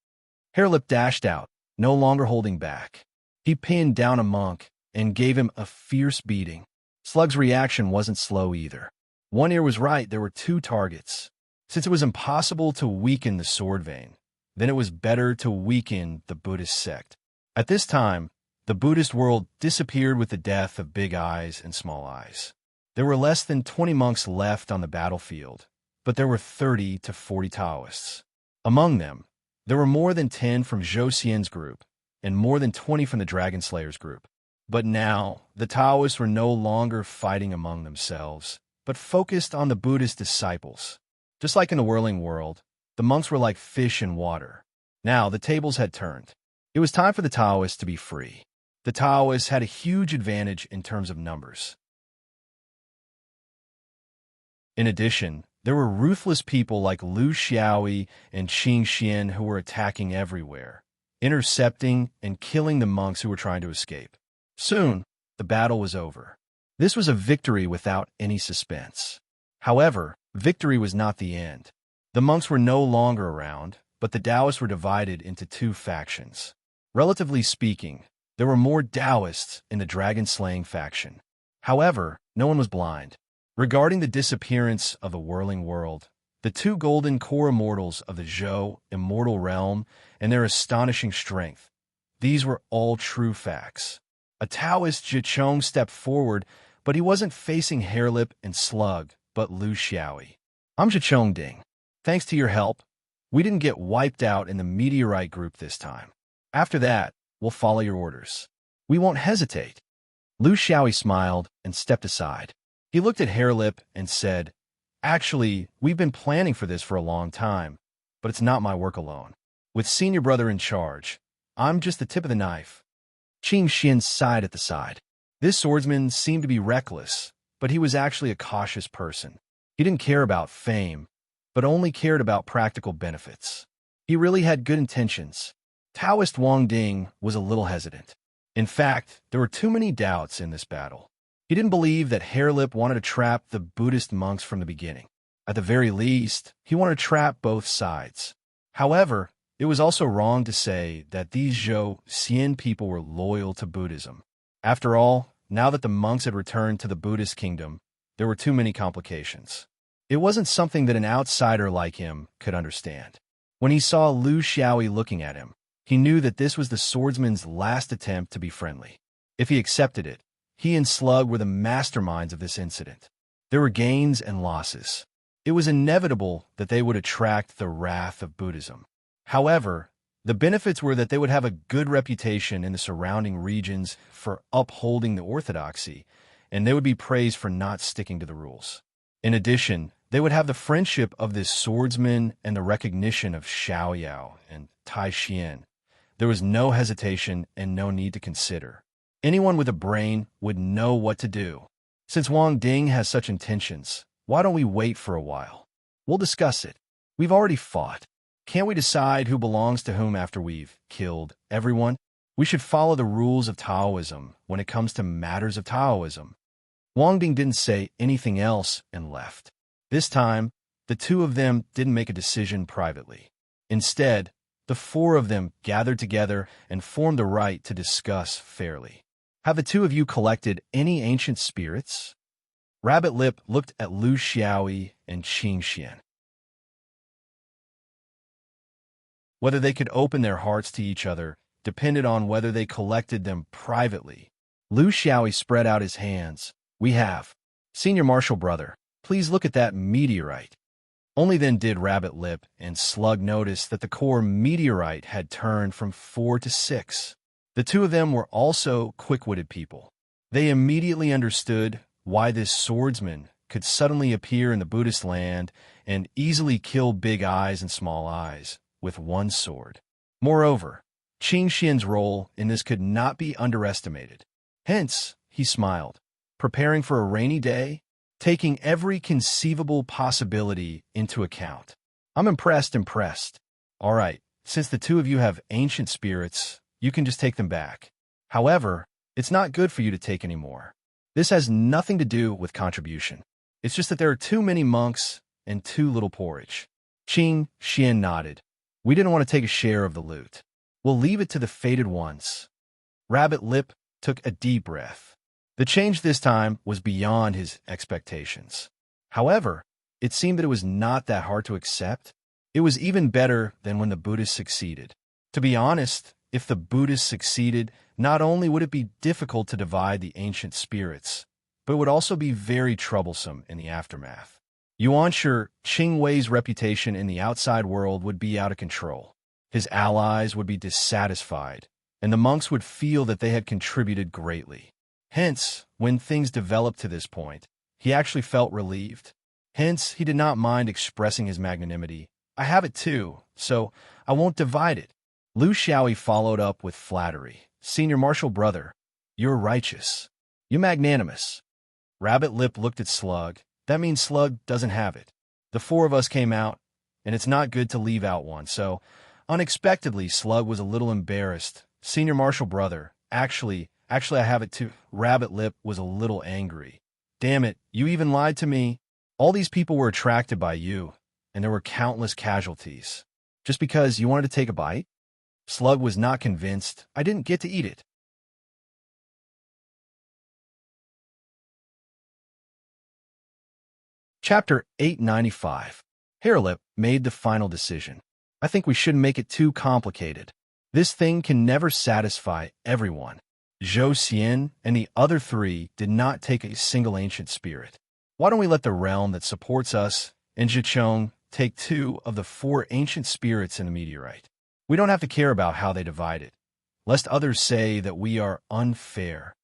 Harelip dashed out, no longer holding back. He pinned down a monk and gave him a fierce beating. Slug's reaction wasn't slow either. One ear was right, there were two targets. Since it was impossible to weaken the sword vein, then it was better to weaken the Buddhist sect. At this time, the Buddhist world disappeared with the death of Big Eyes and Small Eyes. There were less than 20 monks left on the battlefield, but there were 30 to 40 Taoists. Among them, there were more than 10 from Zhou Xian's group, and more than 20 from the Dragon Slayer's group. But now, the Taoists were no longer fighting among themselves, but focused on the Buddhist disciples. Just like in the whirling world, the monks were like fish in water. Now, the tables had turned. It was time for the Taoists to be free. The Taoists had a huge advantage in terms of numbers. In addition, there were ruthless people like Lu Xiaoyi and Qing Xian who were attacking everywhere, intercepting and killing the monks who were trying to escape. Soon, the battle was over. This was a victory without any suspense. However, victory was not the end. The monks were no longer around, but the Taoists were divided into two factions. Relatively speaking, there were more Taoists in the dragon-slaying faction. However, no one was blind. Regarding the disappearance of the whirling world, the two golden core immortals of the Zhou immortal realm and their astonishing strength, these were all true facts. A Taoist Zhichong stepped forward, but he wasn't facing Harelip and Slug, but Lu Xiaoyi. I'm Zhichong Ding. Thanks to your help, we didn't get wiped out in the meteorite group this time. After that, we'll follow your orders. We won't hesitate. Lu Xiaoyi smiled and stepped aside. He looked at Harelip and said, Actually, we've been planning for this for a long time, but it's not my work alone. With senior brother in charge, I'm just the tip of the knife. Qing Xian sighed at the side. This swordsman seemed to be reckless, but he was actually a cautious person. He didn't care about fame, but only cared about practical benefits. He really had good intentions. Taoist Wang Ding was a little hesitant. In fact, there were too many doubts in this battle. He didn't believe that Harelip wanted to trap the Buddhist monks from the beginning. At the very least, he wanted to trap both sides. However, it was also wrong to say that these Zhou Xian people were loyal to Buddhism. After all, now that the monks had returned to the Buddhist kingdom, there were too many complications. It wasn't something that an outsider like him could understand. When he saw Lu Xiaoyi looking at him, he knew that this was the swordsman's last attempt to be friendly. If he accepted it, he and Slug were the masterminds of this incident. There were gains and losses. It was inevitable that they would attract the wrath of Buddhism. However, the benefits were that they would have a good reputation in the surrounding regions for upholding the orthodoxy, and they would be praised for not sticking to the rules. In addition, they would have the friendship of this swordsman and the recognition of Xiaoyao and Tai Xian. There was no hesitation and no need to consider. Anyone with a brain would know what to do. Since Wang Ding has such intentions, why don't we wait for a while? We'll discuss it. We've already fought. Can't we decide who belongs to whom after we've killed everyone? We should follow the rules of Taoism when it comes to matters of Taoism. Wang Ding didn't say anything else and left. This time, the two of them didn't make a decision privately. Instead, the four of them gathered together and formed the right to discuss fairly. Have the two of you collected any ancient spirits? Rabbit Lip looked at Lu Xiaoyi and Qing Xian. Whether they could open their hearts to each other depended on whether they collected them privately. Lu Xiaoyi spread out his hands. We have. Senior Marshal Brother, please look at that meteorite. Only then did Rabbit Lip and Slug notice that the core meteorite had turned from 4 to 6. The two of them were also quick-witted people. They immediately understood why this swordsman could suddenly appear in the Buddhist land and easily kill Big Eyes and Small Eyes with one sword. Moreover, Qing Xian's role in this could not be underestimated. Hence, he smiled, preparing for a rainy day, taking every conceivable possibility into account. I'm impressed. All right, since the two of you have ancient spirits, you can just take them back. However, it's not good for you to take any more. This has nothing to do with contribution. It's just that there are too many monks and too little porridge. Qing Xian nodded. We didn't want to take a share of the loot. We'll leave it to the fated ones. Rabbit Lip took a deep breath. The change this time was beyond his expectations. However, it seemed that it was not that hard to accept. It was even better than when the Buddhists succeeded. To be honest, if the Buddhists succeeded, not only would it be difficult to divide the ancient spirits, but it would also be very troublesome in the aftermath. Yuanshi Qing Wei's reputation in the outside world would be out of control. His allies would be dissatisfied, and the monks would feel that they had contributed greatly. Hence, when things developed to this point, he actually felt relieved. Hence, he did not mind expressing his magnanimity. I have it too, so I won't divide it. Lu Xiaoyi followed up with flattery. Senior Marshal Brother, you're righteous. You're magnanimous. Rabbit Lip looked at Slug. That means Slug doesn't have it. The four of us came out, and it's not good to leave out one, so unexpectedly Slug was a little embarrassed. Senior Marshal Brother, actually I have it too. Rabbit Lip was a little angry. Damn it, you even lied to me. All these people were attracted by you, and there were countless casualties. Just because you wanted to take a bite? Slug was not convinced. I didn't get to eat it. Chapter 895. Harelip made the final decision. I think we shouldn't make it too complicated. This thing can never satisfy everyone. Zhou Xian and the other three did not take a single ancient spirit. Why don't we let the realm that supports us and Zhichong take 2 of the 4 ancient spirits in the meteorite? We don't have to care about how they divide it, lest others say that we are unfair.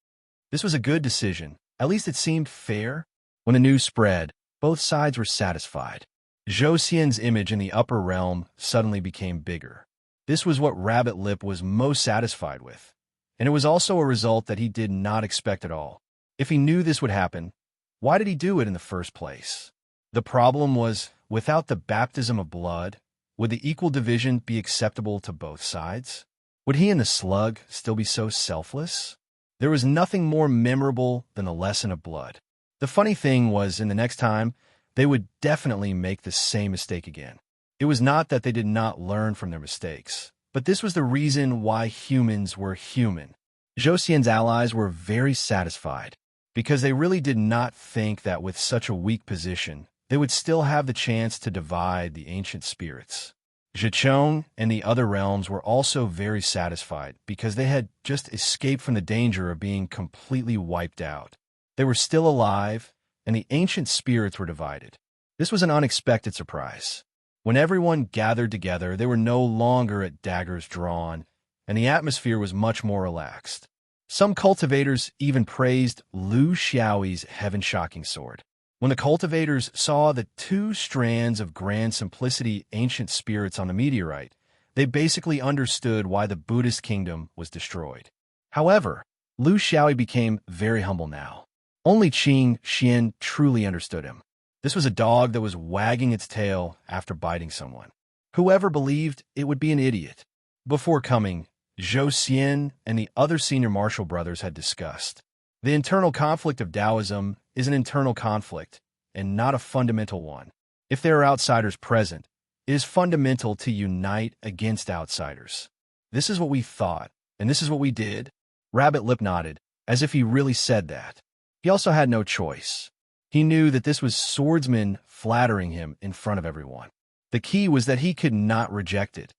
This was a good decision. At least it seemed fair. When the news spread, both sides were satisfied. Zhou Xian's image in the upper realm suddenly became bigger. This was what Rabbit Lip was most satisfied with, and it was also a result that he did not expect at all. If he knew this would happen, why did he do it in the first place? The problem was, without the baptism of blood, would the equal division be acceptable to both sides? Would he and the slug still be so selfless? There was nothing more memorable than the lesson of blood. The funny thing was, in the next time, they would definitely make the same mistake again. It was not that they did not learn from their mistakes, but this was the reason why humans were human. Zhou Xian's allies were very satisfied, because they really did not think that with such a weak position, they would still have the chance to divide the ancient spirits. Zhicheng and the other realms were also very satisfied because they had just escaped from the danger of being completely wiped out. They were still alive, and the ancient spirits were divided. This was an unexpected surprise. When everyone gathered together, they were no longer at daggers drawn, and the atmosphere was much more relaxed. Some cultivators even praised Lu Xiaoyi's heaven-shocking sword. When the cultivators saw the 2 strands of grand simplicity ancient spirits on the meteorite, they basically understood why the Buddhist kingdom was destroyed. However, Lu Xiaoyi became very humble now. Only Qing Xian truly understood him. This was a dog that was wagging its tail after biting someone. Whoever believed it would be an idiot. Before coming, Zhou Xian and the other senior martial brothers had discussed. The internal conflict of Taoism is an internal conflict, and not a fundamental one. If there are outsiders present, it is fundamental to unite against outsiders. This is what we thought, and this is what we did. Rabbit Lip nodded, as if he really said that. He also had no choice. He knew that this was swordsman flattering him in front of everyone. The key was that he could not reject it,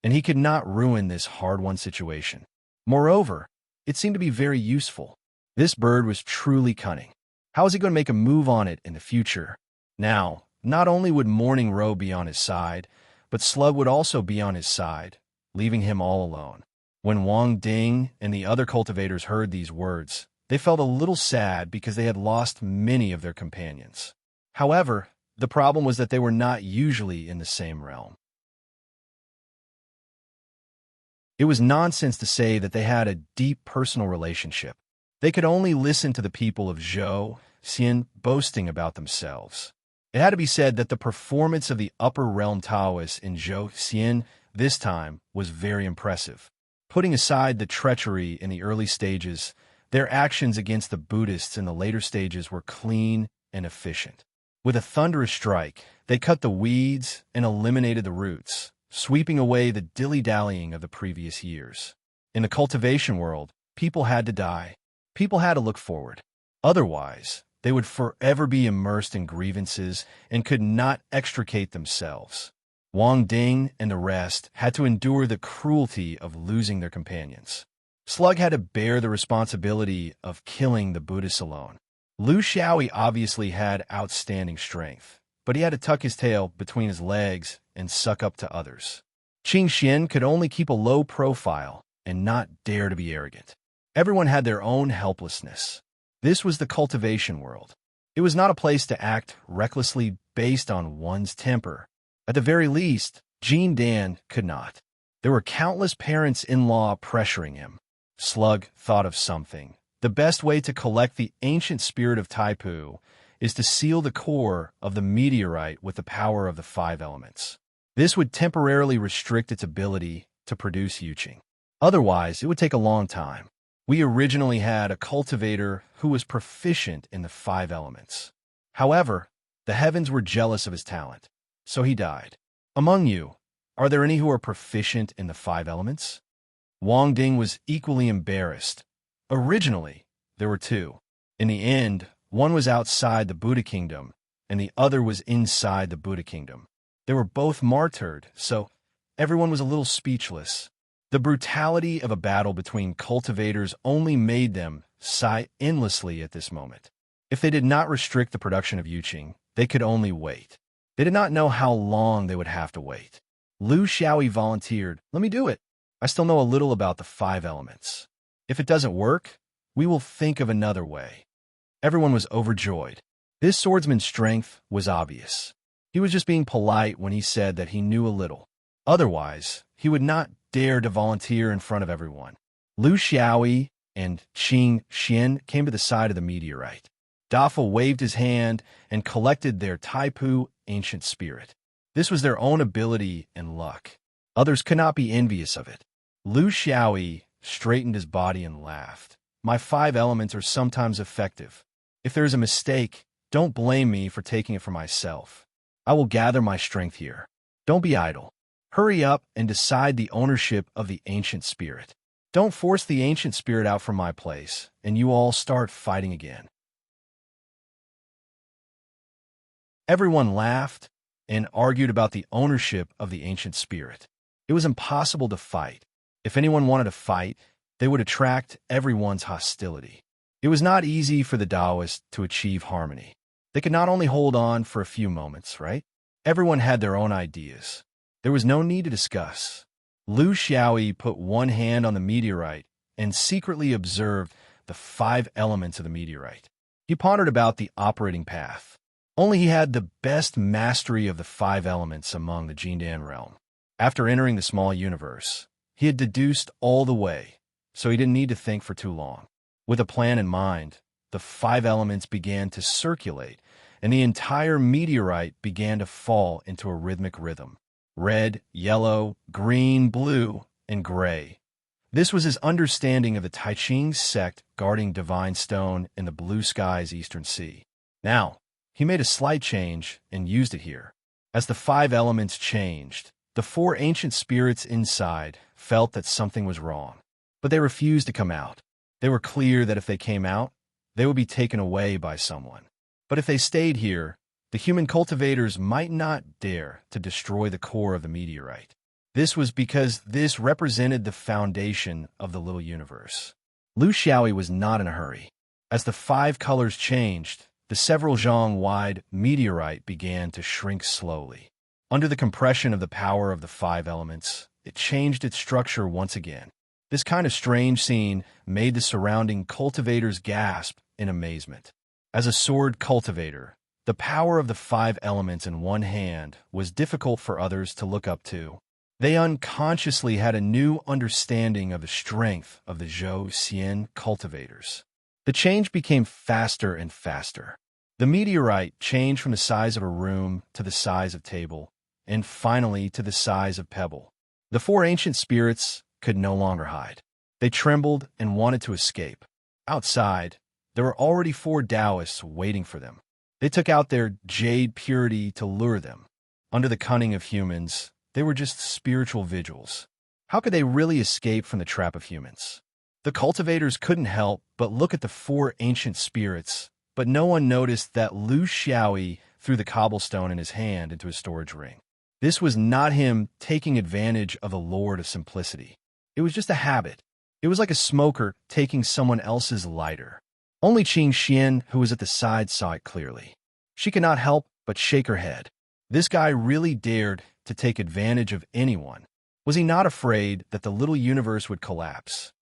and he could not ruin this hard-won situation. Moreover, it seemed to be very useful. This bird was truly cunning. How was he going to make a move on it in the future? Now, not only would Morning Row be on his side, but Slug would also be on his side, leaving him all alone. When Wang Ding and the other cultivators heard these words, they felt a little sad because they had lost many of their companions. However, the problem was that they were not usually in the same realm. It was nonsense to say that they had a deep personal relationship. They could only listen to the people of Zhou Xian boasting about themselves. It had to be said that the performance of the upper realm Taoists in Zhou Xian this time was very impressive. Putting aside the treachery in the early stages, their actions against the Buddhists in the later stages were clean and efficient. With a thunderous strike, they cut the weeds and eliminated the roots, sweeping away the dilly-dallying of the previous years. In the cultivation world, people had to die. People had to look forward. Otherwise, they would forever be immersed in grievances and could not extricate themselves. Wang Ding and the rest had to endure the cruelty of losing their companions. Slug had to bear the responsibility of killing the Buddhists alone. Lu Xiaoyi obviously had outstanding strength, but he had to tuck his tail between his legs and suck up to others. Qing Xian could only keep a low profile and not dare to be arrogant. Everyone had their own helplessness. This was the cultivation world. It was not a place to act recklessly based on one's temper. At the very least, Jean Dan could not. There were countless parents-in-law pressuring him. Slug thought of something. The best way to collect the ancient spirit of Taipu is to seal the core of the meteorite with the power of the 5 elements. This would temporarily restrict its ability to produce yuqing. Otherwise, it would take a long time. We originally had a cultivator who was proficient in the 5 elements. However, the heavens were jealous of his talent, so he died. Among you, are there any who are proficient in the 5 elements? Wang Ding was equally embarrassed. Originally, there were 2. In the end, one was outside the Buddha kingdom, and the other was inside the Buddha kingdom. They were both martyred, so everyone was a little speechless. The brutality of a battle between cultivators only made them sigh endlessly at this moment. If they did not restrict the production of yuqing, they could only wait. They did not know how long they would have to wait. Lu Xiaoyi volunteered, "Let me do it. I still know a little about the 5 elements. If it doesn't work, we will think of another way." Everyone was overjoyed. This swordsman's strength was obvious. He was just being polite when he said that he knew a little. Otherwise, he would not dare to volunteer in front of everyone. Lu Xiaoyi and Qing Xian came to the side of the meteorite. Dafa waved his hand and collected their Taipu ancient spirit. This was their own ability and luck. Others could not be envious of it. Lu Xiaoyi straightened his body and laughed. My 5 elements are sometimes effective. If there is a mistake, don't blame me for taking it for myself. I will gather my strength here. Don't be idle. Hurry up and decide the ownership of the ancient spirit. Don't force the ancient spirit out from my place, and you all start fighting again. Everyone laughed and argued about the ownership of the ancient spirit. It was impossible to fight. If anyone wanted to fight, they would attract everyone's hostility. It was not easy for the Taoists to achieve harmony. They could not only hold on for a few moments, right? Everyone had their own ideas. There was no need to discuss. Lu Xiaoyi put one hand on the meteorite and secretly observed the 5 elements of the meteorite. He pondered about the operating path. Only he had the best mastery of the 5 elements among the Jindan realm. After entering the small universe, he had deduced all the way, so he didn't need to think for too long. With a plan in mind, the 5 elements began to circulate, and the entire meteorite began to fall into a rhythmic rhythm. Red, yellow, green, blue, and gray. This was his understanding of the Tai Ching sect guarding divine stone in the blue sky's eastern sea. Now, he made a slight change and used it here. As the 5 elements changed, the 4 ancient spirits inside felt that something was wrong, but they refused to come out. They were clear that if they came out, they would be taken away by someone. But if they stayed here, the human cultivators might not dare to destroy the core of the meteorite. This was because this represented the foundation of the little universe. Lu Xiaoyi was not in a hurry. As the 5 colors changed, the several zhang-wide meteorite began to shrink slowly. Under the compression of the power of the 5 elements, it changed its structure once again. This kind of strange scene made the surrounding cultivators gasp in amazement. As a sword cultivator, the power of the 5 elements in one hand was difficult for others to look up to. They unconsciously had a new understanding of the strength of the Zhou Xian cultivators. The change became faster and faster. The meteorite changed from the size of a room to the size of table, and finally to the size of pebble. The 4 ancient spirits could no longer hide. They trembled and wanted to escape. Outside, there were already 4 Taoists waiting for them. They took out their jade purity to lure them. Under the cunning of humans, they were just spiritual vigils. How could they really escape from the trap of humans? The cultivators couldn't help but look at the 4 ancient spirits, but no one noticed that Lu Xiaoyi threw the cobblestone in his hand into a storage ring. This was not him taking advantage of the Lord of Simplicity. It was just a habit. It was like a smoker taking someone else's lighter. Only Qing Xian, who was at the side, saw it clearly. She could not help but shake her head. This guy really dared to take advantage of anyone. Was he not afraid that the little universe would collapse?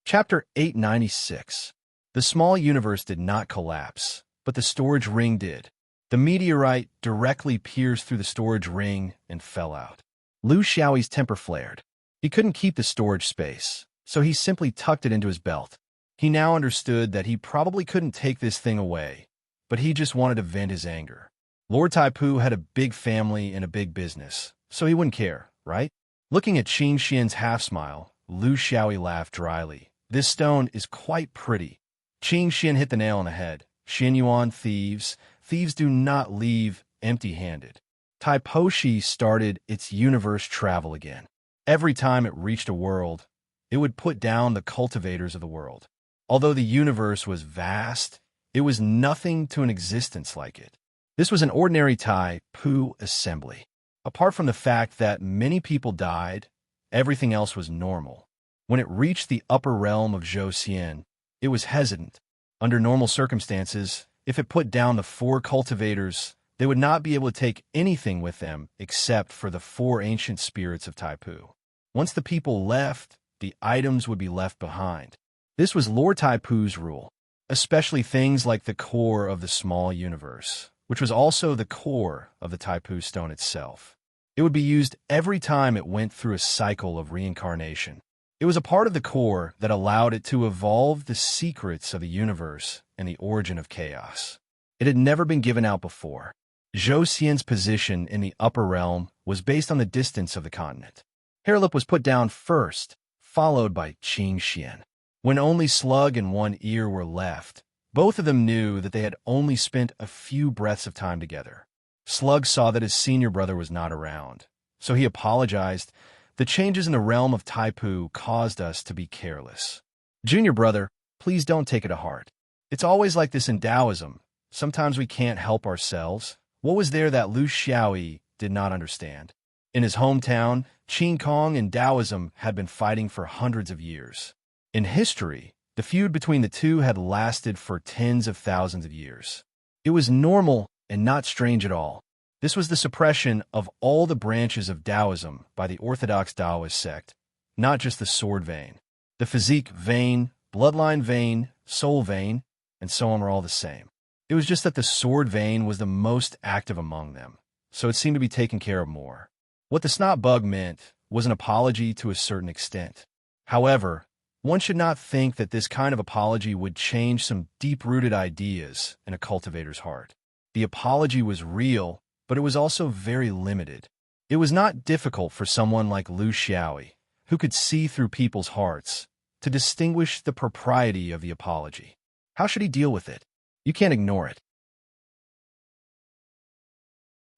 Chapter 896. The small universe did not collapse, but the storage ring did. The meteorite directly pierced through the storage ring and fell out. Lu Xiaoyi's temper flared. He couldn't keep the storage space, so he simply tucked it into his belt. He now understood that he probably couldn't take this thing away, but he just wanted to vent his anger. Lord Taipu had a big family and a big business, so he wouldn't care, right? Looking at Qing Xian's half-smile, Lu Xiaoyi laughed dryly. This stone is quite pretty. Qing Xian hit the nail on the head. Xianyuan thieves. Thieves do not leave empty-handed. Taiposhi started its universe travel again. Every time it reached a world, it would put down the cultivators of the world. Although the universe was vast, it was nothing to an existence like it. This was an ordinary Tai-Pu assembly. Apart from the fact that many people died, everything else was normal. When it reached the upper realm of Zhou Xian, it was hesitant. Under normal circumstances, if it put down the 4 cultivators, they would not be able to take anything with them except for the 4 ancient spirits of Taipu. Once the people left, the items would be left behind. This was Lord Taipu's rule, especially things like the core of the small universe, which was also the core of the Taipu stone itself. It would be used every time it went through a cycle of reincarnation. It was a part of the core that allowed it to evolve the secrets of the universe and the origin of chaos. It had never been given out before. Zhou Xian's position in the upper realm was based on the distance of the continent. Hairlip was put down first, followed by Qing Xian. When only Slug and One Ear were left, both of them knew that they had only spent a few breaths of time together. Slug saw that his senior brother was not around, so he apologized. The changes in the realm of Taipu caused us to be careless. Junior brother, please don't take it to heart. It's always like this in Taoism. Sometimes we can't help ourselves. What was there that Lu Xiaoyi did not understand? In his hometown, Qing Kong and Taoism had been fighting for hundreds of years. In history, the feud between the two had lasted for tens of thousands of years. It was normal and not strange at all. This was the suppression of all the branches of Taoism by the Orthodox Taoist sect, not just the sword vein. The physique vein, bloodline vein, soul vein, and so on were all the same. It was just that the sword vein was the most active among them, so it seemed to be taken care of more. What the snot bug meant was an apology to a certain extent. However, one should not think that this kind of apology would change some deep-rooted ideas in a cultivator's heart. The apology was real, but it was also very limited. It was not difficult for someone like Lu Xiaoyi, who could see through people's hearts, to distinguish the propriety of the apology. How should he deal with it? You can't ignore it.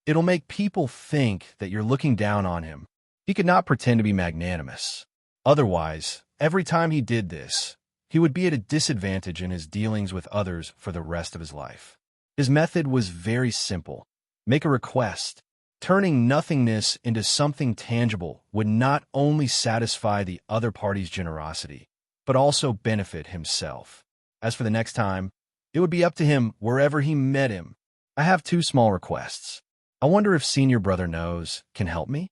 It'll make people think that you're looking down on him. He could not pretend to be magnanimous. Otherwise, every time he did this, he would be at a disadvantage in his dealings with others for the rest of his life. His method was very simple. Make a request. Turning nothingness into something tangible would not only satisfy the other party's generosity, but also benefit himself. As for the next time, it would be up to him wherever he met him. I have 2 small requests. I wonder if senior brother knows, can help me?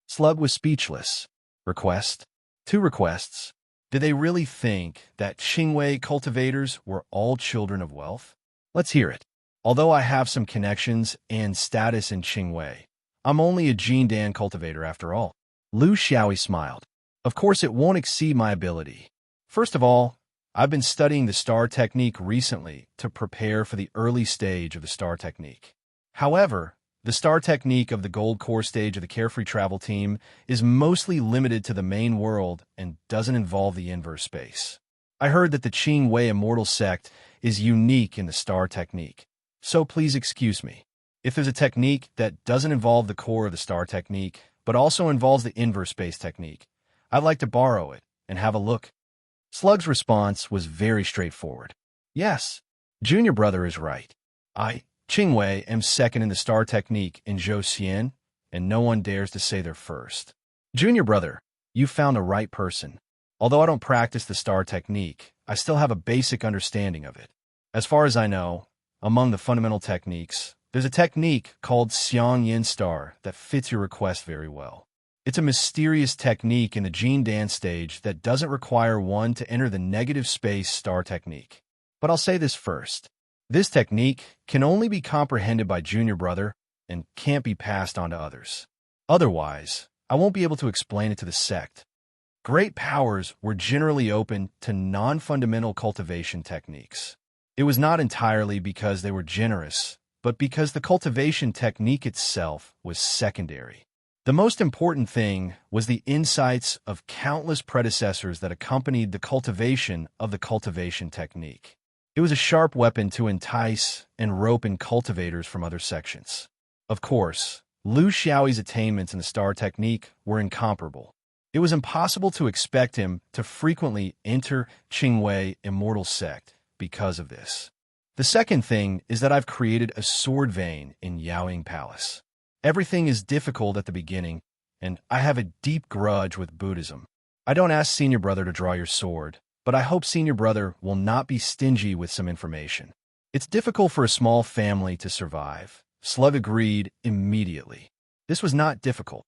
Slug was speechless. Request? 2 requests. Did they really think that Qingwei cultivators were all children of wealth? Let's hear it. Although I have some connections and status in Qingwei, I'm only a Jindan cultivator after all. Lu Xiaoyi smiled. Of course it won't exceed my ability. First of all, I've been studying the star technique recently to prepare for the early stage of the star technique. However, the star technique of the gold core stage of the Carefree Travel team is mostly limited to the main world and doesn't involve the inverse space. I heard that the Qingwei Immortal sect is unique in the star technique, so please excuse me. If there's a technique that doesn't involve the core of the star technique, but also involves the inverse space technique, I'd like to borrow it and have a look. Slug's response was very straightforward. Yes, junior brother is right. I, Qingwei, am second in the star technique in Zhou Xian, and no one dares to say they're first. Junior brother, you found the right person. Although I don't practice the star technique, I still have a basic understanding of it. As far as I know, among the fundamental techniques, there's a technique called Xiang Yin Star that fits your request very well. It's a mysterious technique in the Jindan stage that doesn't require one to enter the negative space star technique. But I'll say this first. This technique can only be comprehended by junior brother and can't be passed on to others. Otherwise, I won't be able to explain it to the sect. Great powers were generally open to non-fundamental cultivation techniques. It was not entirely because they were generous, but because the cultivation technique itself was secondary. The most important thing was the insights of countless predecessors that accompanied the cultivation of the cultivation technique. It was a sharp weapon to entice and rope in cultivators from other sections. Of course, Lu Xiaoyi's attainments in the star technique were incomparable. It was impossible to expect him to frequently enter Qingwei Immortal Sect because of this. The second thing is that I've created a sword vein in Yaoying Palace. Everything is difficult at the beginning, and I have a deep grudge with Buddhism. I don't ask senior brother to draw your sword, but I hope senior brother will not be stingy with some information. It's difficult for a small family to survive. Slug agreed immediately. This was not difficult.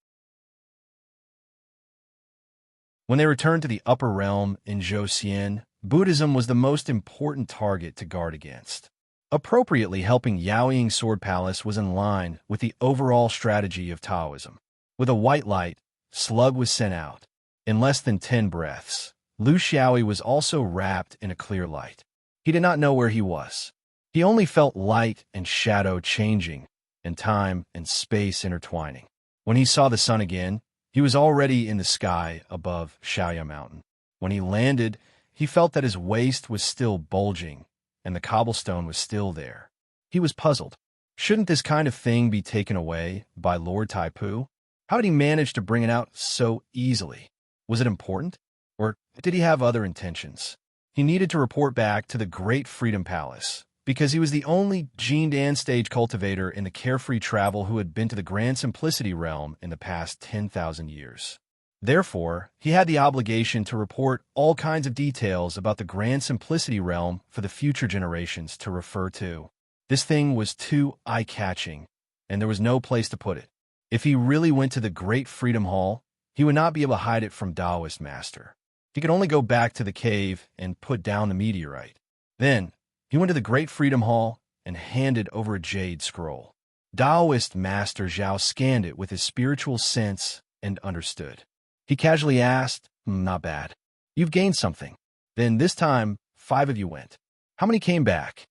When they returned to the upper realm in Zhou, Buddhism was the most important target to guard against. Appropriately helping Yaoying Sword Palace was in line with the overall strategy of Taoism. With a white light, Slug was sent out. In less than 10 breaths, Lu Xiaoyi was also wrapped in a clear light. He did not know where he was. He only felt light and shadow changing, and time and space intertwining. When he saw the sun again, he was already in the sky above Shaoya Mountain. When he landed, he felt that his waist was still bulging, and the cobblestone was still there. He was puzzled. Shouldn't this kind of thing be taken away by Lord Taipu? How did he manage to bring it out so easily? Was it important? Or did he have other intentions? He needed to report back to the Great Freedom Palace, because he was the only Jindan stage cultivator in the carefree travel who had been to the Grand Simplicity realm in the past 10,000 years. Therefore, he had the obligation to report all kinds of details about the Grand Simplicity realm for the future generations to refer to. This thing was too eye-catching, and there was no place to put it. If he really went to the Great Freedom Hall, he would not be able to hide it from Taoist Master. He could only go back to the cave and put down the meteorite. Then, he went to the Great Freedom Hall and handed over a jade scroll. Taoist Master Zhao scanned it with his spiritual sense and understood. He casually asked, "Not bad. You've gained something." Then this time, 5 of you went. How many came back?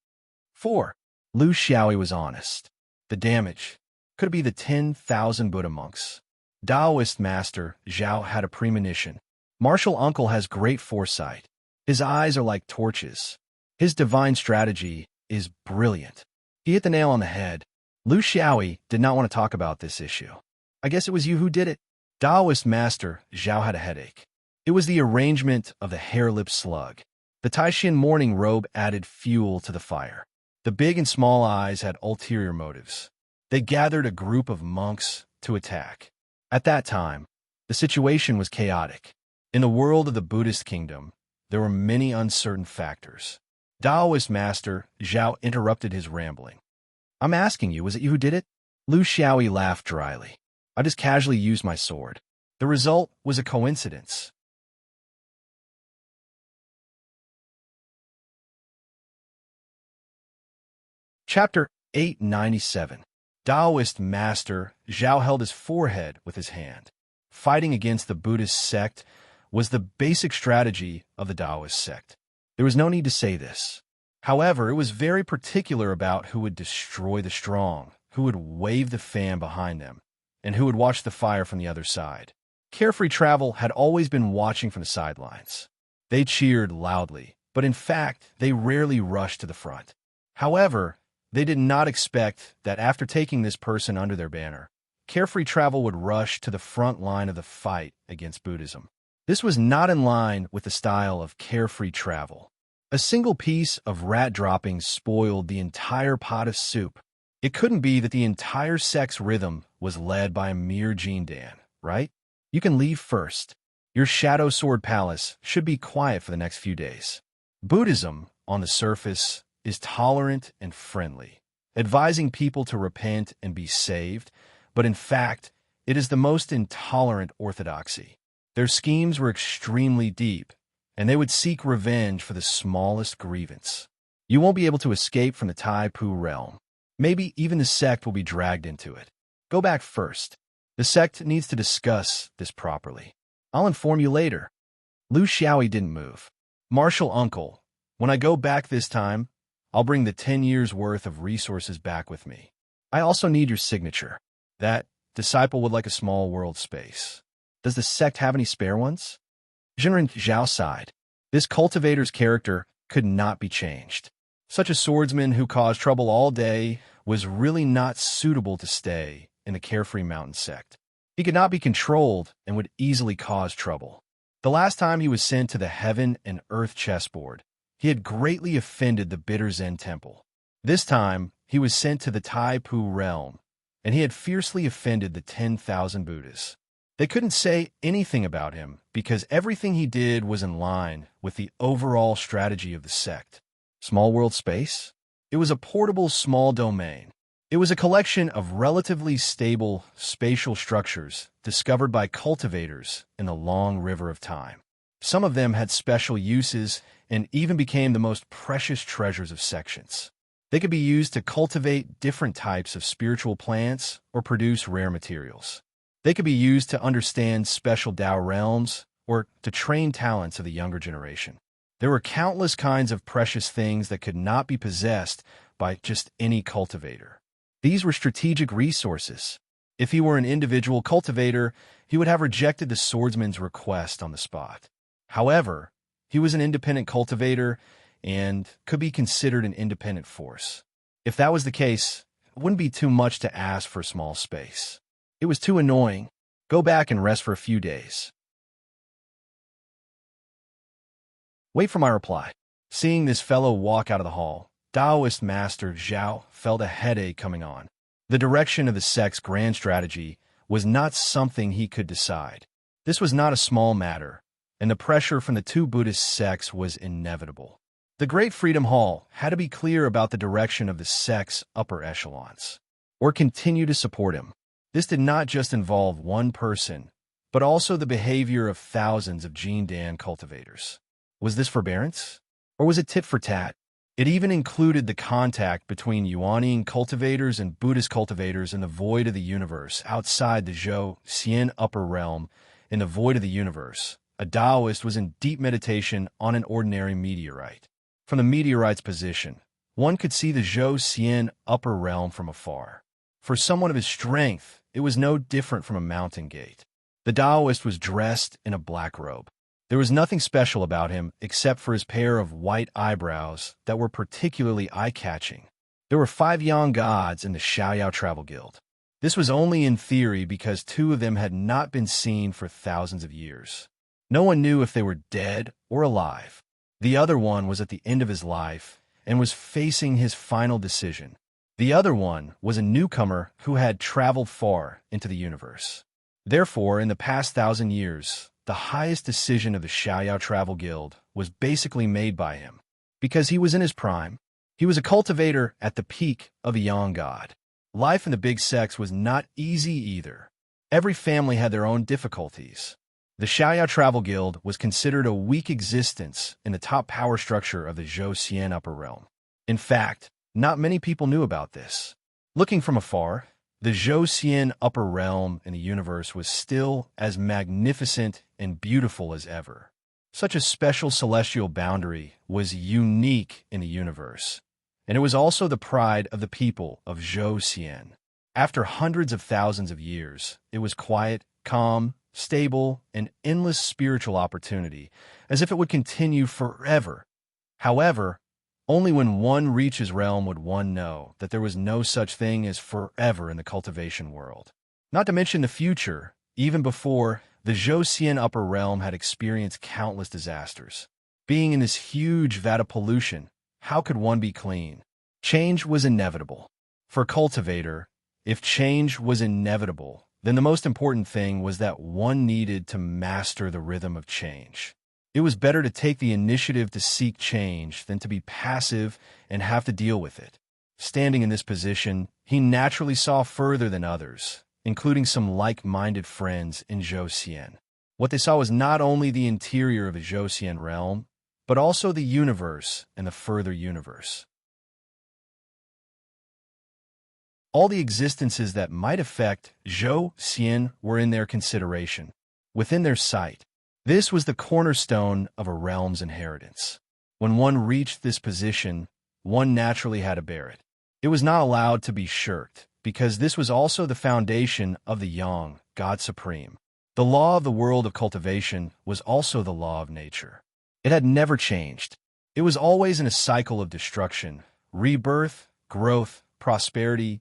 4. Lu Xiaoyi was honest. The damage. Could it be the 10,000 Buddha monks? Taoist Master Zhao had a premonition. Martial Uncle has great foresight. His eyes are like torches. His divine strategy is brilliant. He hit the nail on the head. Lu Xiaoyi did not want to talk about this issue. I guess it was you who did it. Taoist Master Zhao had a headache. It was the arrangement of the hair-lip slug. The Taishin mourning robe added fuel to the fire. The big and small eyes had ulterior motives. They gathered a group of monks to attack. At that time, the situation was chaotic. In the world of the Buddhist kingdom, there were many uncertain factors. Taoist Master Zhao interrupted his rambling. I'm asking you, was it you who did it? Lu Xiaoyi laughed dryly. I just casually used my sword. The result was a coincidence. Chapter 897. Taoist Master Zhao held his forehead with his hand. Fighting against the Buddhist sect was the basic strategy of the Taoist sect. There was no need to say this. However, it was very particular about who would destroy the strong, who would wave the fan behind them, and who would watch the fire from the other side. Carefree Travel had always been watching from the sidelines. They cheered loudly, but in fact, they rarely rushed to the front. However, they did not expect that after taking this person under their banner, Carefree Travel would rush to the front line of the fight against Buddhism. This was not in line with the style of Carefree Travel. A single piece of rat droppings spoiled the entire pot of soup. It couldn't be that the entire sect's rhythm was led by a mere Jindan, right? You can leave first. Your Shadow Sword Palace should be quiet for the next few days. Buddhism, on the surface, is tolerant and friendly, advising people to repent and be saved, but in fact, it is the most intolerant orthodoxy. Their schemes were extremely deep, and they would seek revenge for the smallest grievance. You won't be able to escape from the Taipu realm. Maybe even the sect will be dragged into it. Go back first. The sect needs to discuss this properly. I'll inform you later. Lu Xiaoyi didn't move. Martial Uncle, when I go back this time, I'll bring the 10 years' worth of resources back with me. I also need your signature. That disciple would like a small world space. Does the sect have any spare ones? Jinren Zhao sighed. This cultivator's character could not be changed. Such a swordsman who caused trouble all day was really not suitable to stay in the Carefree Mountain sect. He could not be controlled and would easily cause trouble. The last time he was sent to the Heaven and Earth chessboard, he had greatly offended the Bitter Zen Temple. This time, he was sent to the Taipu realm, and he had fiercely offended the 10,000 Buddhas. They couldn't say anything about him because everything he did was in line with the overall strategy of the sect. Small world space? It was a portable small domain. It was a collection of relatively stable spatial structures discovered by cultivators in the long river of time. Some of them had special uses and even became the most precious treasures of sections. They could be used to cultivate different types of spiritual plants or produce rare materials. They could be used to understand special Tao realms or to train talents of the younger generation. There were countless kinds of precious things that could not be possessed by just any cultivator. These were strategic resources. If he were an individual cultivator, he would have rejected the swordsman's request on the spot. However, he was an independent cultivator and could be considered an independent force. If that was the case, it wouldn't be too much to ask for a small space. It was too annoying. Go back and rest for a few days. Wait for my reply. Seeing this fellow walk out of the hall, Taoist Master Zhao felt a headache coming on. The direction of the sect's grand strategy was not something he could decide. This was not a small matter, and the pressure from the two Buddhist sects was inevitable. The Great Freedom Hall had to be clear about the direction of the sect's upper echelons, or continue to support him. This did not just involve one person, but also the behavior of thousands of Jindan cultivators. Was this forbearance? Or was it tit for tat? It even included the contact between Yuanian cultivators and Buddhist cultivators in the void of the universe outside the Zhou Xian upper realm. In the void of the universe, a Taoist was in deep meditation on an ordinary meteorite. From the meteorite's position, one could see the Zhou Xian upper realm from afar. For someone of his strength, it was no different from a mountain gate. The Taoist was dressed in a black robe. There was nothing special about him except for his pair of white eyebrows that were particularly eye-catching. There were 5 young gods in the Xiaoyao Travel Guild. This was only in theory because 2 of them had not been seen for thousands of years. No one knew if they were dead or alive. The other one was at the end of his life and was facing his final decision. The other one was a newcomer who had traveled far into the universe. Therefore, in the past 1,000 years, the highest decision of the Xiaoyao Travel Guild was basically made by him. Because he was in his prime, he was a cultivator at the peak of a young god. Life in the big sects was not easy either. Every family had their own difficulties. The Xiaoyao Travel Guild was considered a weak existence in the top power structure of the Zhou Xian upper realm. In fact, not many people knew about this. Looking from afar, the Zhou Xian upper realm in the universe was still as magnificent and beautiful as ever. Such a special celestial boundary was unique in the universe, and it was also the pride of the people of Zhou Xian. After hundreds of thousands of years, it was quiet, calm, stable, and endless spiritual opportunity, as if it would continue forever. However, only when one reaches realm would one know that there was no such thing as forever in the cultivation world. Not to mention the future, even before, the Zhou Xian upper realm had experienced countless disasters. Being in this huge vat of pollution, how could one be clean? Change was inevitable. For a cultivator, if change was inevitable, then the most important thing was that one needed to master the rhythm of change. It was better to take the initiative to seek change than to be passive and have to deal with it. Standing in this position, he naturally saw further than others, including some like-minded friends in Zhou Xian. What they saw was not only the interior of the Zhou Xian realm, but also the universe and the further universe. All the existences that might affect Zhou Xian were in their consideration, within their sight. This was the cornerstone of a realm's inheritance. When one reached this position, one naturally had to bear it. It was not allowed to be shirked, because this was also the foundation of the Yang, God Supreme. The law of the world of cultivation was also the law of nature. It had never changed. It was always in a cycle of destruction, rebirth, growth, prosperity,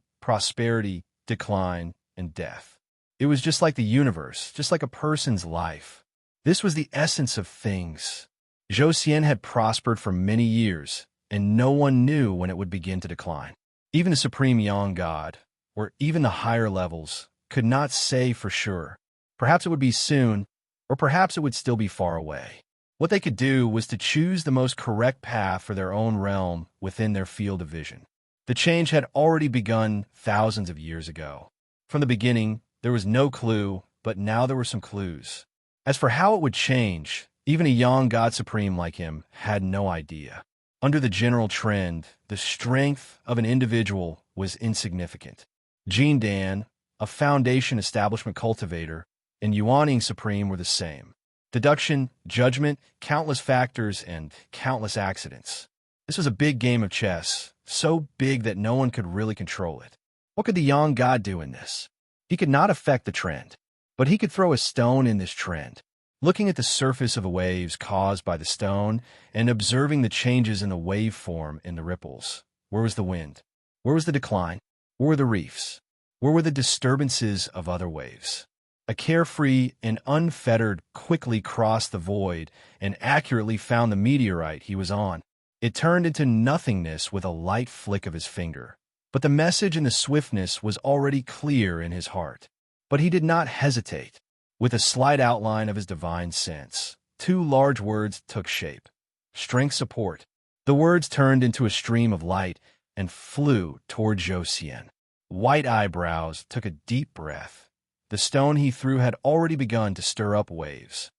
decline, and death. It was just like the universe, just like a person's life. This was the essence of things. Zhou Xian had prospered for many years, and no one knew when it would begin to decline. Even the Supreme Yang God, or even the higher levels, could not say for sure. Perhaps it would be soon, or perhaps it would still be far away. What they could do was to choose the most correct path for their own realm within their field of vision. The change had already begun thousands of years ago. From the beginning, there was no clue, but now there were some clues. As for how it would change, even a young God Supreme like him had no idea. Under the general trend, the strength of an individual was insignificant. Jindan, a foundation establishment cultivator, and Yuaning Supreme were the same. Deduction, judgment, countless factors, and countless accidents. This was a big game of chess, so big that no one could really control it. What could the young god do in this? He could not affect the trend, but he could throw a stone in this trend. Looking at the surface of the waves caused by the stone and observing the changes in the waveform in the ripples. Where was the wind? Where was the decline? Where were the reefs? Where were the disturbances of other waves? A carefree and unfettered quickly crossed the void and accurately found the meteorite he was on. It turned into nothingness with a light flick of his finger. But the message and the swiftness was already clear in his heart. But he did not hesitate. With a slight outline of his divine sense, two large words took shape. Strength support. The words turned into a stream of light and flew toward Josian. White eyebrows took a deep breath. The stone he threw had already begun to stir up waves.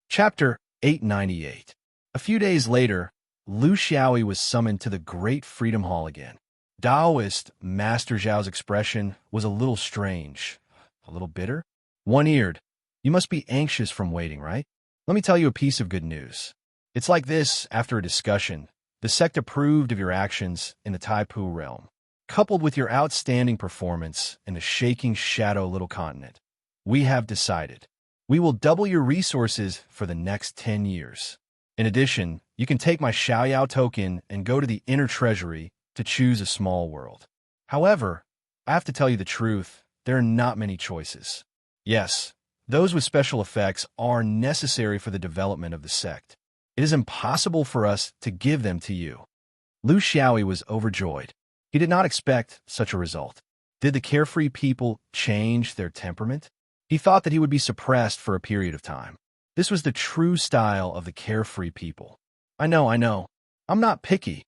Chapter 898. A few days later, Lu Xiaoyi was summoned to the Great Freedom Hall again. Taoist Master Zhao's expression was a little strange, a little bitter. One-eared. You must be anxious from waiting, right? Let me tell you a piece of good news. It's like this after a discussion. The sect approved of your actions in the Taipu realm, coupled with your outstanding performance in the shaking shadow little continent. We have decided. We will double your resources for the next 10 years. In addition, you can take my Xiaoyao token and go to the inner treasury to choose a small world. However, I have to tell you the truth, there are not many choices. Yes, those with special effects are necessary for the development of the sect. It is impossible for us to give them to you. Lu Xiaoyi was overjoyed. He did not expect such a result. Did the carefree people change their temperament? He thought that he would be suppressed for a period of time. This was the true style of the carefree people. I know. I'm not picky.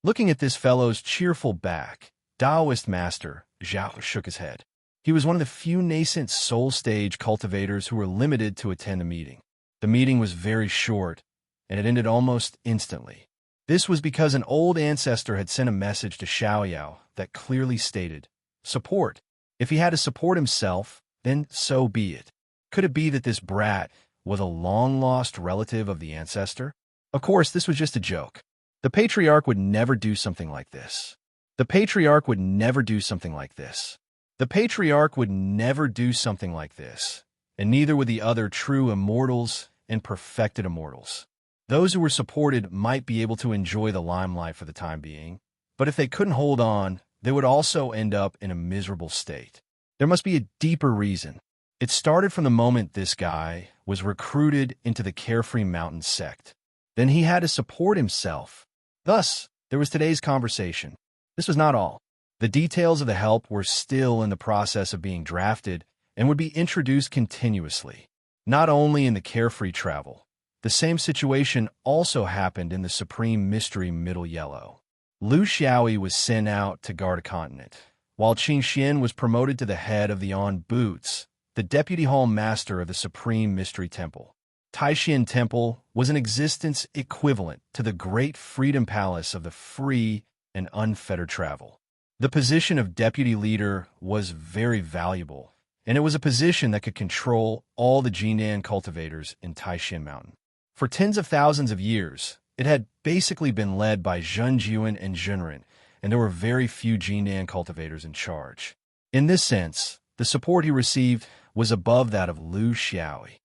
Looking at this fellow's cheerful back, Taoist master Zhao shook his head. He was one of the few nascent soul stage cultivators who were limited to attend the meeting. The meeting was very short, and it ended almost instantly. This was because an old ancestor had sent a message to Xiaoyao that clearly stated, support. If he had to support himself, then so be it. Could it be that this brat was a long-lost relative of the ancestor? Of course, this was just a joke. The patriarch would never do something like this. The patriarch would never do something like this. The patriarch would never do something like this, and neither would the other true immortals and perfected immortals. Those who were supported might be able to enjoy the limelight for the time being, but if they couldn't hold on, they would also end up in a miserable state. There must be a deeper reason. It started from the moment this guy was recruited into the Carefree Mountain sect. Then he had to support himself. Thus, there was today's conversation. This was not all. The details of the help were still in the process of being drafted and would be introduced continuously. Not only in the Carefree travel, the same situation also happened in the Supreme Mystery Middle Yellow. Lu Xiaoyi was sent out to guard a continent, while Qin Xian was promoted to the head of the On Boots, the Deputy Hall Master of the Supreme Mystery Temple. Taishan Temple was an existence equivalent to the Great Freedom Palace of the free and unfettered travel. The position of deputy leader was very valuable, and it was a position that could control all the Jinan cultivators in Taishan Mountain. For tens of thousands of years, it had basically been led by Zheng Jian and Zhenren, and there were very few Jinan cultivators in charge. In this sense, the support he received was above that of Lu Xiaoyi.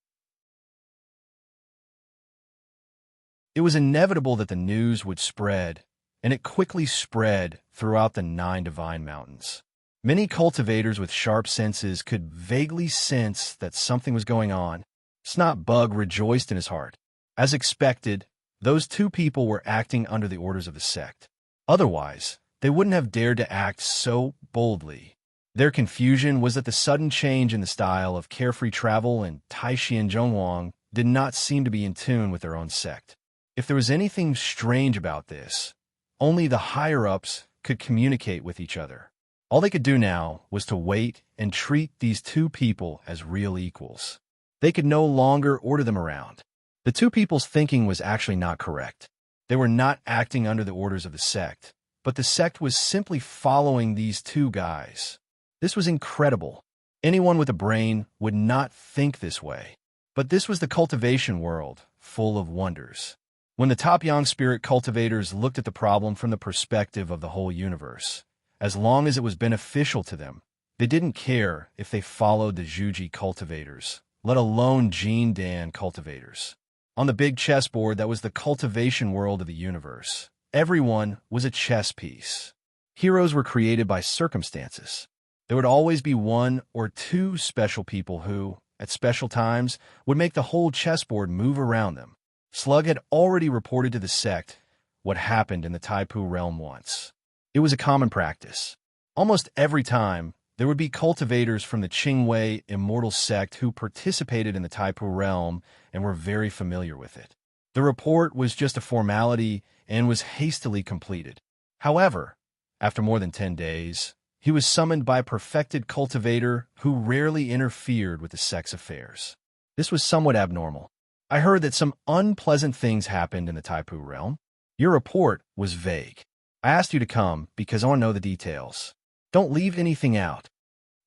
It was inevitable that the news would spread, and it quickly spread throughout the 9 divine mountains. Many cultivators with sharp senses could vaguely sense that something was going on. Snot Bug rejoiced in his heart. As expected, those two people were acting under the orders of the sect. Otherwise, they wouldn't have dared to act so boldly. Their confusion was that the sudden change in the style of carefree travel and Taishan Zhonghuang did not seem to be in tune with their own sect. If there was anything strange about this, only the higher-ups could communicate with each other. All they could do now was to wait and treat these two people as real equals. They could no longer order them around. The two people's thinking was actually not correct. They were not acting under the orders of the sect, but the sect was simply following these two guys. This was incredible. Anyone with a brain would not think this way. But this was the cultivation world, full of wonders. When the top Yang spirit cultivators looked at the problem from the perspective of the whole universe, as long as it was beneficial to them, they didn't care if they followed the Zhuji cultivators, let alone Jin Dan cultivators. On the big chessboard that was the cultivation world of the universe, everyone was a chess piece. Heroes were created by circumstances. There would always be one or two special people who, at special times, would make the whole chessboard move around them. Slug had already reported to the sect what happened in the Taipu realm once. It was a common practice. Almost every time, there would be cultivators from the Qingwei immortal sect who participated in the Taipu realm and were very familiar with it. The report was just a formality and was hastily completed. However, after more than 10 days, he was summoned by a perfected cultivator who rarely interfered with the sect's affairs. This was somewhat abnormal. I heard that some unpleasant things happened in the Taipu realm. Your report was vague. I asked you to come because I want to know the details. Don't leave anything out.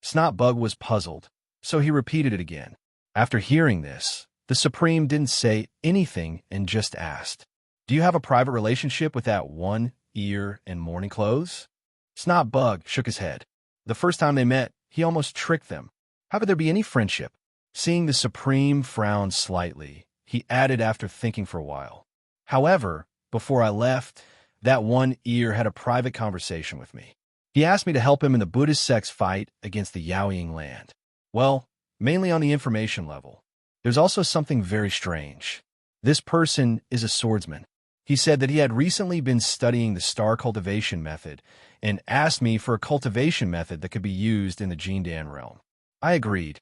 Snotbug was puzzled, so he repeated it again. After hearing this, the Supreme didn't say anything and just asked, "Do you have a private relationship with that one ear in morning clothes?" Snotbug shook his head. The first time they met, he almost tricked them. How could there be any friendship? Seeing the Supreme frown slightly, he added after thinking for a while. However, before I left, that one ear had a private conversation with me. He asked me to help him in the Buddhist sect's fight against the Yaoying land. Well, mainly on the information level. There's also something very strange. This person is a swordsman. He said that he had recently been studying the star cultivation method and asked me for a cultivation method that could be used in the Jindan realm. I agreed.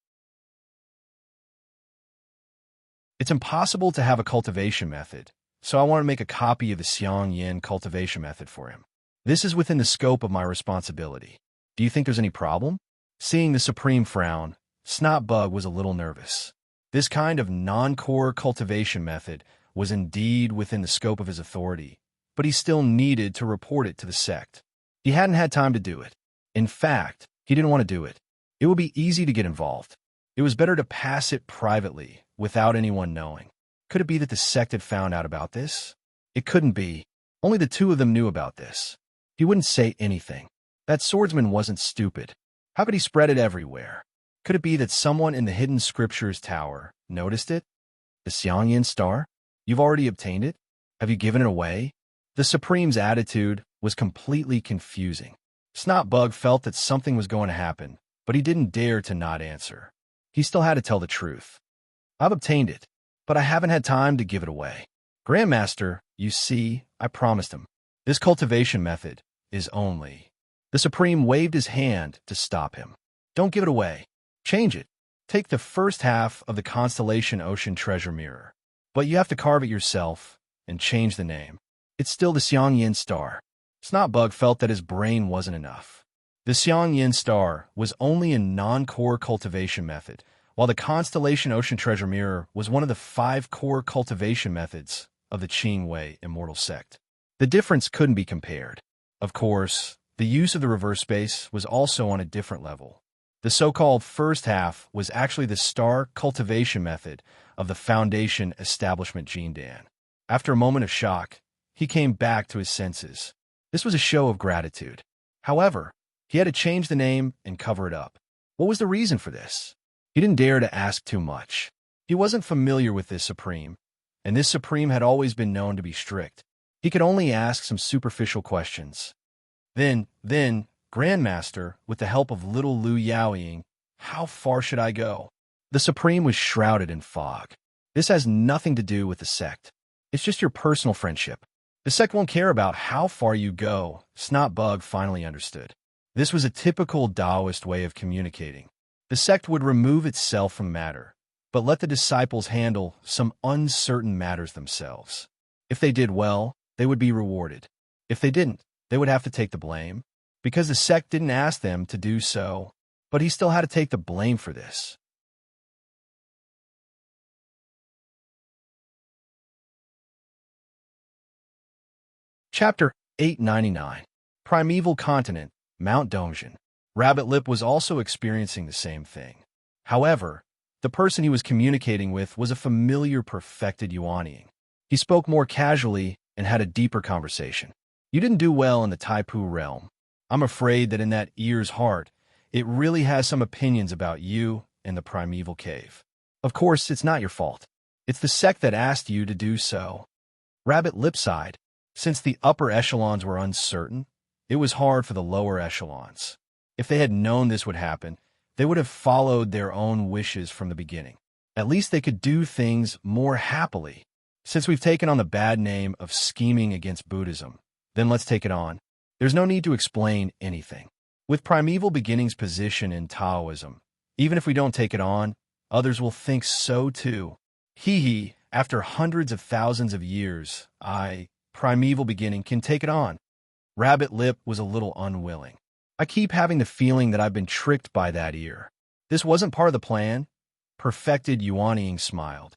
It's impossible to have a cultivation method, so I want to make a copy of the Xiang Yin cultivation method for him. This is within the scope of my responsibility. Do you think there's any problem? Seeing the Supreme frown, Snotbug was a little nervous. This kind of non-core cultivation method was indeed within the scope of his authority, but he still needed to report it to the sect. He hadn't had time to do it. In fact, he didn't want to do it. It would be easy to get involved. It was better to pass it privately, without anyone knowing. Could it be that the sect had found out about this? It couldn't be. Only the two of them knew about this. He wouldn't say anything. That swordsman wasn't stupid. How could he spread it everywhere? Could it be that someone in the Hidden Scriptures Tower noticed it? The Xiangyin star? You've already obtained it? Have you given it away? The Supreme's attitude was completely confusing. Snotbug felt that something was going to happen, but he didn't dare to not answer. He still had to tell the truth. I've obtained it, but I haven't had time to give it away. Grandmaster, you see, I promised him. This cultivation method is only... The Supreme waved his hand to stop him. Don't give it away. Change it. Take the first half of the Constellation Ocean Treasure Mirror. But you have to carve it yourself and change the name. It's still the Xiangyin Star. Snotbug felt that his brain wasn't enough. The Xiangyin Star was only a non-core cultivation method, while the Constellation Ocean Treasure Mirror was one of the 5 core cultivation methods of the Qingwei immortal sect. The difference couldn't be compared. Of course, the use of the reverse space was also on a different level. The so-called first half was actually the star cultivation method of the Foundation Establishment Jindan. After a moment of shock, he came back to his senses. This was a show of gratitude. However, he had to change the name and cover it up. What was the reason for this? He didn't dare to ask too much. He wasn't familiar with this Supreme, and this Supreme had always been known to be strict. He could only ask some superficial questions. Then, Grandmaster, with the help of little Lu Yaoying, how far should I go? The Supreme was shrouded in fog. This has nothing to do with the sect. It's just your personal friendship. The sect won't care about how far you go. Snotbug finally understood. This was a typical Taoist way of communicating. The sect would remove itself from matter, but let the disciples handle some uncertain matters themselves. If they did well, they would be rewarded. If they didn't, they would have to take the blame, because the sect didn't ask them to do so, but he still had to take the blame for this. Chapter 899. Primeval Continent, Mount Dongzhen. Rabbit Lip was also experiencing the same thing. However, the person he was communicating with was a familiar perfected Yuanying. He spoke more casually and had a deeper conversation. You didn't do well in the Taipu realm. I'm afraid that in that ear's heart, it really has some opinions about you and the primeval cave. Of course, it's not your fault. It's the sect that asked you to do so. Rabbit lip-sighed. Since the upper echelons were uncertain, it was hard for the lower echelons. If they had known this would happen, they would have followed their own wishes from the beginning. At least they could do things more happily. Since we've taken on the bad name of scheming against Buddhism, then let's take it on. There's no need to explain anything. With primeval beginnings' position in Taoism, even if we don't take it on, others will think so too. Hee, after hundreds of thousands of years, primeval beginning, can take it on. Rabbit Lip was a little unwilling. I keep having the feeling that I've been tricked by that ear. This wasn't part of the plan. Perfected Yuanying smiled.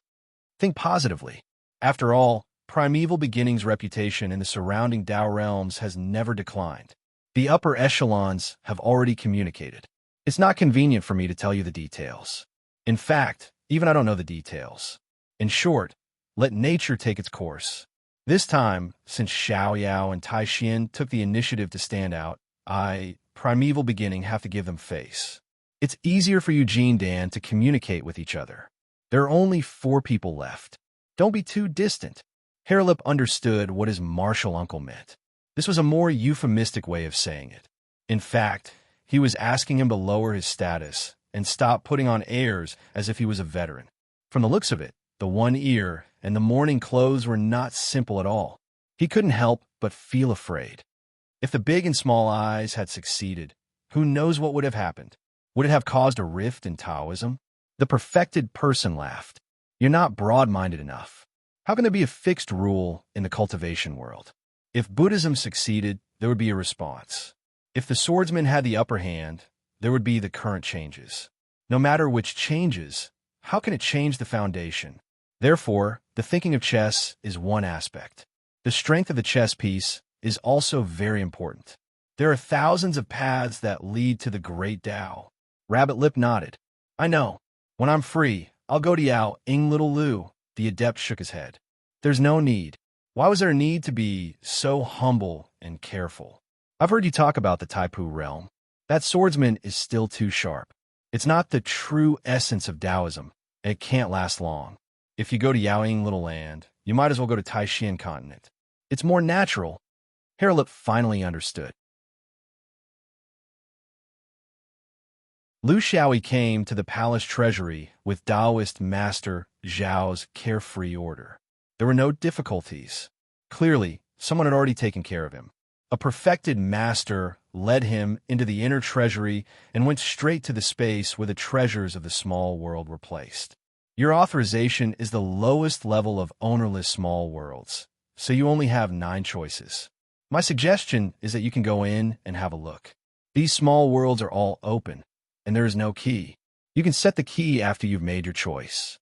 Think positively. After all, primeval beginnings' reputation in the surrounding Dao realms has never declined. The upper echelons have already communicated. It's not convenient for me to tell you the details. In fact, even I don't know the details. In short, let nature take its course. This time, since Xiaoyao and Taixin took the initiative to stand out, primeval beginning, have to give them face. It's easier for Eugene Dan to communicate with each other. There are only 4 people left. Don't be too distant. Hairlip understood what his martial uncle meant. This was a more euphemistic way of saying it. In fact, he was asking him to lower his status and stop putting on airs as if he was a veteran. From the looks of it, the one ear and the morning clothes were not simple at all. He couldn't help but feel afraid. If the big and small eyes had succeeded, who knows what would have happened? Would it have caused a rift in Taoism? The perfected person laughed. You're not broad-minded enough. How can there be a fixed rule in the cultivation world? If Buddhism succeeded, there would be a response. If the swordsman had the upper hand, there would be the current changes. No matter which changes, how can it change the foundation? Therefore, the thinking of chess is one aspect. The strength of the chess piece is also very important. There are thousands of paths that lead to the great Tao. Rabbit Lip nodded. I know. When I'm free, I'll go to Yao Ing Little Lu. The adept shook his head. There's no need. Why was there a need to be so humble and careful? I've heard you talk about the Taipu realm. That swordsman is still too sharp. It's not the true essence of Taoism, and it can't last long. If you go to Yaoying Little Land, you might as well go to Taishan Continent. It's more natural. Hairlip finally understood. Lu Xiaoyi came to the palace treasury with Taoist master Zhao's carefree order. There were no difficulties. Clearly, someone had already taken care of him. A perfected master led him into the inner treasury and went straight to the space where the treasures of the small world were placed. Your authorization is the lowest level of ownerless small worlds, so you only have 9 choices. My suggestion is that you can go in and have a look. These small worlds are all open, and there is no key. You can set the key after you've made your choice.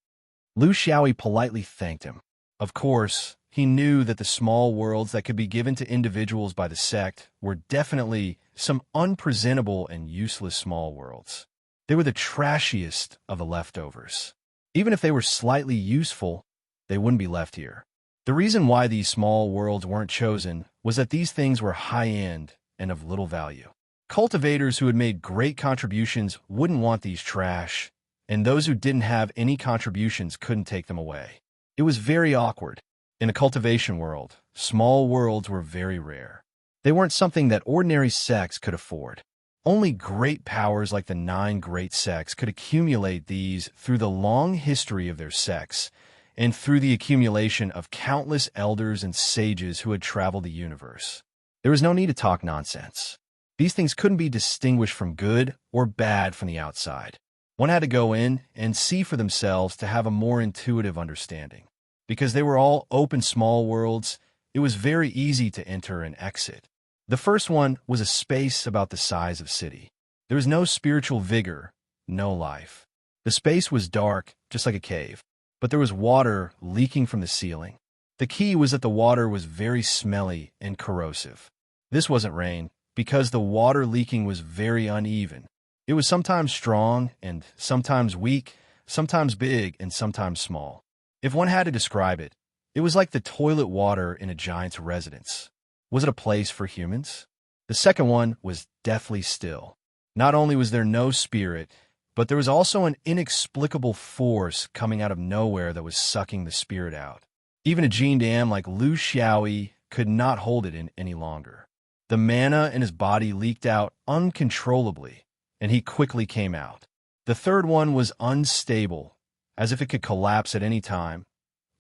Lu Xiaoyi politely thanked him. Of course, he knew that the small worlds that could be given to individuals by the sect were definitely some unpresentable and useless small worlds. They were the trashiest of the leftovers. Even if they were slightly useful, they wouldn't be left here. The reason why these small worlds weren't chosen was that these things were high-end and of little value. Cultivators who had made great contributions wouldn't want these trash, and those who didn't have any contributions couldn't take them away. It was very awkward. In the cultivation world, small worlds were very rare. They weren't something that ordinary sects could afford. Only great powers like the 9 great sects could accumulate these through the long history of their sects and through the accumulation of countless elders and sages who had traveled the universe. There was no need to talk nonsense. These things couldn't be distinguished from good or bad from the outside. One had to go in and see for themselves to have a more intuitive understanding. Because they were all open small worlds, it was very easy to enter and exit. The first one was a space about the size of a city. There was no spiritual vigor, no life. The space was dark, just like a cave, but there was water leaking from the ceiling. The key was that the water was very smelly and corrosive. This wasn't rain, because the water leaking was very uneven. It was sometimes strong and sometimes weak, sometimes big and sometimes small. If one had to describe it, It was like the toilet water in a giant's residence. Was it a place for humans? The second one was deathly still. Not only was there no spirit, but there was also an inexplicable force coming out of nowhere that was sucking the spirit out. Even a gene dam like Lu Xiaoyi could not hold it in any longer. The mana in his body leaked out uncontrollably, and he quickly came out. The third one was unstable, as if it could collapse at any time.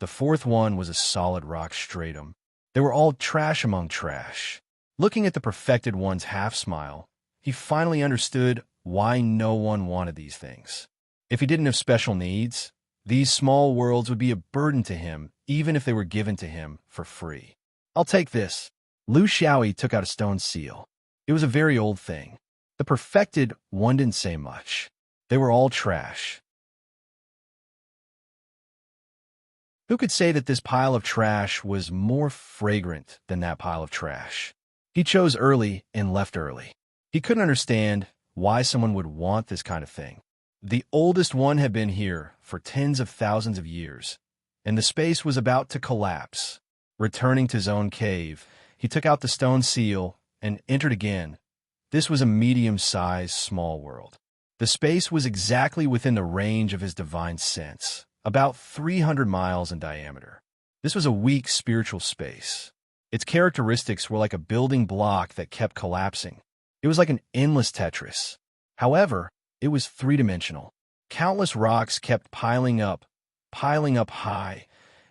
The fourth one was a solid rock stratum. They were all trash among trash. Looking at the perfected one's half-smile, he finally understood why no one wanted these things. If he didn't have special needs, these small worlds would be a burden to him, even if they were given to him for free. I'll take this. Lu Xiaoyi took out a stone seal. It was a very old thing. The perfected one didn't say much. They were all trash. Who could say that this pile of trash was more fragrant than that pile of trash? He chose early and left early. He couldn't understand why someone would want this kind of thing. The oldest one had been here for tens of thousands of years, and the space was about to collapse. Returning to his own cave, he took out the stone seal and entered again. This was a medium-sized small world. The space was exactly within the range of his divine sense, about 300 miles in diameter. This was a weak spiritual space. Its characteristics were like a building block that kept collapsing. It was like an endless Tetris. However, it was three-dimensional. Countless rocks kept piling up high,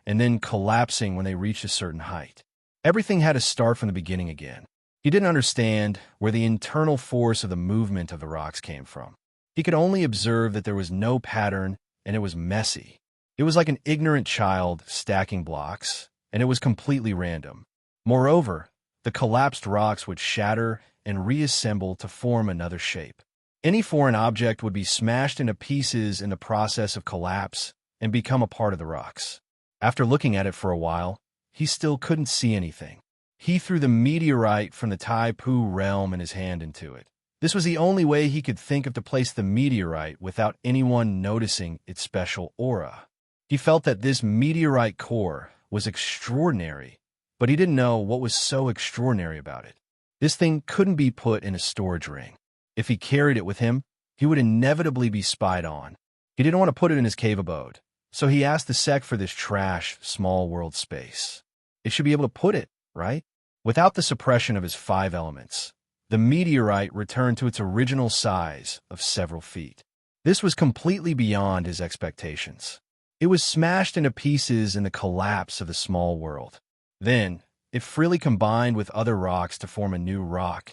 and then collapsing when they reached a certain height. Everything had to start from the beginning again. He didn't understand where the internal force of the movement of the rocks came from. He could only observe that there was no pattern, and it was messy. It was like an ignorant child stacking blocks, and it was completely random. Moreover, the collapsed rocks would shatter and reassemble to form another shape. Any foreign object would be smashed into pieces in the process of collapse and become a part of the rocks. After looking at it for a while, he still couldn't see anything. He threw the meteorite from the Tai Pu realm in his hand into it. This was the only way he could think of to place the meteorite without anyone noticing its special aura. He felt that this meteorite core was extraordinary, but he didn't know what was so extraordinary about it. This thing couldn't be put in a storage ring. If he carried it with him, he would inevitably be spied on. He didn't want to put it in his cave abode, so he asked the sect for this trash, small world space. It should be able to put it, right? Without the suppression of his 5 elements, the meteorite returned to its original size of several feet. This was completely beyond his expectations. It was smashed into pieces in the collapse of the small world. Then, it freely combined with other rocks to form a new rock,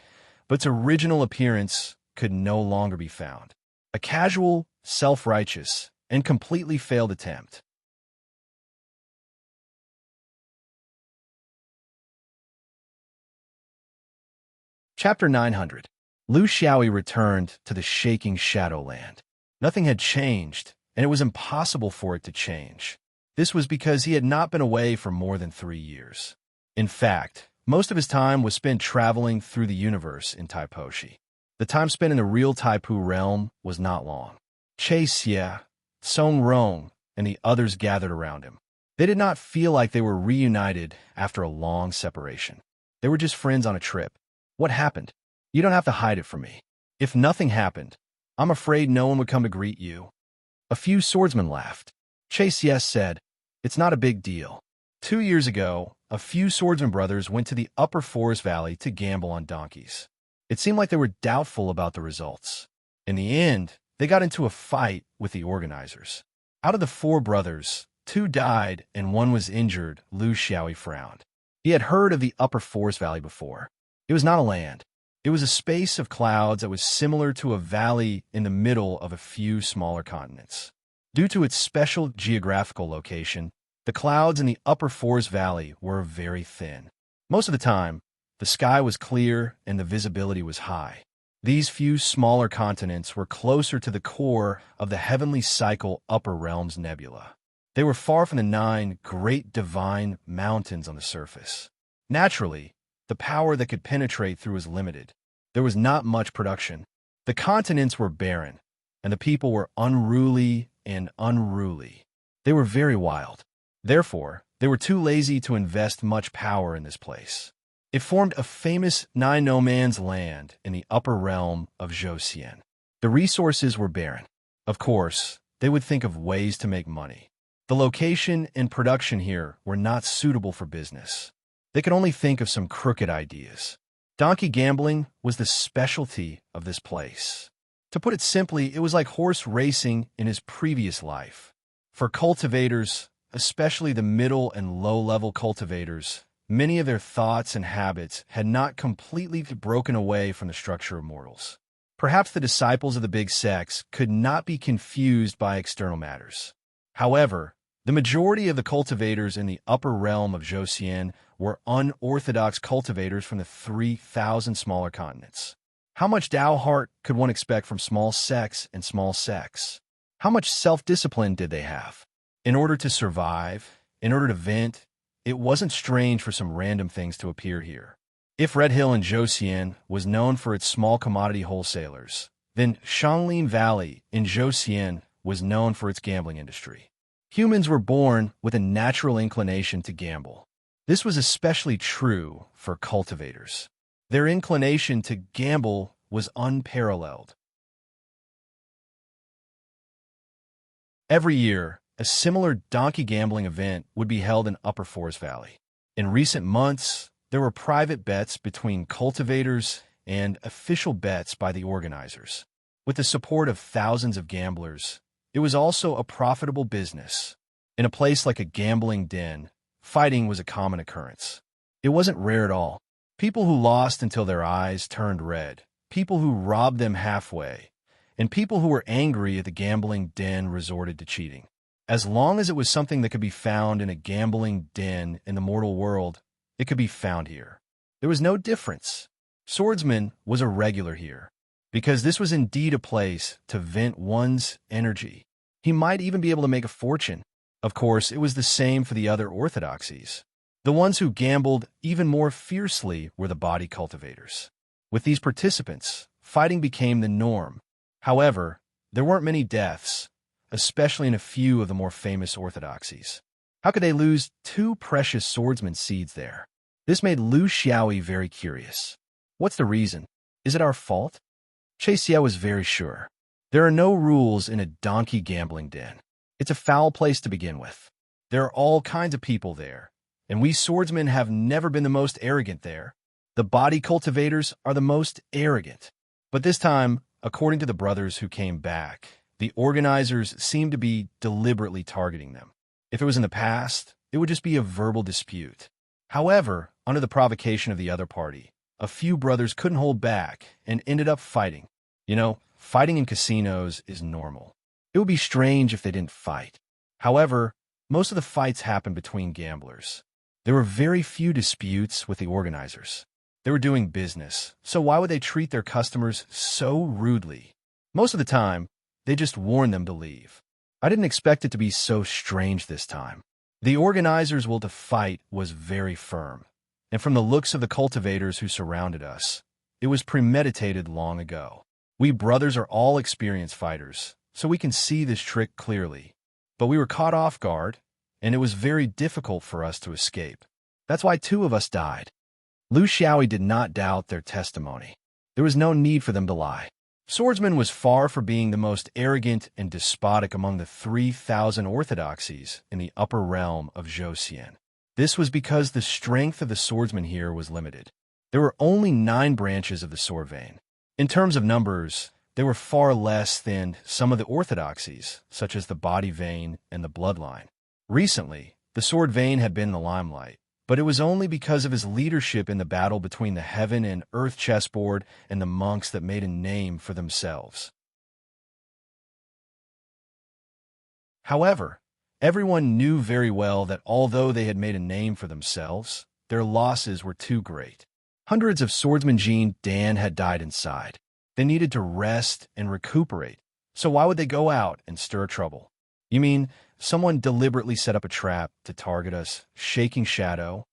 but its original appearance could no longer be found. A casual, self-righteous, and completely failed attempt. Chapter 900. Lu Xiaoyi returned to the shaking Shadowland. Nothing had changed, and it was impossible for it to change. This was because he had not been away for more than 3 years. In fact, most of his time was spent traveling through the universe in Taiposhi. The time spent in the real Taipu realm was not long. Che Xie, Song Rong, and the others gathered around him. They did not feel like they were reunited after a long separation. They were just friends on a trip. What happened? You don't have to hide it from me. If nothing happened, I'm afraid no one would come to greet you. A few swordsmen laughed. Che Xie said, "It's not a big deal. 2 years ago, a few swordsman brothers went to the upper forest valley to gamble on donkeys. It seemed like they were doubtful about the results. In the end, they got into a fight with the organizers. Out of the 4 brothers, 2 died and 1 was injured." Lu Xiaoyi frowned. He had heard of the upper forest valley before. It was not a land. It was a space of clouds that was similar to a valley in the middle of a few smaller continents. Due to its special geographical location, the clouds in the upper forest valley were very thin. Most of the time, the sky was clear and the visibility was high. These few smaller continents were closer to the core of the heavenly cycle Upper Realms Nebula. They were far from the 9 great divine mountains on the surface. Naturally, the power that could penetrate through was limited. There was not much production. The continents were barren, and the people were unruly and unruly. They were very wild. Therefore, They were too lazy to invest much power in this place. It formed a famous no-man's land in the upper realm of Joseon. The resources were barren. Of course, they would think of ways to make money. The location and production here were not suitable for business. They could only think of some crooked ideas. Donkey gambling was the specialty of this place. To put it simply, it was like horse racing in his previous life. For cultivators, especially the middle and low-level cultivators, many of their thoughts and habits had not completely broken away from the structure of mortals. Perhaps the disciples of the big sects could not be confused by external matters. However, the majority of the cultivators in the upper realm of Joseon were unorthodox cultivators from the 3,000 smaller continents. How much Tao heart could one expect from small sects and small sects? How much self-discipline did they have? In order to survive, in order to vent, it wasn't strange for some random things to appear here. If Red Hill in Joseon was known for its small commodity wholesalers, then Shanglin Valley in Joseon was known for its gambling industry. Humans were born with a natural inclination to gamble. This was especially true for cultivators. Their inclination to gamble was unparalleled. Every year, a similar donkey gambling event would be held in Upper Forest Valley. In recent months, there were private bets between cultivators and official bets by the organizers. With the support of thousands of gamblers, it was also a profitable business. In a place like a gambling den, fighting was a common occurrence. It wasn't rare at all. People who lost until their eyes turned red, people who robbed them halfway, and people who were angry at the gambling den resorted to cheating. As long as it was something that could be found in a gambling den in the mortal world, it could be found here. There was no difference. Swordsman was a regular here, because this was indeed a place to vent one's energy. He might even be able to make a fortune. Of course, it was the same for the other orthodoxies. The ones who gambled even more fiercely were the body cultivators. With these participants, fighting became the norm. However, there weren't many deaths, especially in a few of the more famous orthodoxies. How could they lose 2 precious swordsman seeds there? This made Lu Xiaoyi very curious. What's the reason? Is it our fault? Che Xiao was very sure. There are no rules in a donkey gambling den. It's a foul place to begin with. There are all kinds of people there, and we swordsmen have never been the most arrogant there. The body cultivators are the most arrogant. But this time, according to the brothers who came back, the organizers seemed to be deliberately targeting them. If it was in the past, it would just be a verbal dispute. However, under the provocation of the other party, a few brothers couldn't hold back and ended up fighting. You know, fighting in casinos is normal. It would be strange if they didn't fight. However, most of the fights happened between gamblers. There were very few disputes with the organizers. They were doing business, so why would they treat their customers so rudely? Most of the time, they just warned them to leave. I didn't expect it to be so strange this time. The organizers' will to fight was very firm, and from the looks of the cultivators who surrounded us, it was premeditated long ago. We brothers are all experienced fighters, so we can see this trick clearly. But we were caught off guard, and it was very difficult for us to escape. That's why 2 of us died. Lu Xiaoyi did not doubt their testimony. There was no need for them to lie. Swordsman was far from being the most arrogant and despotic among the 3,000 orthodoxies in the upper realm of Joseon. This was because the strength of the swordsman here was limited. There were only 9 branches of the sword vein. In terms of numbers, they were far less than some of the orthodoxies, such as the body vein and the bloodline. Recently, the sword vein had been in the limelight, but it was only because of his leadership in the battle between the heaven and earth chessboard and the monks that made a name for themselves. However, everyone knew very well that although they had made a name for themselves, their losses were too great. Hundreds of swordsmen Jean Dan had died inside. They needed to rest and recuperate, so why would they go out and stir trouble? You mean someone deliberately set up a trap to target us, shaking shadow?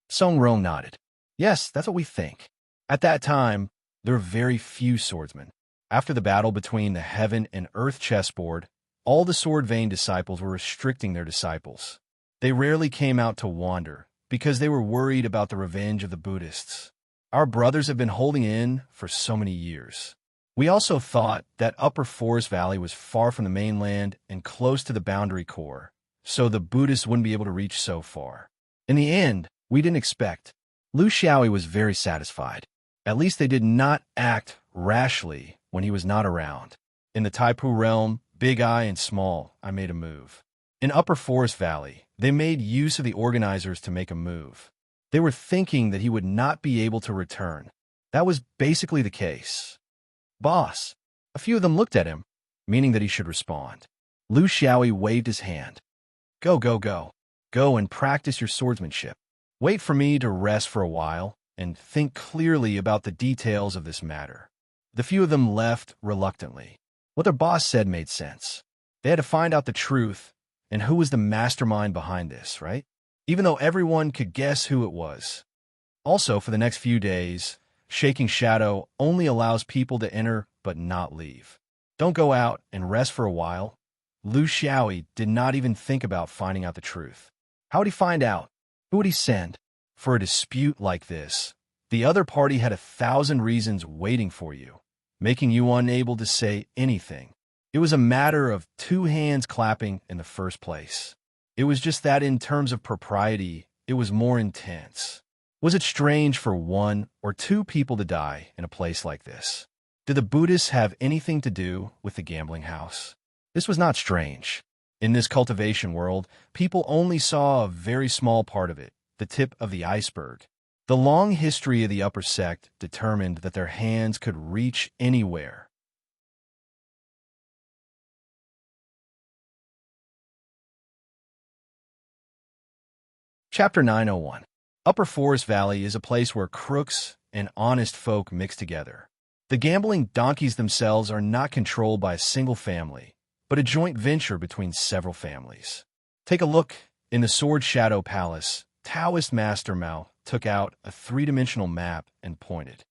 Song Rong nodded. Yes, that's what we think. At that time, there were very few swordsmen. After the battle between the heaven and earth chessboard, all the sword vein disciples were restricting their disciples. They rarely came out to wander, because they were worried about the revenge of the Buddhists. Our brothers have been holding in for so many years. We also thought that Upper Forest Valley was far from the mainland and close to the boundary core, so the Buddhists wouldn't be able to reach so far. In the end, we didn't expect. Lu Xiaoyi was very satisfied. At least they did not act rashly when he was not around. In the Taipu realm, Big Eye and Small, I made a move. In Upper Forest Valley, they made use of the organizers to make a move. They were thinking that he would not be able to return. That was basically the case. Boss. A few of them looked at him, meaning that he should respond. Lu Xiaoyi waved his hand. Go, go, go. Go and practice your swordsmanship. Wait for me to rest for a while and think clearly about the details of this matter. The few of them left reluctantly. What their boss said made sense. They had to find out the truth and who was the mastermind behind this, right? Even though everyone could guess who it was. Also, for the next few days, Shaking Shadow only allows people to enter but not leave. Don't go out and rest for a while. Lu Xiaoyi did not even think about finding out the truth. How would he find out? Who would he send? For a dispute like this, the other party had 1,000 reasons waiting for you, making you unable to say anything. It was a matter of 2 hands clapping in the first place. It was just that in terms of propriety, it was more intense. Was it strange for 1 or 2 people to die in a place like this? Did the Buddhists have anything to do with the gambling house? This was not strange. In this cultivation world, people only saw a very small part of it, the tip of the iceberg. The long history of the upper sect determined that their hands could reach anywhere. Chapter 901. Upper Forest Valley is a place where crooks and honest folk mix together. The gambling donkeys themselves are not controlled by a single family, but a joint venture between several families. Take a look. In the Sword Shadow Palace, Taoist Master Mao took out a 3-dimensional map and pointed.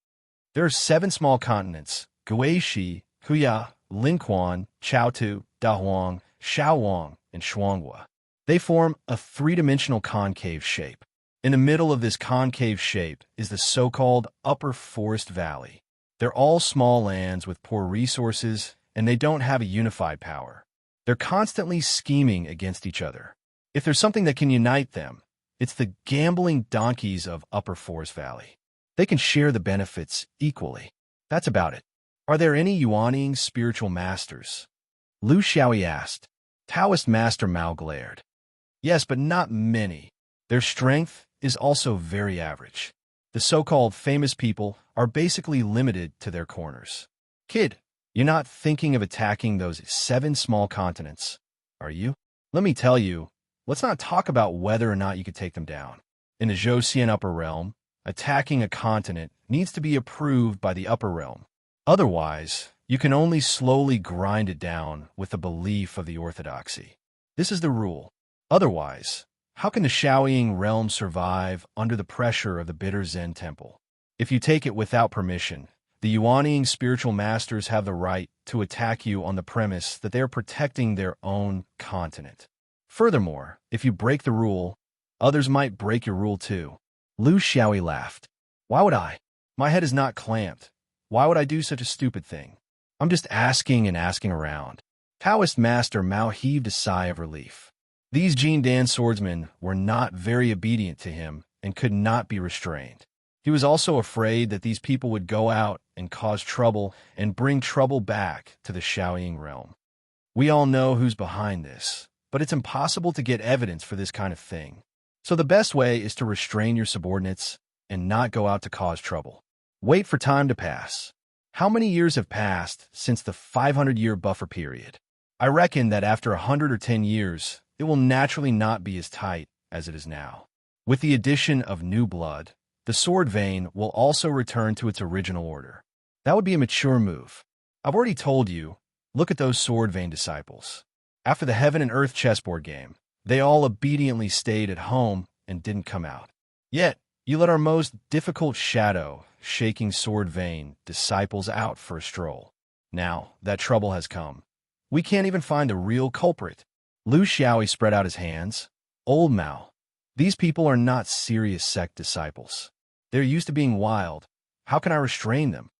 There are 7 small continents: Guishi, Huya, Linquan, Chaotu, Dahuang, Shaowang, and Shuanghua. They form a 3-dimensional concave shape. In the middle of this concave shape is the so-called Upper Forest Valley. They're all small lands with poor resources, and they don't have a unified power. They're constantly scheming against each other. If there's something that can unite them, it's the gambling donkeys of Upper Forest Valley. They can share the benefits equally. That's about it. Are there any Yuanning spiritual masters? Lu Xiaoyi asked. Taoist Master Mao glared. Yes, but not many. Their strength is also very average. The so-called famous people are basically limited to their corners. Kid, you're not thinking of attacking those 7 small continents, are you? Let me tell you, let's not talk about whether or not you could take them down. In the Zhouxian Upper Realm, attacking a continent needs to be approved by the Upper Realm. Otherwise, you can only slowly grind it down with the belief of the orthodoxy. This is the rule. Otherwise, how can the Shaoying realm survive under the pressure of the bitter Zen temple? If you take it without permission, the Yuanning spiritual masters have the right to attack you on the premise that they are protecting their own continent. Furthermore, if you break the rule, others might break your rule too. Lu Xiaoyi laughed. Why would I? My head is not clamped. Why would I do such a stupid thing? I'm just asking and asking around. Taoist Master Mao heaved a sigh of relief. These Jin Dan swordsmen were not very obedient to him and could not be restrained. He was also afraid that these people would go out and cause trouble and bring trouble back to the Shaoying realm. We all know who's behind this, but it's impossible to get evidence for this kind of thing. So the best way is to restrain your subordinates and not go out to cause trouble. Wait for time to pass. How many years have passed since the 500-year buffer period? I reckon that after 110 years, it will naturally not be as tight as it is now. With the addition of new blood, the sword vein will also return to its original order. That would be a mature move. I've already told you, look at those sword vein disciples. After the Heaven and Earth chessboard game, they all obediently stayed at home and didn't come out. Yet, you let our most difficult shadow, shaking sword vein disciples out for a stroll. Now, that trouble has come. We can't even find a real culprit. Lu Xiaoyi spread out his hands. Old Mao. These people are not serious sect disciples. They're used to being wild. How can I restrain them?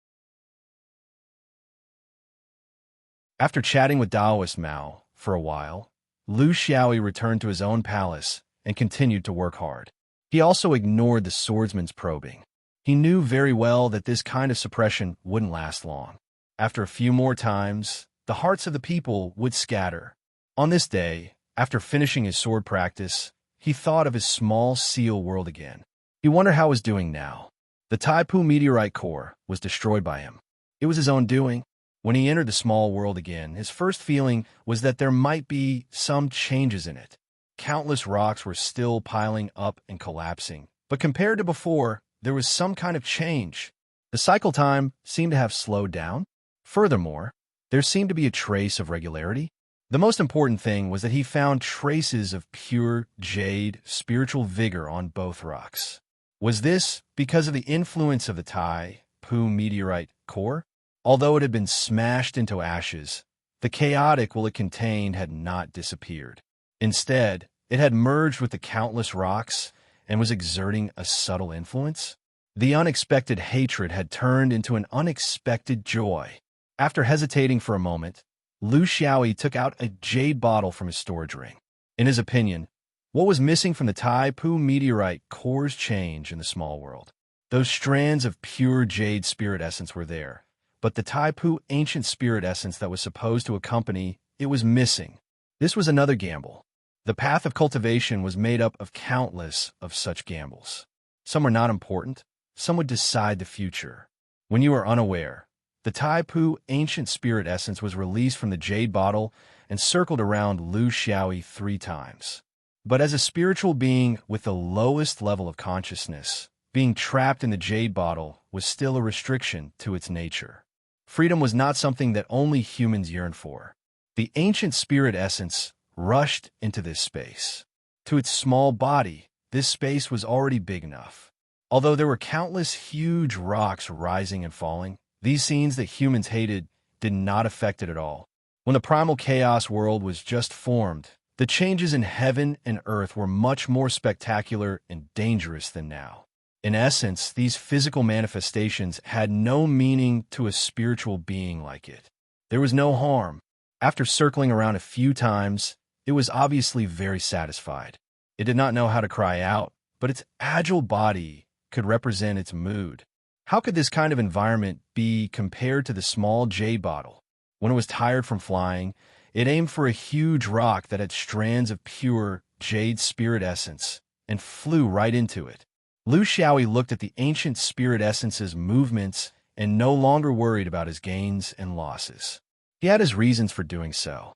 After chatting with Taoist Mao for a while, Lu Xiaoyi returned to his own palace and continued to work hard. He also ignored the swordsman's probing. He knew very well that this kind of suppression wouldn't last long. After a few more times, the hearts of the people would scatter. On this day, after finishing his sword practice, he thought of his small seal world again. He wondered how it was doing now. The Taipu meteorite core was destroyed by him. It was his own doing. When he entered the small world again, his first feeling was that there might be some changes in it. Countless rocks were still piling up and collapsing, but compared to before, there was some kind of change. The cycle time seemed to have slowed down. Furthermore, there seemed to be a trace of regularity. The most important thing was that he found traces of pure jade spiritual vigor on both rocks. Was this because of the influence of the Taipu meteorite core? Although it had been smashed into ashes, the chaotic it contained had not disappeared. Instead, it had merged with the countless rocks and was exerting a subtle influence. The unexpected hatred had turned into an unexpected joy. After hesitating for a moment, Lu Xiaoyi took out a jade bottle from his storage ring. In his opinion, what was missing from the Taipu meteorite core's change in the small world? Those strands of pure jade spirit essence were there, but the Taipu ancient spirit essence that was supposed to accompany it was missing. This was another gamble. The path of cultivation was made up of countless of such gambles. Some were not important. Some would decide the future. When you were unaware, the Taipu ancient spirit essence was released from the jade bottle and circled around Lu Xiaoyi 3 times. But as a spiritual being with the lowest level of consciousness, being trapped in the jade bottle was still a restriction to its nature. Freedom was not something that only humans yearn for. The ancient spirit essence rushed into this space. To its small body, this space was already big enough. Although there were countless huge rocks rising and falling, these scenes that humans hated did not affect it at all. When the primal chaos world was just formed, the changes in heaven and earth were much more spectacular and dangerous than now. In essence, these physical manifestations had no meaning to a spiritual being like it. There was no harm. After circling around a few times, it was obviously very satisfied. It did not know how to cry out, but its agile body could represent its mood. How could this kind of environment be compared to the small jade bottle? When it was tired from flying, it aimed for a huge rock that had strands of pure jade spirit essence and flew right into it. Lu Xiaoyi looked at the ancient spirit essence's movements and no longer worried about his gains and losses. He had his reasons for doing so.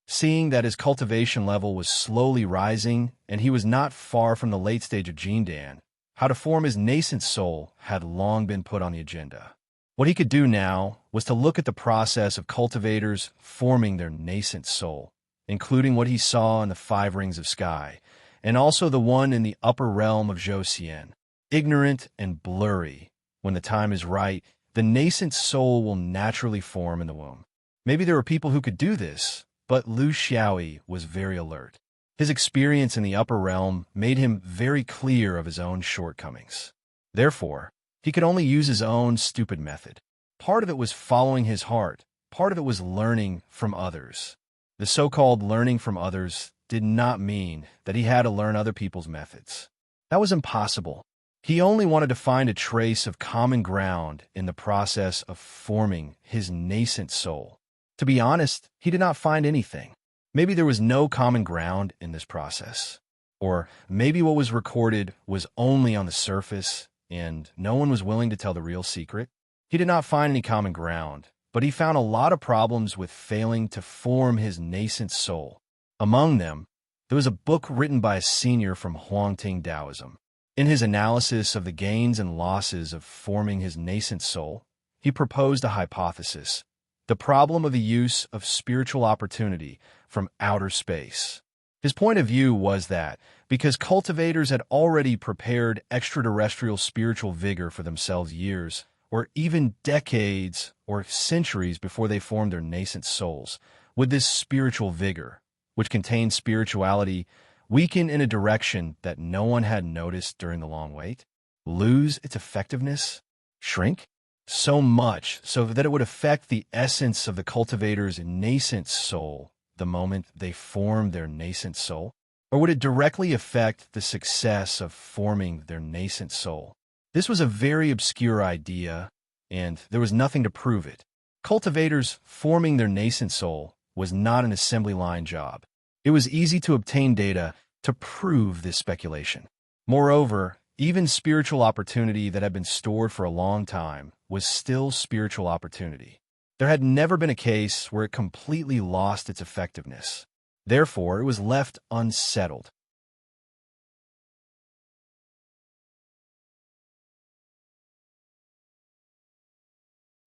Seeing that his cultivation level was slowly rising and he was not far from the late stage of Jindan, how to form his nascent soul had long been put on the agenda. What he could do now was to look at the process of cultivators forming their nascent soul, including what he saw in the 5 rings of sky, and also the one in the upper realm of Zhou. Ignorant and blurry, when the time is right, the nascent soul will naturally form in the womb. Maybe there were people who could do this, but Lu Xiaoyi was very alert. His experience in the upper realm made him very clear of his own shortcomings. Therefore, he could only use his own stupid method. Part of it was following his heart. Part of it was learning from others. The so-called learning from others did not mean that he had to learn other people's methods. That was impossible. He only wanted to find a trace of common ground in the process of forming his nascent soul. To be honest, he did not find anything. Maybe there was no common ground in this process. Or maybe what was recorded was only on the surface and no one was willing to tell the real secret. He did not find any common ground, but he found a lot of problems with failing to form his nascent soul. Among them, there was a book written by a senior from Huangting Taoism. In his analysis of the gains and losses of forming his nascent soul, he proposed a hypothesis: the problem of the use of spiritual opportunity from outer space. His point of view was that, because cultivators had already prepared extraterrestrial spiritual vigor for themselves years, or even decades or centuries before they formed their nascent souls, Would this spiritual vigor, which contained spirituality, weaken in a direction that no one had noticed during the long wait? Lose its effectiveness? Shrink? So much so that it would affect the essence of the cultivator's nascent soul the moment they formed their nascent soul? Or would it directly affect the success of forming their nascent soul? This was a very obscure idea, and there was nothing to prove it. Cultivators forming their nascent soul was not an assembly line job. It was easy to obtain data to prove this speculation. Moreover, even spiritual opportunity that had been stored for a long time was still spiritual opportunity. There had never been a case where it completely lost its effectiveness. Therefore, it was left unsettled.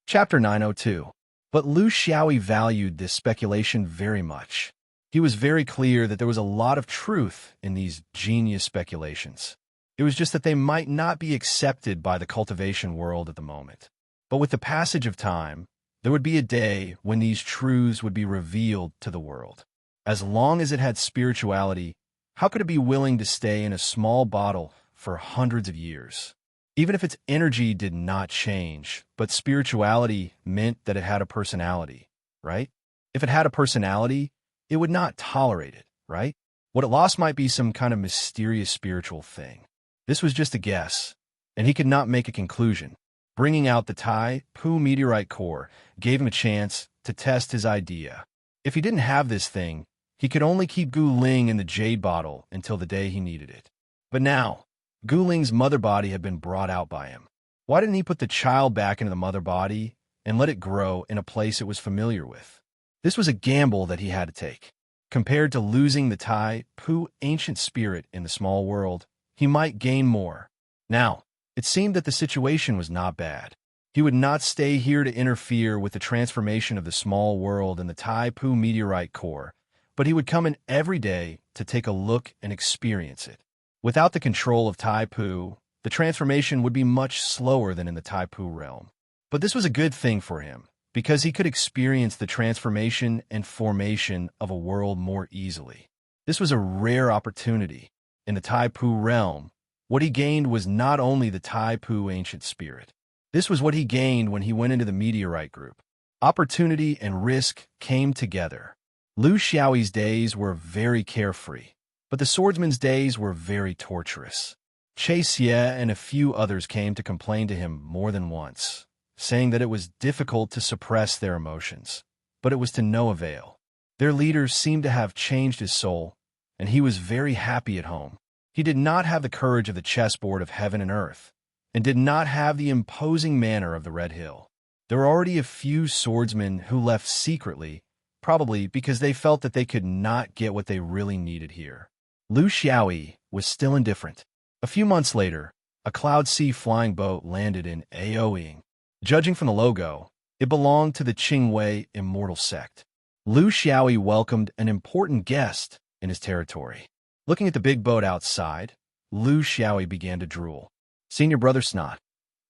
Chapter 902. But Lu Xiaoyi valued this speculation very much. He was very clear that there was a lot of truth in these genius speculations. It was just that they might not be accepted by the cultivation world at the moment. But with the passage of time, there would be a day when these truths would be revealed to the world. As long as it had spirituality, how could it be willing to stay in a small bottle for hundreds of years? Even if its energy did not change, but spirituality meant that it had a personality, right? If it had a personality, it would not tolerate it, right? What it lost might be some kind of mysterious spiritual thing. This was just a guess, and he could not make a conclusion. Bringing out the Tai Pu meteorite core gave him a chance to test his idea. If he didn't have this thing, he could only keep Gu Ling in the jade bottle until the day he needed it. But now, Gu Ling's mother body had been brought out by him. Why didn't he put the child back into the mother body and let it grow in a place it was familiar with? This was a gamble that he had to take. Compared to losing the Tai Pu ancient spirit in the small world, he might gain more. Now, it seemed that the situation was not bad. He would not stay here to interfere with the transformation of the small world and the Tai Pu meteorite core, but he would come in every day to take a look and experience it. Without the control of Tai Pu, the transformation would be much slower than in the Tai Pu realm. But this was a good thing for him, because he could experience the transformation and formation of a world more easily. This was a rare opportunity. In the Tai Pu realm, what he gained was not only the Tai Pu ancient spirit. This was what he gained when he went into the meteorite group. Opportunity and risk came together. Lu Xiaoyi's days were very carefree, but the swordsman's days were very torturous. Che Xie and a few others came to complain to him more than once, saying that it was difficult to suppress their emotions, but it was to no avail. Their leaders seemed to have changed his soul, and he was very happy at home. He did not have the courage of the chessboard of heaven and earth, and did not have the imposing manner of the Red Hill. There were already a few swordsmen who left secretly, probably because they felt that they could not get what they really needed here. Lu Xiaoyi was still indifferent. A few months later, a Cloud Sea flying boat landed in Aoying. Judging from the logo, it belonged to the Qingwei immortal sect. Lu Xiaoyi welcomed an important guest in his territory. Looking at the big boat outside, Lu Xiaoyi began to drool. Senior Brother Snot,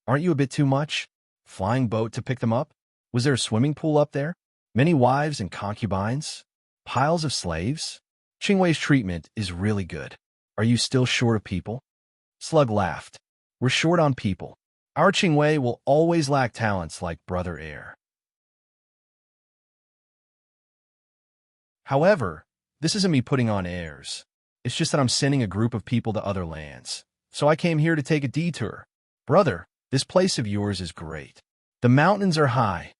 aren't you a bit too much? Flying boat to pick them up? Was there a swimming pool up there? Many wives and concubines? Piles of slaves? Qingwei's treatment is really good. Are you still short of people? Slug laughed. We're short on people. Our Qingwei will always lack talents like Brother Air. However, this isn't me putting on airs. It's just that I'm sending a group of people to other lands. So I came here to take a detour. Brother, this place of yours is great. The mountains are high,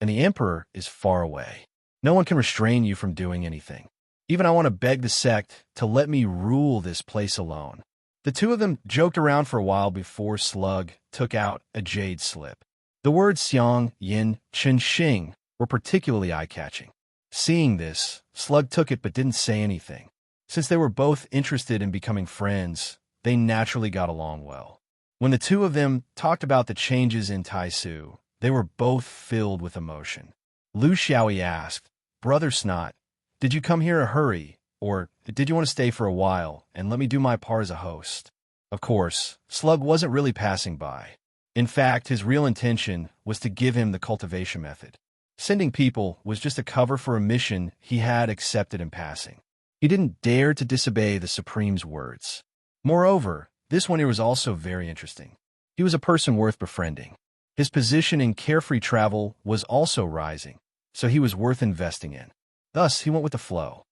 and the Emperor is far away. No one can restrain you from doing anything. Even I want to beg the sect to let me rule this place alone. The two of them joked around for a while before Slug took out a jade slip. The words Xiang, Yin, Chen Xing were particularly eye-catching. Seeing this, Slug took it but didn't say anything. Since they were both interested in becoming friends, they naturally got along well. When the two of them talked about the changes in Taisu, they were both filled with emotion. Lu Xiaoyi asked, Brother Snot, did you come here in a hurry, or did you want to stay for a while and let me do my part as a host? Of course, Slug wasn't really passing by. In fact, his real intention was to give him the cultivation method. Sending people was just a cover for a mission he had accepted in passing. He didn't dare to disobey the Supreme's words. Moreover, this one here was also very interesting. He was a person worth befriending. His position in carefree travel was also rising, so he was worth investing in. Thus, he went with the flow.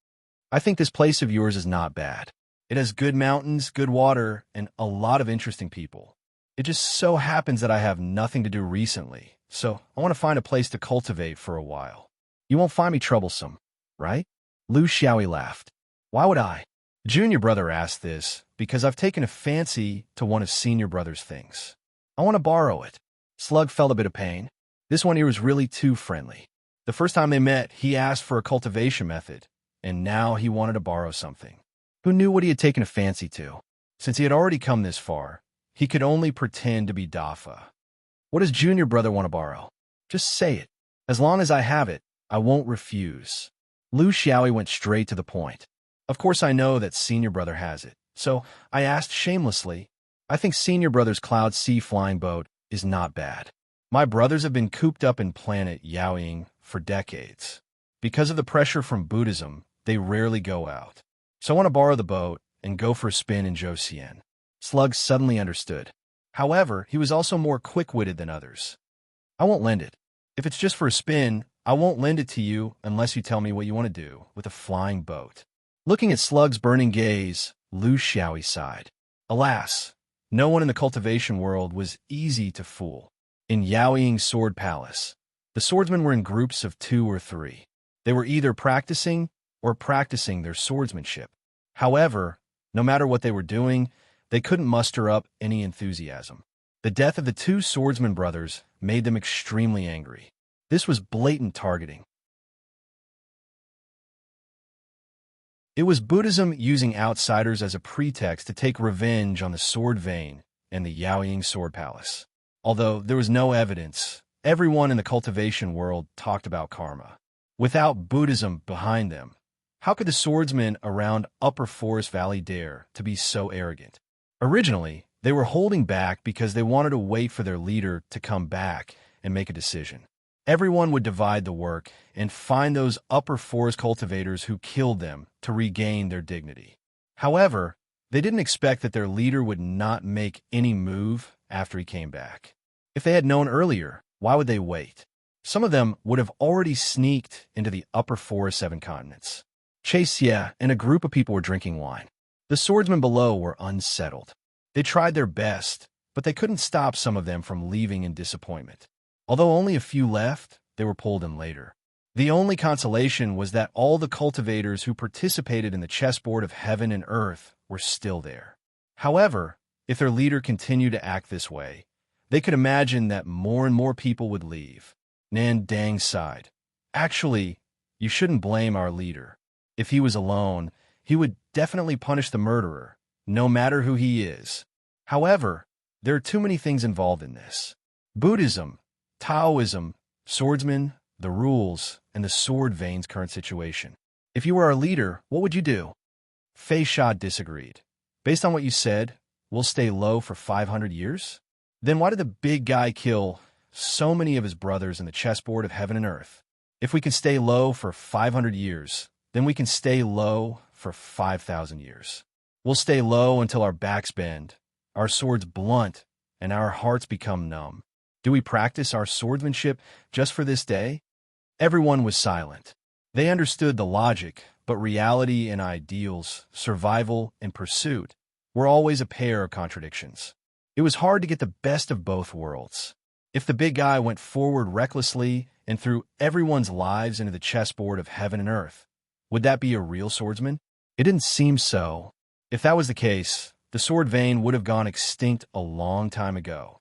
I think this place of yours is not bad. It has good mountains, good water, and a lot of interesting people. It just so happens that I have nothing to do recently, so I want to find a place to cultivate for a while. You won't find me troublesome, right? Lu Xiaoyi laughed. Why would I? Junior brother asked this because I've taken a fancy to one of senior brother's things. I want to borrow it. Slug felt a bit of pain. This one here was really too friendly. The first time they met, he asked for a cultivation method, and now he wanted to borrow something. Who knew what he had taken a fancy to? Since he had already come this far, he could only pretend to be Dafa. What does junior brother want to borrow? Just say it. As long as I have it, I won't refuse. Lu Xiaoyi went straight to the point. Of course I know that senior brother has it, so I asked shamelessly. I think senior brother's cloud sea flying boat is not bad. My brothers have been cooped up in planet Yaoying for decades. Because of the pressure from Buddhism, they rarely go out. So I want to borrow the boat and go for a spin in Zhouxian. Slug suddenly understood. However, he was also more quick-witted than others. I won't lend it. If it's just for a spin, I won't lend it to you unless you tell me what you want to do with a flying boat. Looking at Slug's burning gaze, Lu Xiaoyi sighed. Alas, no one in the cultivation world was easy to fool. In Yaoying's sword palace, the swordsmen were in groups of 2 or 3. They were either practicing their swordsmanship. However, no matter what they were doing, they couldn't muster up any enthusiasm. The death of the 2 swordsman brothers made them extremely angry. This was blatant targeting. It was Buddhism using outsiders as a pretext to take revenge on the sword vein and the Yaoying sword palace. Although there was no evidence, everyone in the cultivation world talked about karma. Without Buddhism behind them, how could the swordsmen around Upper Forest Valley dare to be so arrogant? Originally, they were holding back because they wanted to wait for their leader to come back and make a decision. Everyone would divide the work and find those upper forest cultivators who killed them to regain their dignity. However, they didn't expect that their leader would not make any move after he came back. If they had known earlier, why would they wait? Some of them would have already sneaked into the upper forest 7 continents. Chase Xie and a group of people were drinking wine. The swordsmen below were unsettled. They tried their best, but they couldn't stop some of them from leaving in disappointment. Although only a few left, they were pulled in later. The only consolation was that all the cultivators who participated in the chessboard of heaven and earth were still there. However, if their leader continued to act this way, they could imagine that more and more people would leave. Nan Dang sighed. Actually, you shouldn't blame our leader. If he was alone, he would definitely punish the murderer, no matter who he is. However, there are too many things involved in this. Buddhism, Taoism, swordsmen, the rules, and the sword vein's current situation. If you were our leader, what would you do? Fei Sha disagreed. Based on what you said, we'll stay low for 500 years? Then why did the big guy kill so many of his brothers in the chessboard of heaven and earth? If we can stay low for 500 years, then we can stay low for 5,000 years. We'll stay low until our backs bend, our swords blunt, and our hearts become numb. Do we practice our swordsmanship just for this day? Everyone was silent. They understood the logic, but reality and ideals, survival and pursuit, were always a pair of contradictions. It was hard to get the best of both worlds. If the big guy went forward recklessly and threw everyone's lives into the chessboard of heaven and earth, would that be a real swordsman? It didn't seem so. If that was the case, the sword vein would have gone extinct a long time ago.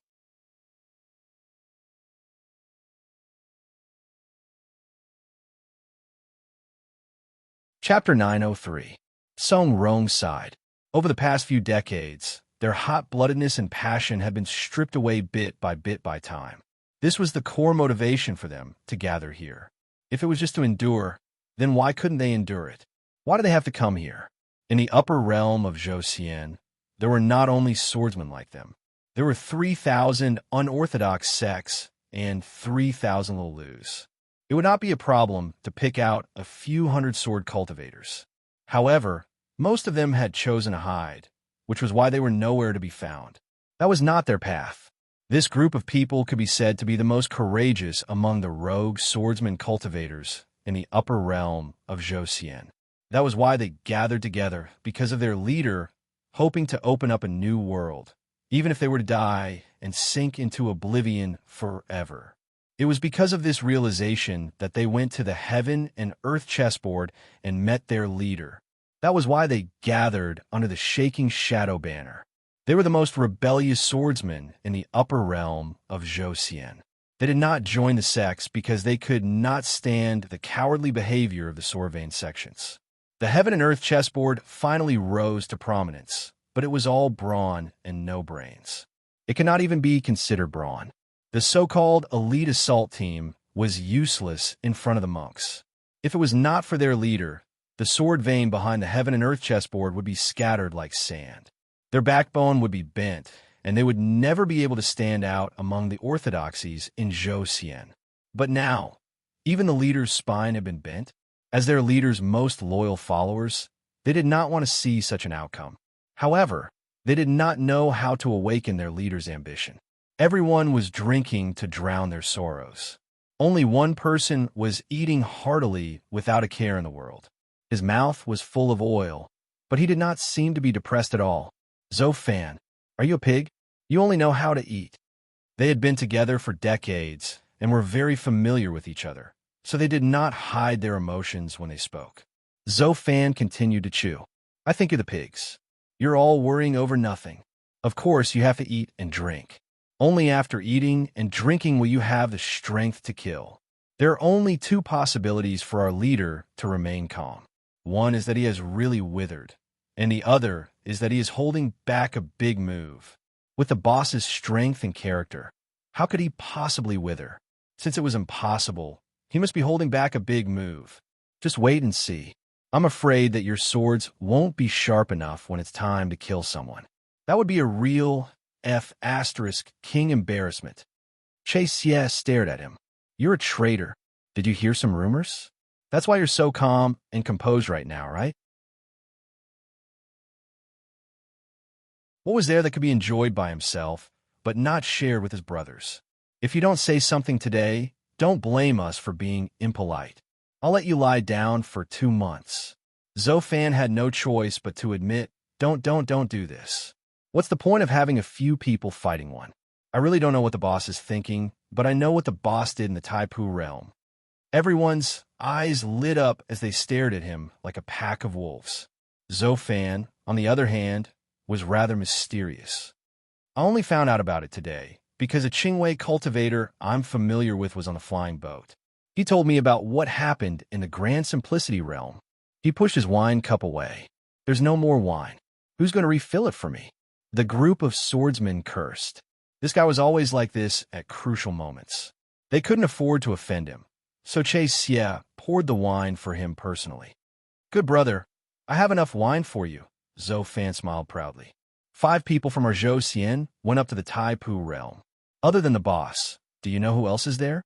Chapter 903. Song Rong sighed. Over the past few decades, their hot-bloodedness and passion had been stripped away bit by time. This was the core motivation for them to gather here. If it was just to endure, then why couldn't they endure it? Why did they have to come here? In the upper realm of Zhouxian, there were not only swordsmen like them. There were 3,000 unorthodox sects and 3,000 Lulus. it would not be a problem to pick out a few hundred sword cultivators. However, most of them had chosen to hide, which was why they were nowhere to be found. That was not their path. This group of people could be said to be the most courageous among the rogue swordsman cultivators in the upper realm of Zhousien. That was why they gathered together, because of their leader, hoping to open up a new world, even if they were to die and sink into oblivion forever. It was because of this realization that they went to the heaven and earth chessboard and met their leader. That was why they gathered under the shaking shadow banner. They were the most rebellious swordsmen in the upper realm of Zhousien. They did not join the sects because they could not stand the cowardly behavior of the Sorvain sections. The heaven and earth chessboard finally rose to prominence, but it was all brawn and no brains. It cannot even be considered brawn. The so-called elite assault team was useless in front of the monks. If it was not for their leader, the sword vein behind the heaven and earth chessboard would be scattered like sand. Their backbone would be bent, and they would never be able to stand out among the orthodoxies in Zhousien. But now, even the leader's spine had been bent. As their leader's most loyal followers, they did not want to see such an outcome. However, they did not know how to awaken their leader's ambition. Everyone was drinking to drown their sorrows. Only one person was eating heartily without a care in the world. His mouth was full of oil, but he did not seem to be depressed at all. Zofan, are you a pig? You only know how to eat. They had been together for decades and were very familiar with each other, so they did not hide their emotions when they spoke. Zofan continued to chew. I think you're the pigs. You're all worrying over nothing. Of course, you have to eat and drink. Only after eating and drinking will you have the strength to kill. There are only two possibilities for our leader to remain calm. One is that he has really withered, and the other is that he is holding back a big move. With the boss's strength and character, how could he possibly wither? Since it was impossible, he must be holding back a big move. Just wait and see. I'm afraid that your swords won't be sharp enough when it's time to kill someone. That would be a real king embarrassment. Xie stared at him. You're a traitor. Did you hear some rumors? That's why you're so calm and composed right now, right? What was there that could be enjoyed by himself, but not shared with his brothers? If you don't say something today, don't blame us for being impolite. I'll let you lie down for 2 months. Zofan had no choice but to admit, don't do this. What's the point of having a few people fighting one? I really don't know what the boss is thinking, but I know what the boss did in the Taipu realm. Everyone's eyes lit up as they stared at him like a pack of wolves. Zofan, on the other hand, was rather mysterious. I only found out about it today because a Qingwei cultivator I'm familiar with was on a flying boat. He told me about what happened in the Grand Simplicity realm. He pushed his wine cup away. There's no more wine. Who's going to refill it for me? The group of swordsmen cursed. This guy was always like this at crucial moments. They couldn't afford to offend him, so Xie poured the wine for him personally. Good brother, I have enough wine for you, Zofan smiled proudly. 5 people from our Zhousien went up to the Taipu realm. Other than the boss, do you know who else is there?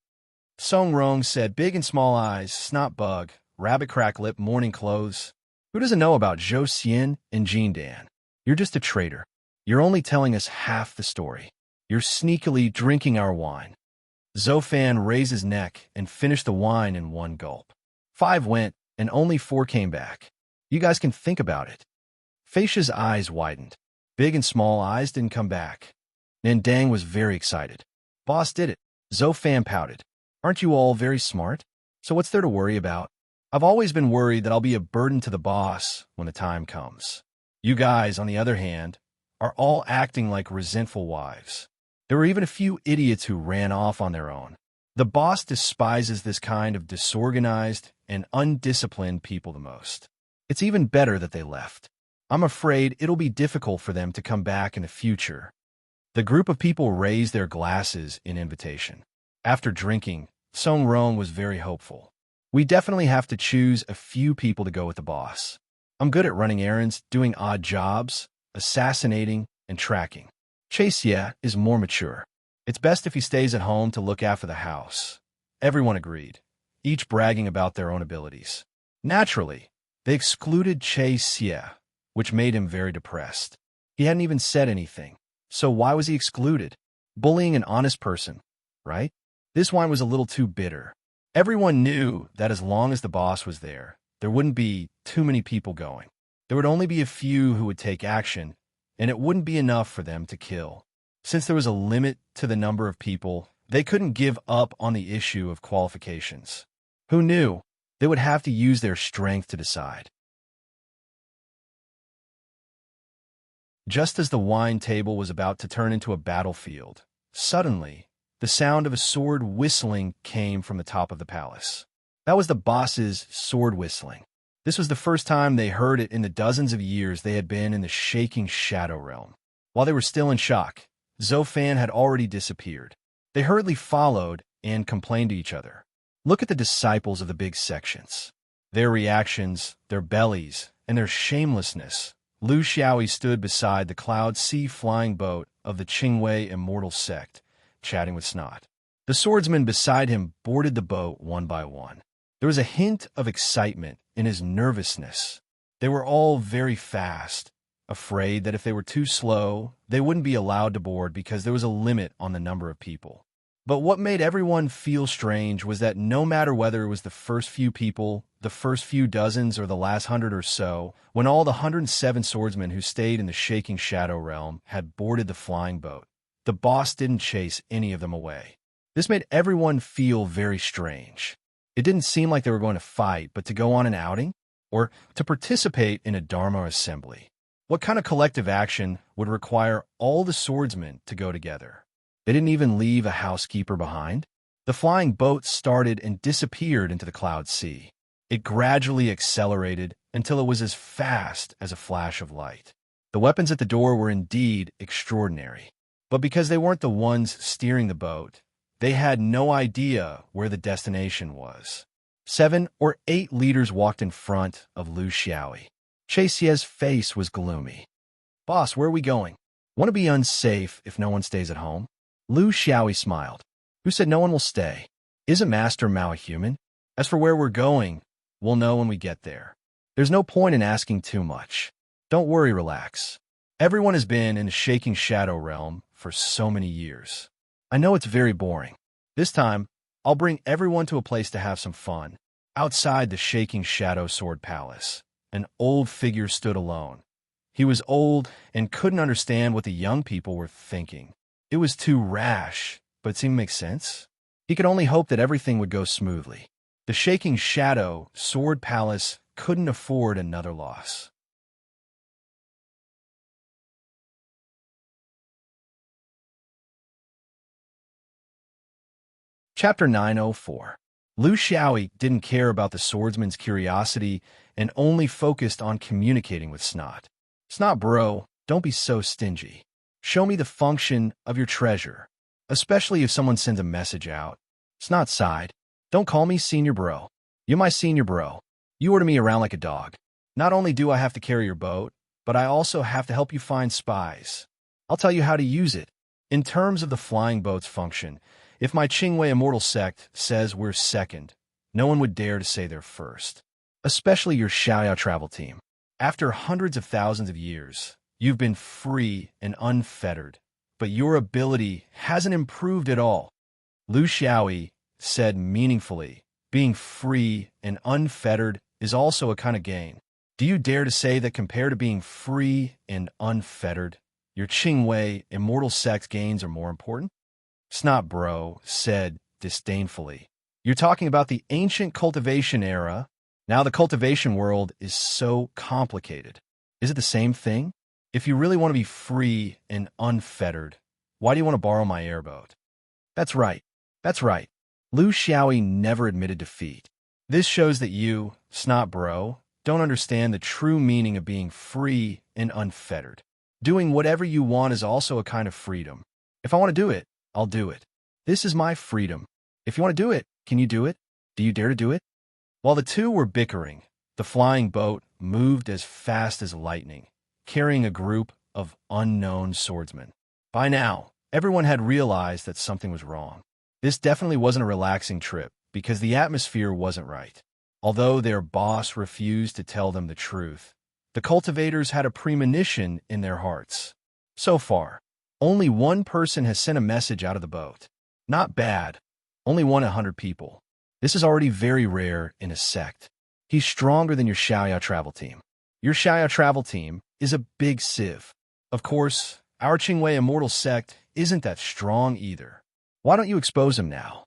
Song Rong said, big and small eyes, snot bug, rabbit crack lip, morning clothes. Who doesn't know about Zhousien and Jindan? You're just a traitor. You're only telling us half the story. You're sneakily drinking our wine. Zofan raised his neck and finished the wine in 1 gulp. 5 went, and only 4 came back. You guys can think about it. Facia's eyes widened. Big and small eyes didn't come back. Nandang was very excited. Boss did it. Zofan pouted. Aren't you all very smart? So what's there to worry about? I've always been worried that I'll be a burden to the boss when the time comes. You guys, on the other hand, are all acting like resentful wives. There were even a few idiots who ran off on their own. The boss despises this kind of disorganized and undisciplined people the most. It's even better that they left. I'm afraid it'll be difficult for them to come back in the future. The group of people raised their glasses in invitation. After drinking, Song Rong was very hopeful. We definitely have to choose a few people to go with the boss. I'm good at running errands, doing odd jobs, assassinating, and tracking. Xie is more mature. It's best if he stays at home to look after the house. Everyone agreed. each bragging about their own abilities. Naturally, they excluded Xie, which made him very depressed. He hadn't even said anything, so why was he excluded? Bullying an honest person, right? This wine was a little too bitter. Everyone knew that as long as the boss was there wouldn't be too many people going. There would only be a few who would take action, and it wouldn't be enough for them to kill. Since there was a limit to the number of people, they couldn't give up on the issue of qualifications. Who knew? They would have to use their strength to decide. Just as the wine table was about to turn into a battlefield, suddenly, the sound of a sword whistling came from the top of the palace. That was the boss's sword whistling. This was the first time they heard it in the dozens of years they had been in the shaking shadow realm. While they were still in shock, Zofan had already disappeared. They hurriedly followed and complained to each other. Look at the disciples of the big sections. Their reactions, their bellies, and their shamelessness. Lu Xiaoyi stood beside the cloud sea flying boat of the Qingwei immortal sect, chatting with Snot. The swordsmen beside him boarded the boat one by one. There was a hint of excitement in his nervousness. They were all very fast, afraid that if they were too slow, they wouldn't be allowed to board because there was a limit on the number of people. But what made everyone feel strange was that no matter whether it was the first few people, the first few dozens, or the last 100 or so, when all the 107 swordsmen who stayed in the shaking shadow realm had boarded the flying boat, the boss didn't chase any of them away. This made everyone feel very strange. It didn't seem like they were going to fight, but to go on an outing, or to participate in a Dharma assembly. What kind of collective action would require all the swordsmen to go together? They didn't even leave a housekeeper behind. The flying boat started and disappeared into the cloud sea. It gradually accelerated until it was as fast as a flash of light. The weapons at the door were indeed extraordinary. But because they weren't the ones steering the boat, they had no idea where the destination was. 7 or 8 leaders walked in front of Lu Xiaoyi. Xie's face was gloomy. "Boss, where are we going? Want to be unsafe if no one stays at home?" Lu Xiaoyi smiled. "Who said no one will stay? Isn't Master Mao a human? As for where we're going, we'll know when we get there. There's no point in asking too much. Don't worry, relax. Everyone has been in the shaking shadow realm for so many years. I know it's very boring. This time, I'll bring everyone to a place to have some fun." Outside the shaking shadow sword palace, an old figure stood alone. He was old and couldn't understand what the young people were thinking. It was too rash, but it seemed to make sense. He could only hope that everything would go smoothly. The shaking shadow sword palace couldn't afford another loss. Chapter 904. Lu Xiaoyi didn't care about the swordsman's curiosity and only focused on communicating with Snot. "Snot bro, don't be so stingy. Show me the function of your treasure, especially if someone sends a message out." Snot sighed. "Don't call me senior bro. You're my senior bro. You order me around like a dog. Not only do I have to carry your boat, but I also have to help you find spies. I'll tell you how to use it. In terms of the flying boat's function, if my Qingwei immortal sect says we're second, no one would dare to say they're first. Especially your Xiaoyao travel team. After hundreds of thousands of years, you've been free and unfettered, but your ability hasn't improved at all." Lu Xiaoyi said meaningfully, "Being free and unfettered is also a kind of gain. Do you dare to say that compared to being free and unfettered, your Qingwei immortal sect gains are more important?" Snot bro said disdainfully, "You're talking about the ancient cultivation era. Now the cultivation world is so complicated. Is it the same thing? If you really want to be free and unfettered, why do you want to borrow my airboat?" That's right. That's right. Lu Xiaoyi never admitted defeat. "This shows that you, Snot bro, don't understand the true meaning of being free and unfettered. Doing whatever you want is also a kind of freedom. If I want to do it, I'll do it. This is my freedom. If you want to do it, can you do it? Do you dare to do it?" While the two were bickering, the flying boat moved as fast as lightning, carrying a group of unknown swordsmen. By now, everyone had realized that something was wrong. This definitely wasn't a relaxing trip, because the atmosphere wasn't right. Although their boss refused to tell them the truth, the cultivators had a premonition in their hearts. So far, only one person has sent a message out of the boat. Not bad. Only 100 people. This is already very rare in a sect. He's stronger than your Xiaoya travel team. Your Xiaoya travel team is a big sieve. Of course, our Qingwei Immortal sect isn't that strong either. Why don't you expose him now?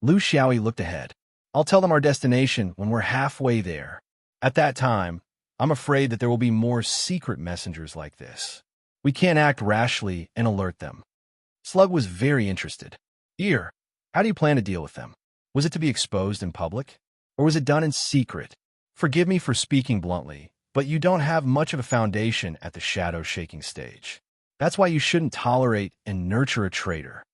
Lu Xiaoyi looked ahead. I'll tell them our destination when we're halfway there. At that time, I'm afraid that there will be more secret messengers like this. We can't act rashly and alert them. Slug was very interested. Ear, how do you plan to deal with them? Was it to be exposed in public? Or was it done in secret? Forgive me for speaking bluntly, but you don't have much of a foundation at the shadow shaking stage. That's why you shouldn't tolerate and nurture a traitor.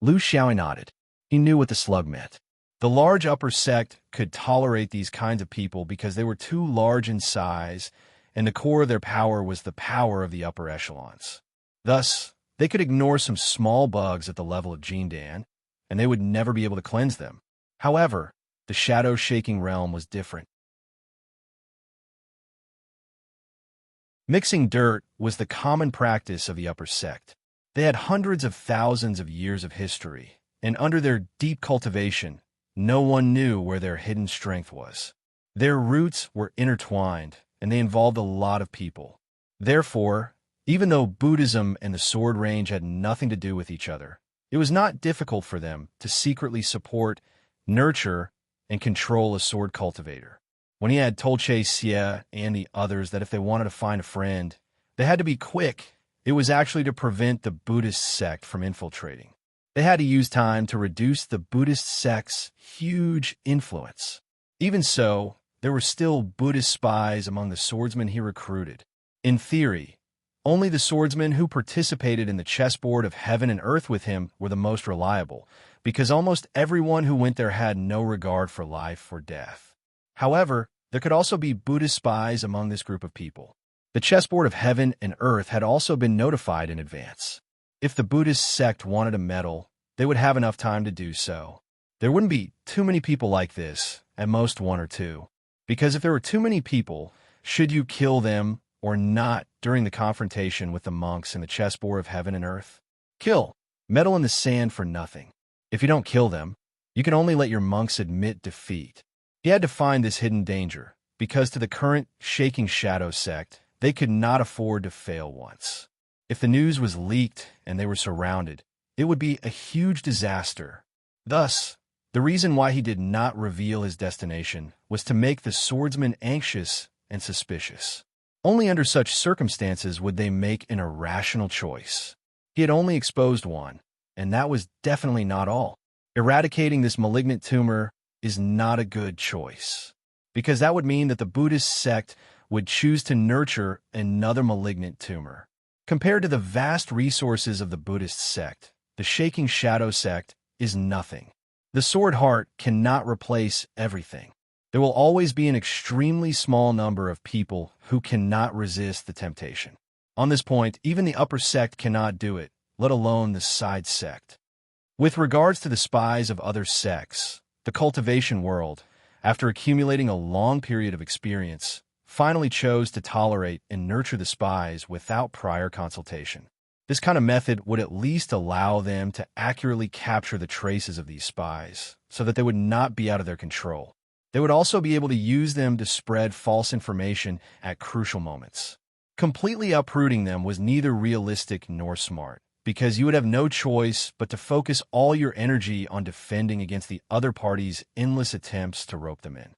Lu Xiaoyi nodded. He knew what the slug meant. The large upper sect could tolerate these kinds of people because they were too large in size, and the core of their power was the power of the upper echelons. Thus, they could ignore some small bugs at the level of Jindan, and they would never be able to cleanse them. However, the shadow-shaking realm was different. Mixing dirt was the common practice of the upper sect. They had hundreds of thousands of years of history, and under their deep cultivation, no one knew where their hidden strength was. Their roots were intertwined, and they involved a lot of people. Therefore, even though Buddhism and the sword range had nothing to do with each other, it was not difficult for them to secretly support, nurture, and control a sword cultivator. When he had told Che Xie and the others that if they wanted to find a friend, they had to be quick, it was actually to prevent the Buddhist sect from infiltrating. They had to use time to reduce the Buddhist sect's huge influence. Even so, there were still Buddhist spies among the swordsmen he recruited. In theory, only the swordsmen who participated in the chessboard of heaven and earth with him were the most reliable, because almost everyone who went there had no regard for life or death. However, there could also be Buddhist spies among this group of people. The chessboard of heaven and earth had also been notified in advance. If the Buddhist sect wanted to meddle, they would have enough time to do so. There wouldn't be too many people like this, at most one or two. Because if there were too many people, should you kill them or not during the confrontation with the monks in the chessboard of heaven and earth? Kill. Meddle in the sand for nothing. If you don't kill them, you can only let your monks admit defeat. He had to find this hidden danger, because to the current shaking shadow sect, they could not afford to fail once. If the news was leaked and they were surrounded, it would be a huge disaster. Thus, the reason why he did not reveal his destination was to make the swordsmen anxious and suspicious. Only under such circumstances would they make an irrational choice. He had only exposed one, and that was definitely not all. Eradicating this malignant tumor is not a good choice, because that would mean that the Buddhist sect would choose to nurture another malignant tumor. Compared to the vast resources of the Buddhist sect, the shaking shadow sect is nothing. The sword heart cannot replace everything. There will always be an extremely small number of people who cannot resist the temptation. On this point, even the upper sect cannot do it, let alone the side sect. With regards to the spies of other sects, the cultivation world, after accumulating a long period of experience, finally chose to tolerate and nurture the spies without prior consultation. This kind of method would at least allow them to accurately capture the traces of these spies, so that they would not be out of their control. They would also be able to use them to spread false information at crucial moments. Completely uprooting them was neither realistic nor smart, because you would have no choice but to focus all your energy on defending against the other party's endless attempts to rope them in.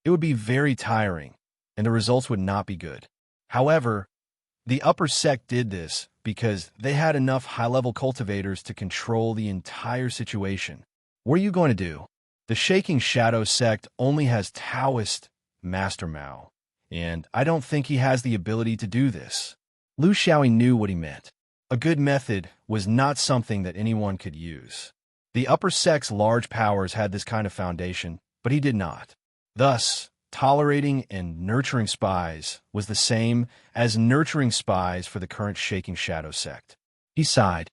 It would be very tiring, and the results would not be good. However, the upper sect did this because they had enough high-level cultivators to control the entire situation. What are you going to do? The Shaking Shadow sect only has Taoist Master Mao, and I don't think he has the ability to do this. Lu Xiaoyi knew what he meant. A good method was not something that anyone could use. The upper sect's large powers had this kind of foundation, but he did not. Thus, tolerating and nurturing spies was the same as nurturing spies for the current Shaking Shadow sect. He sighed.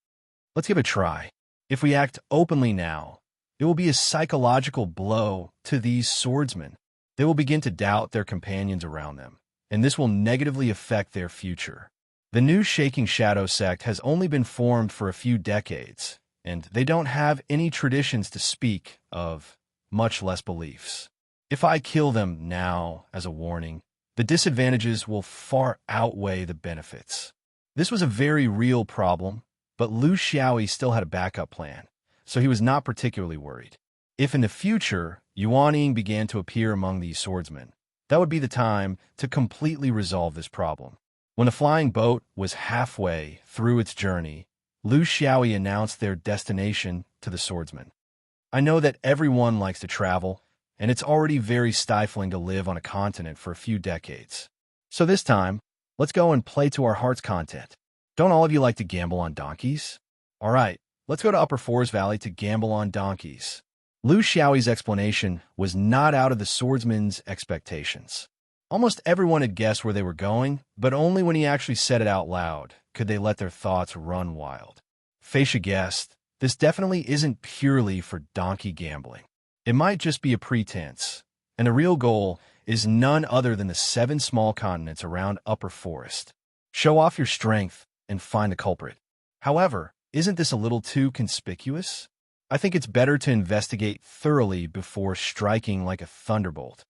Let's give it a try. If we act openly now, it will be a psychological blow to these swordsmen. They will begin to doubt their companions around them, and this will negatively affect their future. The new Shaking Shadow sect has only been formed for a few decades, and they don't have any traditions to speak of, much less beliefs. If I kill them now as a warning, the disadvantages will far outweigh the benefits. This was a very real problem, but Lu Xiaoyi still had a backup plan, so he was not particularly worried. If in the future Yuan Ying began to appear among these swordsmen, that would be the time to completely resolve this problem. When the flying boat was halfway through its journey, Lu Xiaoyi announced their destination to the swordsmen. I know that everyone likes to travel, and it's already very stifling to live on a continent for a few decades. So this time, let's go and play to our heart's content. Don't all of you like to gamble on donkeys? All right, let's go to Upper Forest Valley to gamble on donkeys. Lu Xiaoyi's explanation was not out of the swordsman's expectations. Almost everyone had guessed where they were going, but only when he actually said it out loud could they let their thoughts run wild. Feisha guessed, this definitely isn't purely for donkey gambling. It might just be a pretense, and the real goal is none other than the 7 small continents around Upper Forest. Show off your strength and find the culprit. However, isn't this a little too conspicuous? I think it's better to investigate thoroughly before striking like a thunderbolt.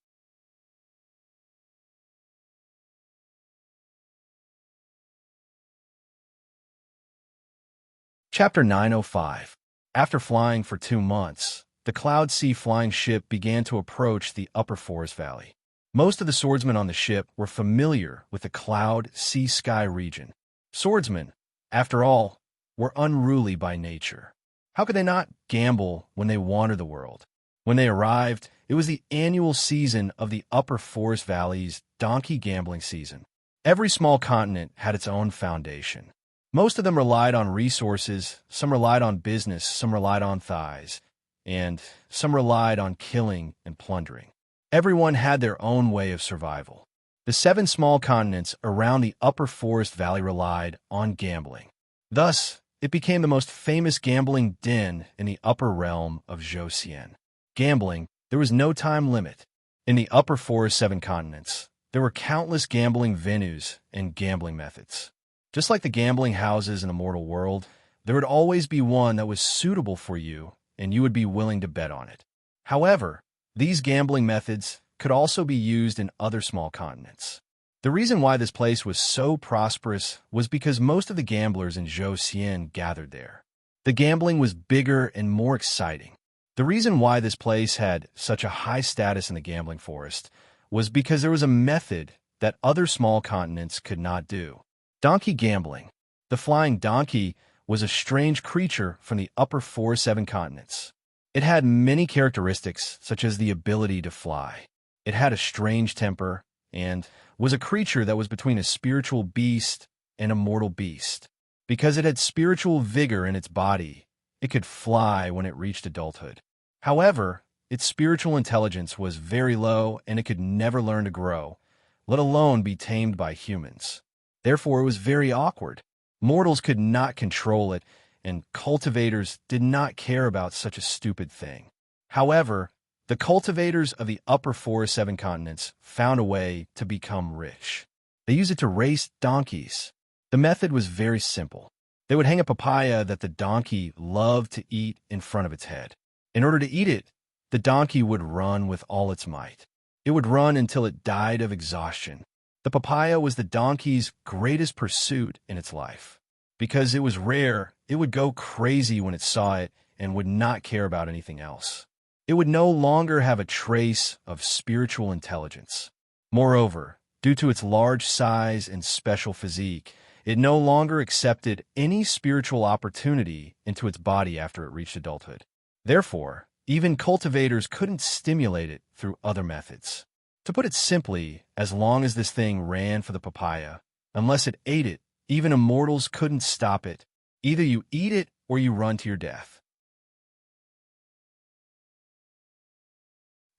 Chapter 905. After flying for 2 months, the Cloud Sea flying ship began to approach the Upper Forest Valley. Most of the swordsmen on the ship were familiar with the Cloud Sea Sky region. Swordsmen, after all, were unruly by nature. How could they not gamble when they wander the world? When they arrived, it was the annual season of the Upper Forest Valley's donkey gambling season. Every small continent had its own foundation. Most of them relied on resources, some relied on business, some relied on thighs, and some relied on killing and plundering. Everyone had their own way of survival. The 7 small continents around the Upper Forest Valley relied on gambling. Thus, it became the most famous gambling den in the upper realm of Zhouxian. Gambling, there was no time limit. In the Upper Forest 7 continents, there were countless gambling venues and gambling methods. Just like the gambling houses in the mortal world, there would always be one that was suitable for you, and you would be willing to bet on it. However, these gambling methods could also be used in other small continents. The reason why this place was so prosperous was because most of the gamblers in Zhouxian gathered there. The gambling was bigger and more exciting. The reason why this place had such a high status in the gambling forest was because there was a method that other small continents could not do. Donkey gambling. The flying donkey was a strange creature from the Upper Forest 7 continents. It had many characteristics, such as the ability to fly. It had a strange temper, and was a creature that was between a spiritual beast and a mortal beast. Because it had spiritual vigor in its body, it could fly when it reached adulthood. However, its spiritual intelligence was very low, and it could never learn to grow, let alone be tamed by humans. Therefore, it was very awkward. Mortals could not control it, and cultivators did not care about such a stupid thing. However, the cultivators of the Upper Forest 7 continents found a way to become rich. They used it to race donkeys. The method was very simple. They would hang a papaya that the donkey loved to eat in front of its head. In order to eat it, the donkey would run with all its might. It would run until it died of exhaustion. The papaya was the donkey's greatest pursuit in its life. Because it was rare, it would go crazy when it saw it and would not care about anything else. It would no longer have a trace of spiritual intelligence. Moreover, due to its large size and special physique, it no longer accepted any spiritual opportunity into its body after it reached adulthood. Therefore, even cultivators couldn't stimulate it through other methods. To put it simply, as long as this thing ran for the papaya, unless it ate it, even immortals couldn't stop it. Either you eat it or you run to your death.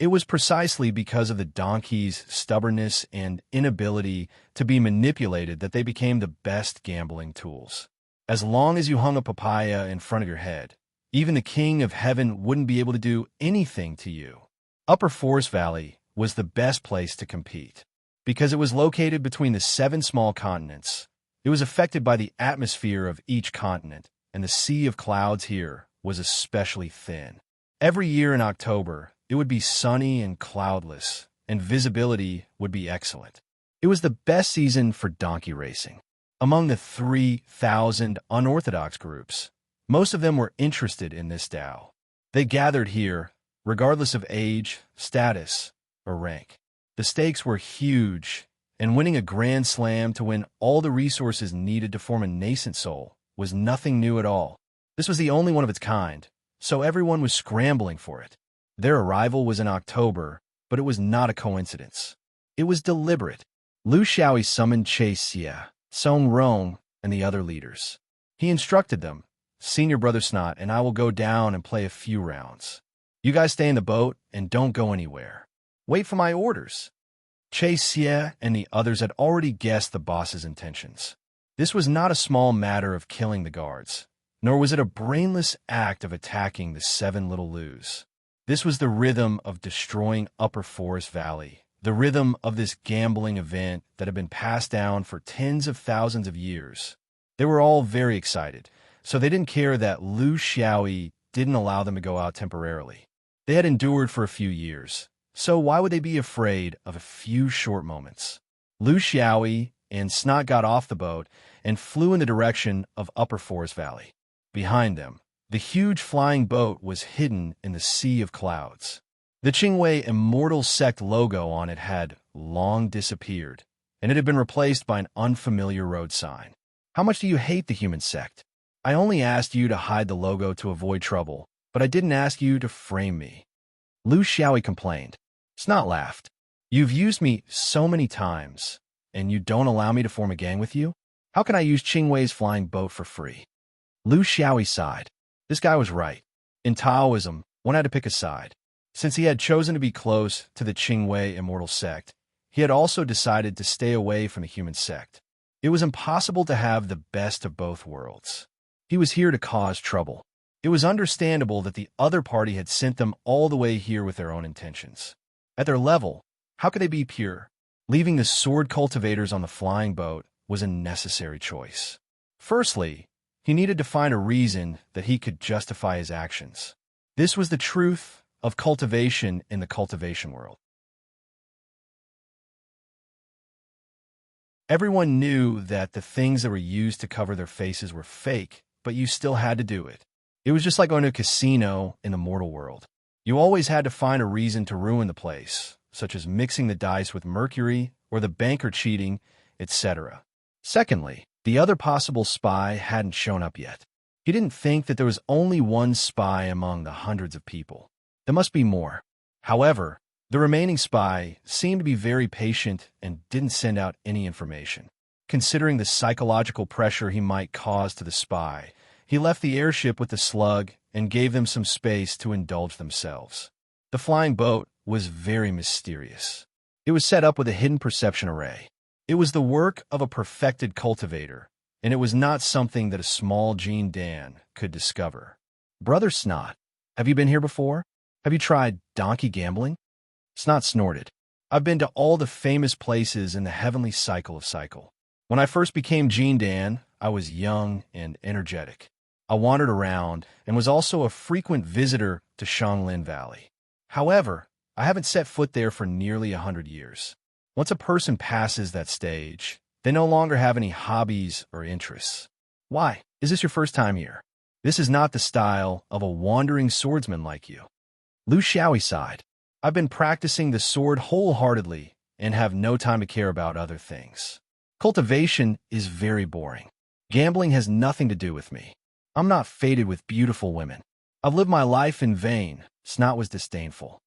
It was precisely because of the donkey's stubbornness and inability to be manipulated that they became the best gambling tools. As long as you hung a papaya in front of your head, Even the king of heaven wouldn't be able to do anything to you. Upper Forest Valley was the best place to compete. Because it was located between the 7 small continents, it was affected by the atmosphere of each continent, and the sea of clouds here was especially thin. Every year in October, it would be sunny and cloudless, and visibility would be excellent. It was the best season for donkey racing. Among the 3,000 unorthodox groups, most of them were interested in this Tao. They gathered here, regardless of age, status, or rank. The stakes were huge, and winning a Grand Slam to win all the resources needed to form a nascent soul was nothing new at all. This was the only one of its kind, so everyone was scrambling for it. Their arrival was in October, but it was not a coincidence. It was deliberate. Lu Xiaoyi summoned Che Xie, Song Rong, and the other leaders. He instructed them, "Senior Brother Snot and I will go down and play a few rounds. You guys stay in the boat and don't go anywhere. Wait for my orders." Che Xie and the others had already guessed the boss's intentions. This was not a small matter of killing the guards, nor was it a brainless act of attacking the 7 little Lus. This was the rhythm of destroying Upper Forest Valley, the rhythm of this gambling event that had been passed down for tens of thousands of years. They were all very excited, so they didn't care that Lu Xiaoyi didn't allow them to go out temporarily. They had endured for a few years, so why would they be afraid of a few short moments? Lu Xiaoyi and Snot got off the boat and flew in the direction of Upper Forest Valley. Behind them, the huge flying boat was hidden in the sea of clouds. The Qingwei Immortal Sect logo on it had long disappeared, and it had been replaced by an unfamiliar road sign. How much do you hate the human sect? I only asked you to hide the logo to avoid trouble, but I didn't ask you to frame me. Lu Xiaoyi complained. Snot laughed. You've used me so many times, and you don't allow me to form a gang with you? How can I use Qingwei's flying boat for free? Lu Xiaoyi sighed. This guy was right. In Taoism, one had to pick a side. Since he had chosen to be close to the Qingwei Immortal Sect, he had also decided to stay away from the human sect. It was impossible to have the best of both worlds. He was here to cause trouble. It was understandable that the other party had sent them all the way here with their own intentions. At their level, how could they be pure? Leaving the sword cultivators on the flying boat was a necessary choice. Firstly, he needed to find a reason that he could justify his actions. This was the truth of cultivation in the cultivation world. Everyone knew that the things that were used to cover their faces were fake, but you still had to do it. It was just like going to a casino in the mortal world. You always had to find a reason to ruin the place, such as mixing the dice with mercury or the banker cheating, etc. Secondly, the other possible spy hadn't shown up yet. He didn't think that there was only one spy among the hundreds of people. There must be more. However, the remaining spy seemed to be very patient and didn't send out any information. Considering the psychological pressure he might cause to the spy, he left the airship with the slug and gave them some space to indulge themselves. The flying boat was very mysterious. It was set up with a hidden perception array. It was the work of a perfected cultivator, and it was not something that a small Jean Dan could discover. Brother Snot, have you been here before? Have you tried donkey gambling? Snot snorted. I've been to all the famous places in the heavenly cycle of cycle. When I first became Jean Dan, I was young and energetic. I wandered around and was also a frequent visitor to Shanglin Valley. However, I haven't set foot there for nearly 100 years. Once a person passes that stage, they no longer have any hobbies or interests. Why? Is this your first time here? This is not the style of a wandering swordsman like you. Lu Xiaoyi sighed. I've been practicing the sword wholeheartedly and have no time to care about other things. Cultivation is very boring. Gambling has nothing to do with me. I'm not fated with beautiful women. I've lived my life in vain. Snot was disdainful.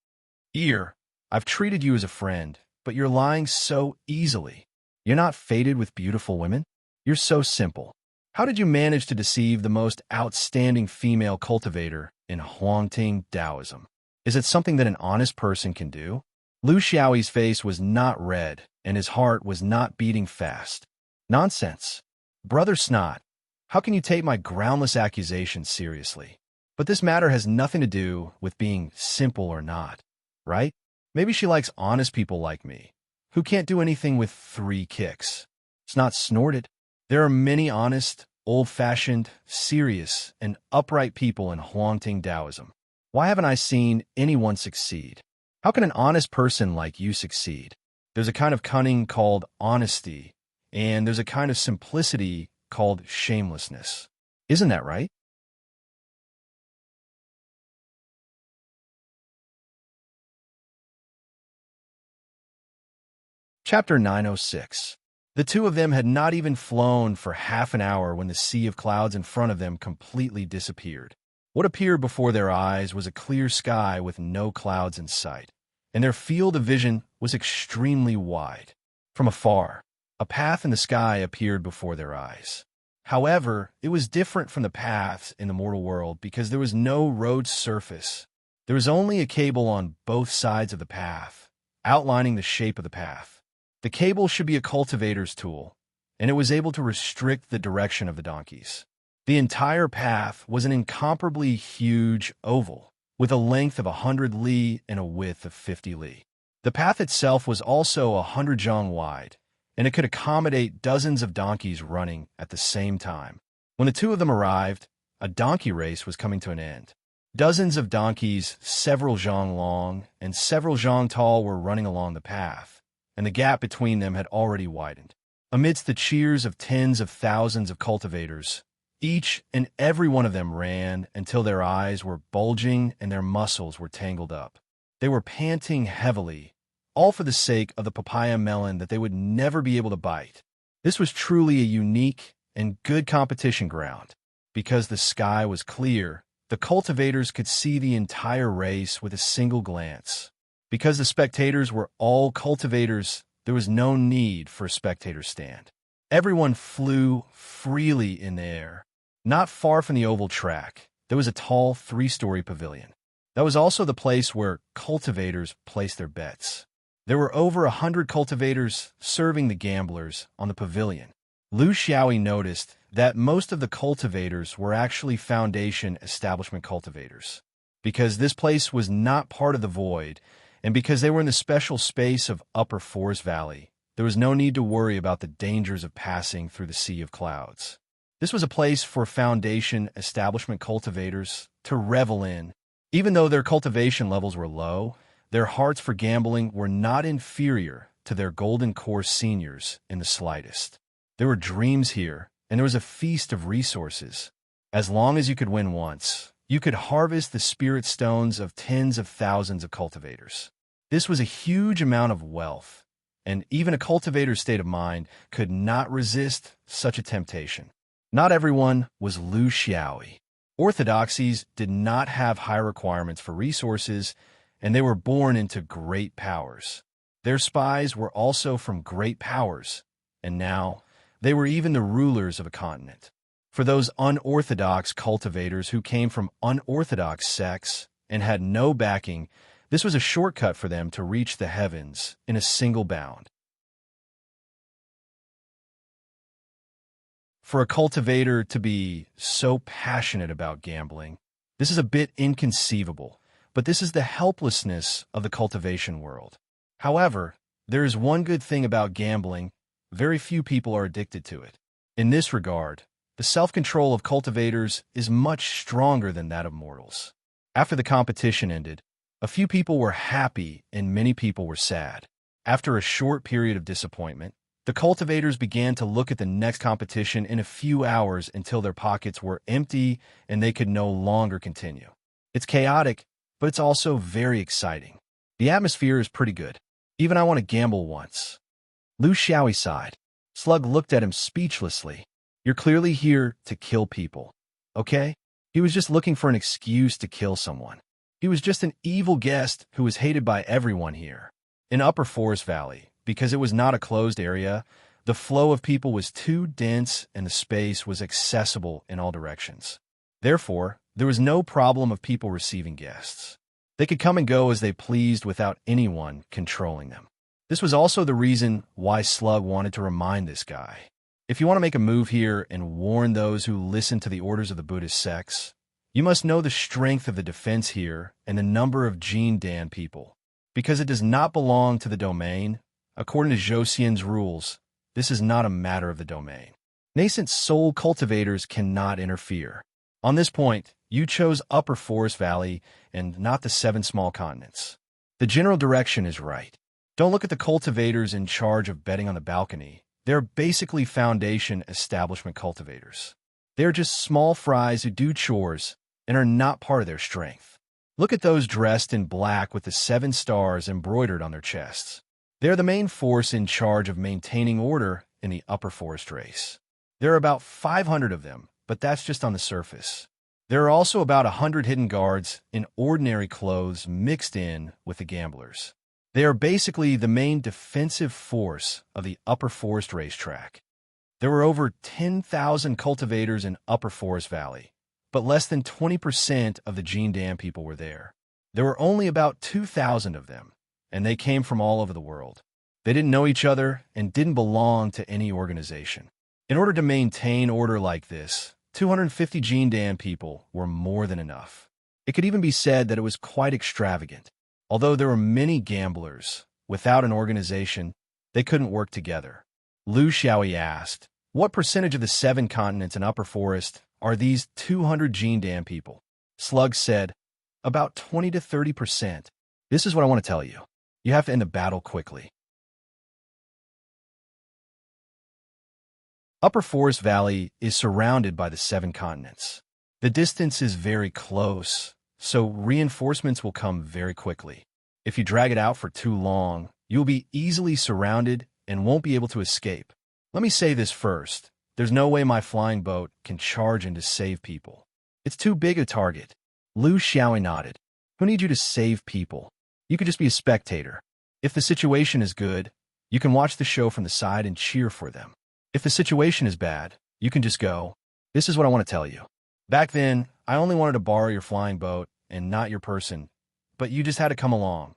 Ear, I've treated you as a friend, but you're lying so easily. You're not fated with beautiful women? You're so simple. How did you manage to deceive the most outstanding female cultivator in Huangting Taoism? Is it something that an honest person can do? Lu Xiaoyi's face was not red, and his heart was not beating fast. Nonsense. Brother Snot, how can you take my groundless accusations seriously? But this matter has nothing to do with being simple or not, right? Maybe she likes honest people like me, who can't do anything with 3 kicks. It's not snorted. There are many honest, old-fashioned, serious, and upright people in haunting Taoism. Why haven't I seen anyone succeed? How can an honest person like you succeed? There's a kind of cunning called honesty, and there's a kind of simplicity called shamelessness. Isn't that right? Chapter 906. The two of them had not even flown for half an hour when the sea of clouds in front of them completely disappeared. What appeared before their eyes was a clear sky with no clouds in sight, and their field of vision was extremely wide. From afar, a path in the sky appeared before their eyes. However, it was different from the paths in the mortal world because there was no road surface. There was only a cable on both sides of the path, outlining the shape of the path. The cable should be a cultivator's tool, and it was able to restrict the direction of the donkeys. The entire path was an incomparably huge oval, with a length of 100 li and a width of 50 li. The path itself was also 100 zhang wide, and it could accommodate dozens of donkeys running at the same time. When the two of them arrived, a donkey race was coming to an end. Dozens of donkeys, several zhang long and several zhang tall, were running along the path, and the gap between them had already widened. Amidst the cheers of tens of thousands of cultivators, each and every one of them ran until their eyes were bulging and their muscles were tangled up. They were panting heavily, all for the sake of the papaya melon that they would never be able to bite. This was truly a unique and good competition ground. Because the sky was clear, the cultivators could see the entire race with a single glance. Because the spectators were all cultivators, there was no need for a spectator stand. Everyone flew freely in the air. Not far from the oval track, there was a tall 3-story pavilion. That was also the place where cultivators placed their bets. There were over 100 cultivators serving the gamblers on the pavilion. Lu Xiaoyi noticed that most of the cultivators were actually Foundation establishment cultivators. Because this place was not part of the void, and because they were in the special space of Upper Forest Valley, there was no need to worry about the dangers of passing through the sea of clouds. This was a place for Foundation establishment cultivators to revel in. Even though their cultivation levels were low, their hearts for gambling were not inferior to their Golden Course seniors in the slightest. There were dreams here, and there was a feast of resources. As long as you could win once, you could harvest the spirit stones of tens of thousands of cultivators. This was a huge amount of wealth, and even a cultivator's state of mind could not resist such a temptation. Not everyone was Lu Xiaoyi. Orthodoxies did not have high requirements for resources, and they were born into great powers. Their spies were also from great powers, and now they were even the rulers of a continent. For those unorthodox cultivators who came from unorthodox sects and had no backing, this was a shortcut for them to reach the heavens in a single bound. For a cultivator to be so passionate about gambling, this is a bit inconceivable, but this is the helplessness of the cultivation world. However, there is one good thing about gambling: very few people are addicted to it. In this regard, the self-control of cultivators is much stronger than that of mortals. After the competition ended, a few people were happy and many people were sad. After a short period of disappointment, the cultivators began to look at the next competition in a few hours until their pockets were empty and they could no longer continue. It's chaotic, but it's also very exciting. The atmosphere is pretty good. Even I want to gamble once. Lu Xiaoyi sighed. Slug looked at him speechlessly. You're clearly here to kill people, okay? He was just looking for an excuse to kill someone. He was just an evil guest who was hated by everyone here. In Upper Forest Valley, because it was not a closed area, the flow of people was too dense and the space was accessible in all directions. Therefore, there was no problem of people receiving guests. They could come and go as they pleased without anyone controlling them. This was also the reason why Slug wanted to remind this guy. If you want to make a move here and warn those who listen to the orders of the Buddhist sects, You must know the strength of the defense here and the number of Jean Dan people. Because it does not belong to the domain, according to Josian's rules, this is not a matter of the domain. Nascent soul cultivators cannot interfere. On this point, you chose Upper Forest Valley and not the 7 small continents. The general direction is right. Don't look at the cultivators in charge of betting on the balcony. They're basically foundation establishment cultivators. They're just small fries who do chores and are not part of their strength. Look at those dressed in black with the 7 stars embroidered on their chests. They're the main force in charge of maintaining order in the Upper Forest race. There are about 500 of them, but that's just on the surface. There are also about 100 hidden guards in ordinary clothes mixed in with the gamblers. They are basically the main defensive force of the Upper Forest racetrack. There were over 10,000 cultivators in Upper Forest Valley, but less than 20% of the Jean Dan people were there. There were only about 2,000 of them, and they came from all over the world. They didn't know each other and didn't belong to any organization. In order to maintain order like this, 250 Jean Dan people were more than enough. It could even be said that it was quite extravagant. Although there were many gamblers, without an organization, they couldn't work together. Lu Xiaoyi asked, "What percentage of the 7 continents in Upper Forest are these 200 Jean Dan people?" Slug said, "About 20 to 30%. This is what I want to tell you. You have to end the battle quickly." Upper Forest Valley is surrounded by the 7 continents. The distance is very close, so reinforcements will come very quickly. If you drag it out for too long, you'll be easily surrounded and won't be able to escape. Let me say this first. There's no way my flying boat can charge in to save people. It's too big a target. Lu Xiaoyi nodded. Who needs you to save people? You could just be a spectator. If the situation is good, you can watch the show from the side and cheer for them. If the situation is bad, you can just go, "This is what I want to tell you. Back then, I only wanted to borrow your flying boat and not your person, but you just had to come along.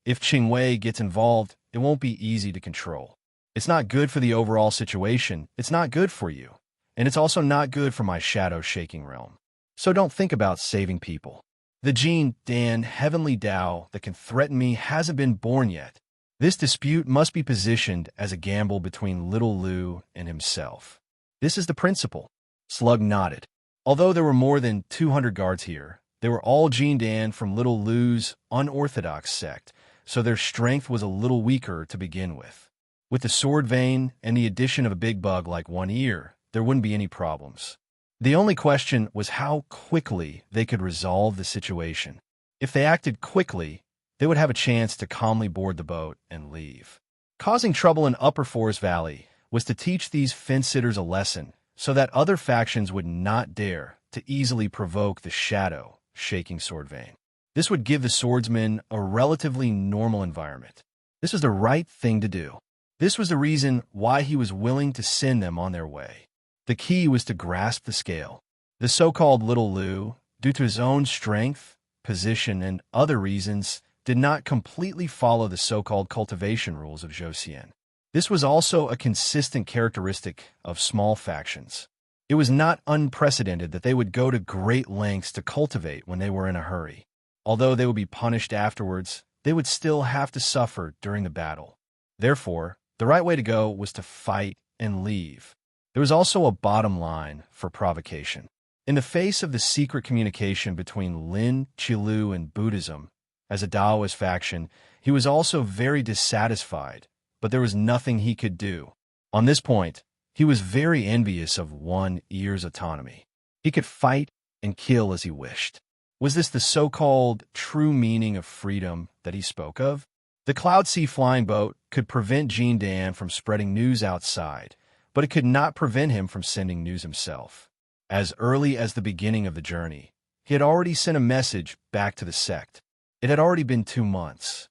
If Qing Wei gets involved, it won't be easy to control. It's not good for the overall situation, it's not good for you, and it's also not good for my shadow-shaking realm. So don't think about saving people. The Jean Dan Heavenly Tao that can threaten me hasn't been born yet. This dispute must be positioned as a gamble between little Lu and himself. This is the principle." Slug nodded. Although there were more than 200 guards here, they were all Jean Dan from little Lu's unorthodox sect, so their strength was a little weaker to begin with. With the sword vein and the addition of a big bug like One Ear, there wouldn't be any problems. The only question was how quickly they could resolve the situation. If they acted quickly, they would have a chance to calmly board the boat and leave. Causing trouble in Upper Forest Valley was to teach these fence-sitters a lesson so that other factions would not dare to easily provoke the shadow, shaking sword vein. This would give the swordsmen a relatively normal environment. This was the right thing to do. This was the reason why he was willing to send them on their way. The key was to grasp the scale. The so-called Little Lu, due to his own strength, position, and other reasons, did not completely follow the so-called cultivation rules of Josian. This was also a consistent characteristic of small factions. It was not unprecedented that they would go to great lengths to cultivate when they were in a hurry. Although they would be punished afterwards, they would still have to suffer during the battle. Therefore, the right way to go was to fight and leave. There was also a bottom line for provocation. In the face of the secret communication between Lin, Qilu, and Buddhism, as a Taoist faction, he was also very dissatisfied, but there was nothing he could do. On this point, he was very envious of One Ear's autonomy. He could fight and kill as he wished. Was this the so-called true meaning of freedom that he spoke of? The Cloud Sea flying boat could prevent Jean Dan from spreading news outside, but it could not prevent him from sending news himself. As early as the beginning of the journey, he had already sent a message back to the sect. It had already been 2 months.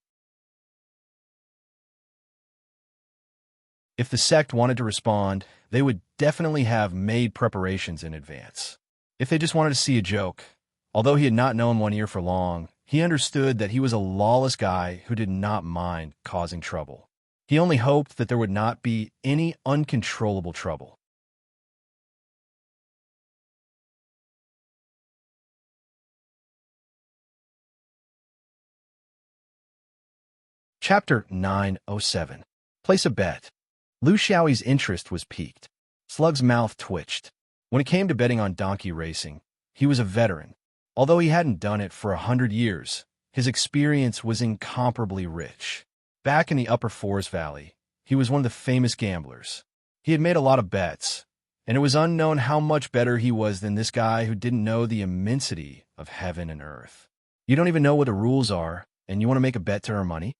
If the sect wanted to respond, they would definitely have made preparations in advance. If they just wanted to see a joke, although he had not known One Ear for long, he understood that he was a lawless guy who did not mind causing trouble. He only hoped that there would not be any uncontrollable trouble. Chapter 907. Place a bet. Lu Xiaoyi's interest was piqued. Slug's mouth twitched. When it came to betting on donkey racing, he was a veteran. Although he hadn't done it for 100 years, his experience was incomparably rich. Back in the Upper Forest Valley, he was one of the famous gamblers. He had made a lot of bets, and it was unknown how much better he was than this guy who didn't know the immensity of heaven and earth. You don't even know what the rules are, and you want to make a bet to earn money?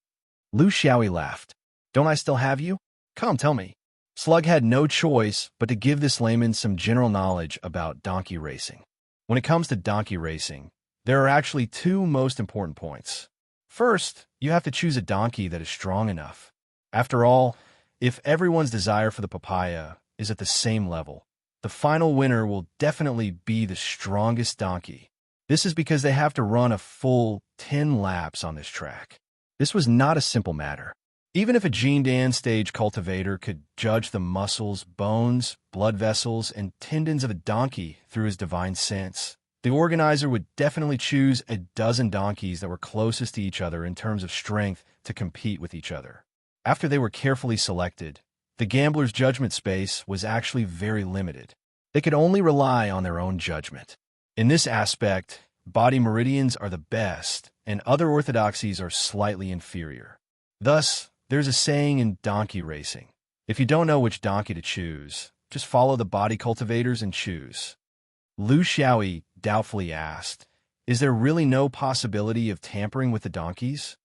Lu Xiaoyi laughed. Don't I still have you? Come, tell me. Slug had no choice but to give this layman some general knowledge about donkey racing. When it comes to donkey racing, there are actually two most important points. First, you have to choose a donkey that is strong enough. After all, if everyone's desire for the papaya is at the same level, the final winner will definitely be the strongest donkey. This is because they have to run a full 10 laps on this track. This was not a simple matter. Even if a Jindan stage cultivator could judge the muscles, bones, blood vessels, and tendons of a donkey through his divine sense, the organizer would definitely choose a dozen donkeys that were closest to each other in terms of strength to compete with each other. After they were carefully selected, the gambler's judgment space was actually very limited. They could only rely on their own judgment. In this aspect, body meridians are the best, and other orthodoxies are slightly inferior. Thus, there's a saying in donkey racing: if you don't know which donkey to choose, just follow the body cultivators and choose. Lu Xiaoyi doubtfully asked, is there really no possibility of tampering with the donkeys?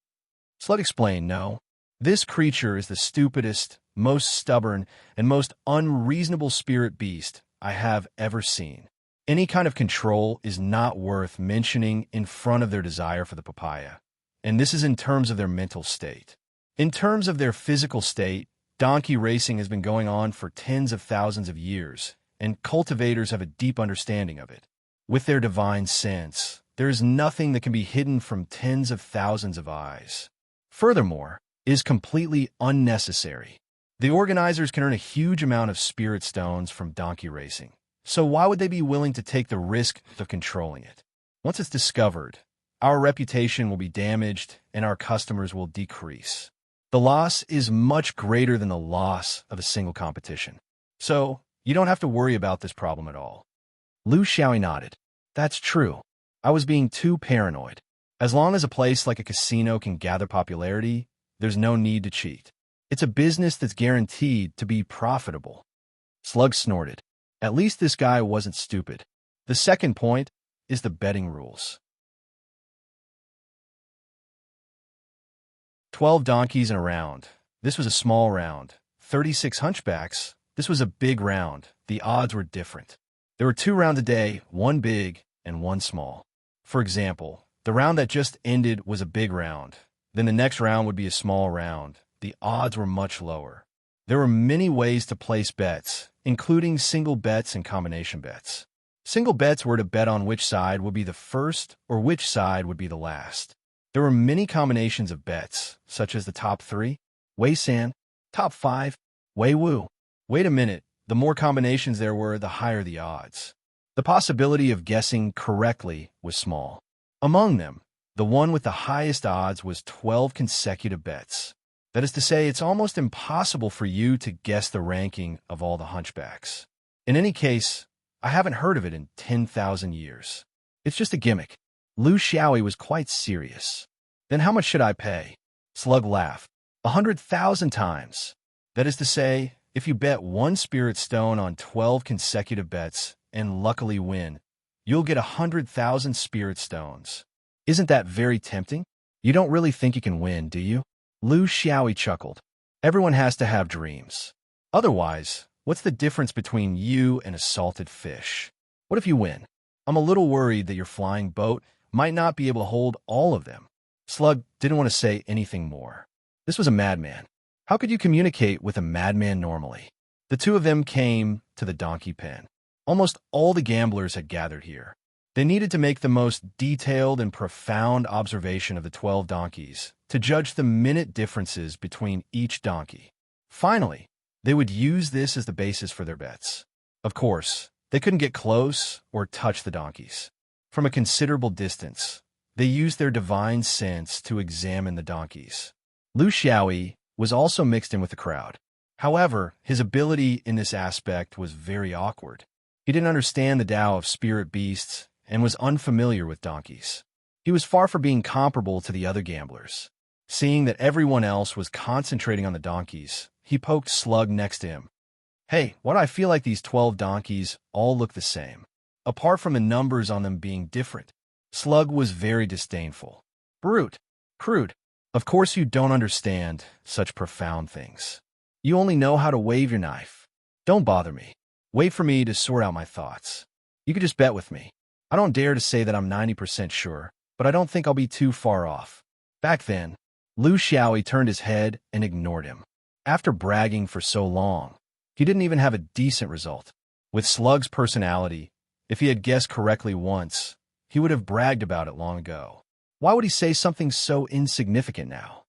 Slug explained, no. This creature is the stupidest, most stubborn, and most unreasonable spirit beast I have ever seen. Any kind of control is not worth mentioning in front of their desire for the papaya, and this is in terms of their mental state. In terms of their physical state, donkey racing has been going on for tens of thousands of years, and cultivators have a deep understanding of it. With their divine sense, there is nothing that can be hidden from tens of thousands of eyes. Furthermore, it is completely unnecessary. The organizers can earn a huge amount of spirit stones from donkey racing, so why would they be willing to take the risk of controlling it? Once it's discovered, our reputation will be damaged and our customers will decrease. The loss is much greater than the loss of a single competition. So, you don't have to worry about this problem at all. Lu Xiaoyi nodded. That's true. I was being too paranoid. As long as a place like a casino can gather popularity, there's no need to cheat. It's a business that's guaranteed to be profitable. Slug snorted. At least this guy wasn't stupid. The second point is the betting rules. 12 donkeys in a round. This was a small round. 36 hunchbacks. This was a big round. The odds were different. There were 2 rounds a day, one big and one small. For example, the round that just ended was a big round. Then the next round would be a small round. The odds were much lower. There were many ways to place bets, including single bets and combination bets. Single bets were to bet on which side would be the first or which side would be the last. There were many combinations of bets, such as the top 3, Wei San, top 5, Wei Wu. Wait a minute, the more combinations there were, the higher the odds. The possibility of guessing correctly was small. Among them, the one with the highest odds was 12 consecutive bets. That is to say, it's almost impossible for you to guess the ranking of all the hunchbacks. In any case, I haven't heard of it in 10,000 years. It's just a gimmick. Lu Xiaoyi was quite serious. Then how much should I pay? Slug laughed. 100,000 times. That is to say, if you bet 1 spirit stone on 12 consecutive bets and luckily win, you'll get 100,000 spirit stones. Isn't that very tempting? You don't really think you can win, do you? Lu Xiaoyi chuckled. Everyone has to have dreams. Otherwise, what's the difference between you and a salted fish? What if you win? I'm a little worried that your flying boat might not be able to hold all of them. Slug didn't want to say anything more. This was a madman. How could you communicate with a madman normally? The two of them came to the donkey pen. Almost all the gamblers had gathered here. They needed to make the most detailed and profound observation of the 12 donkeys to judge the minute differences between each donkey. Finally, they would use this as the basis for their bets. Of course, they couldn't get close or touch the donkeys. From a considerable distance, they used their divine sense to examine the donkeys. Lu Xiaoyi was also mixed in with the crowd. However, his ability in this aspect was very awkward. He didn't understand the Tao of spirit beasts and was unfamiliar with donkeys. He was far from being comparable to the other gamblers. Seeing that everyone else was concentrating on the donkeys, he poked Slug next to him. Hey, why do I feel like these 12 donkeys all look the same, apart from the numbers on them being different? Slug was very disdainful. Brute. Crude. Of course you don't understand such profound things. You only know how to wave your knife. Don't bother me. Wait for me to sort out my thoughts. You could just bet with me. I don't dare to say that I'm 90% sure, but I don't think I'll be too far off. Back then, Lu Xiaoyi turned his head and ignored him. After bragging for so long, he didn't even have a decent result. With Slug's personality, if he had guessed correctly once, he would have bragged about it long ago. Why would he say something so insignificant now?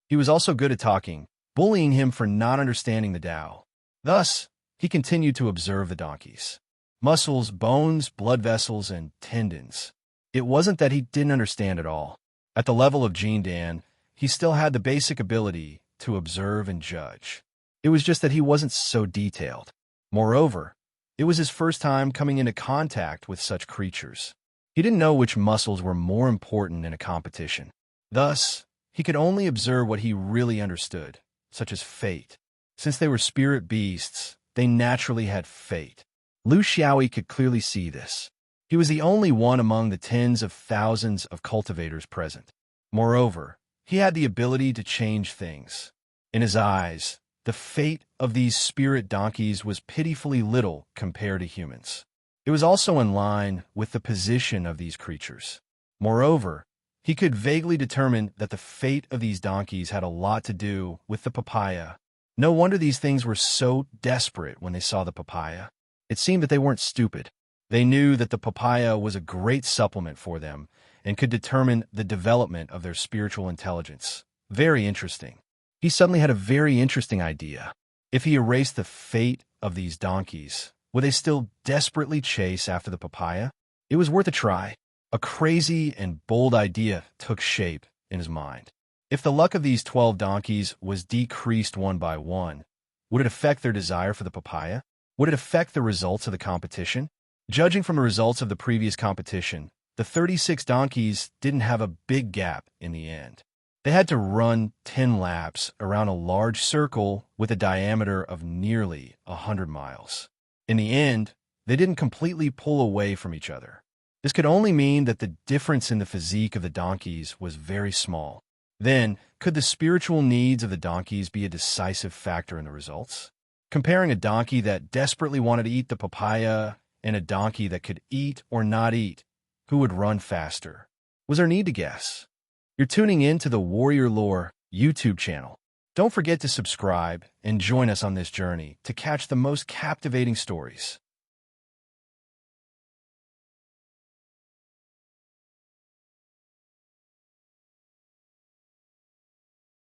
He was also good at talking, bullying him for not understanding the Tao. Thus, he continued to observe the donkeys. Muscles, bones, blood vessels, and tendons. It wasn't that he didn't understand at all. At the level of Jin Dan, he still had the basic ability to observe and judge. It was just that he wasn't so detailed. Moreover, it was his first time coming into contact with such creatures. He didn't know which muscles were more important in a competition. Thus, he could only observe what he really understood, such as fate. Since they were spirit beasts, they naturally had fate. Lu Xiaoyi could clearly see this. He was the only one among the tens of thousands of cultivators present. Moreover, he had the ability to change things. In his eyes, the fate of these spirit donkeys was pitifully little compared to humans. It was also in line with the position of these creatures. Moreover, he could vaguely determine that the fate of these donkeys had a lot to do with the papaya. No wonder these things were so desperate when they saw the papaya. It seemed that they weren't stupid. They knew that the papaya was a great supplement for them and could determine the development of their spiritual intelligence. Very interesting. He suddenly had a very interesting idea. If he erased the fate of these donkeys, would they still desperately chase after the papaya? It was worth a try. A crazy and bold idea took shape in his mind. If the luck of these 12 donkeys was decreased one by one, would it affect their desire for the papaya? Would it affect the results of the competition? Judging from the results of the previous competition, the 36 donkeys didn't have a big gap in the end. They had to run 10 laps around a large circle with a diameter of nearly 100 miles. In the end, they didn't completely pull away from each other. This could only mean that the difference in the physique of the donkeys was very small. Then, could the spiritual needs of the donkeys be a decisive factor in the results? Comparing a donkey that desperately wanted to eat the papaya and a donkey that could eat or not eat, who would run faster? Was there need to guess? You're tuning in to the Warrior Lore YouTube channel. Don't forget to subscribe and join us on this journey to catch the most captivating stories.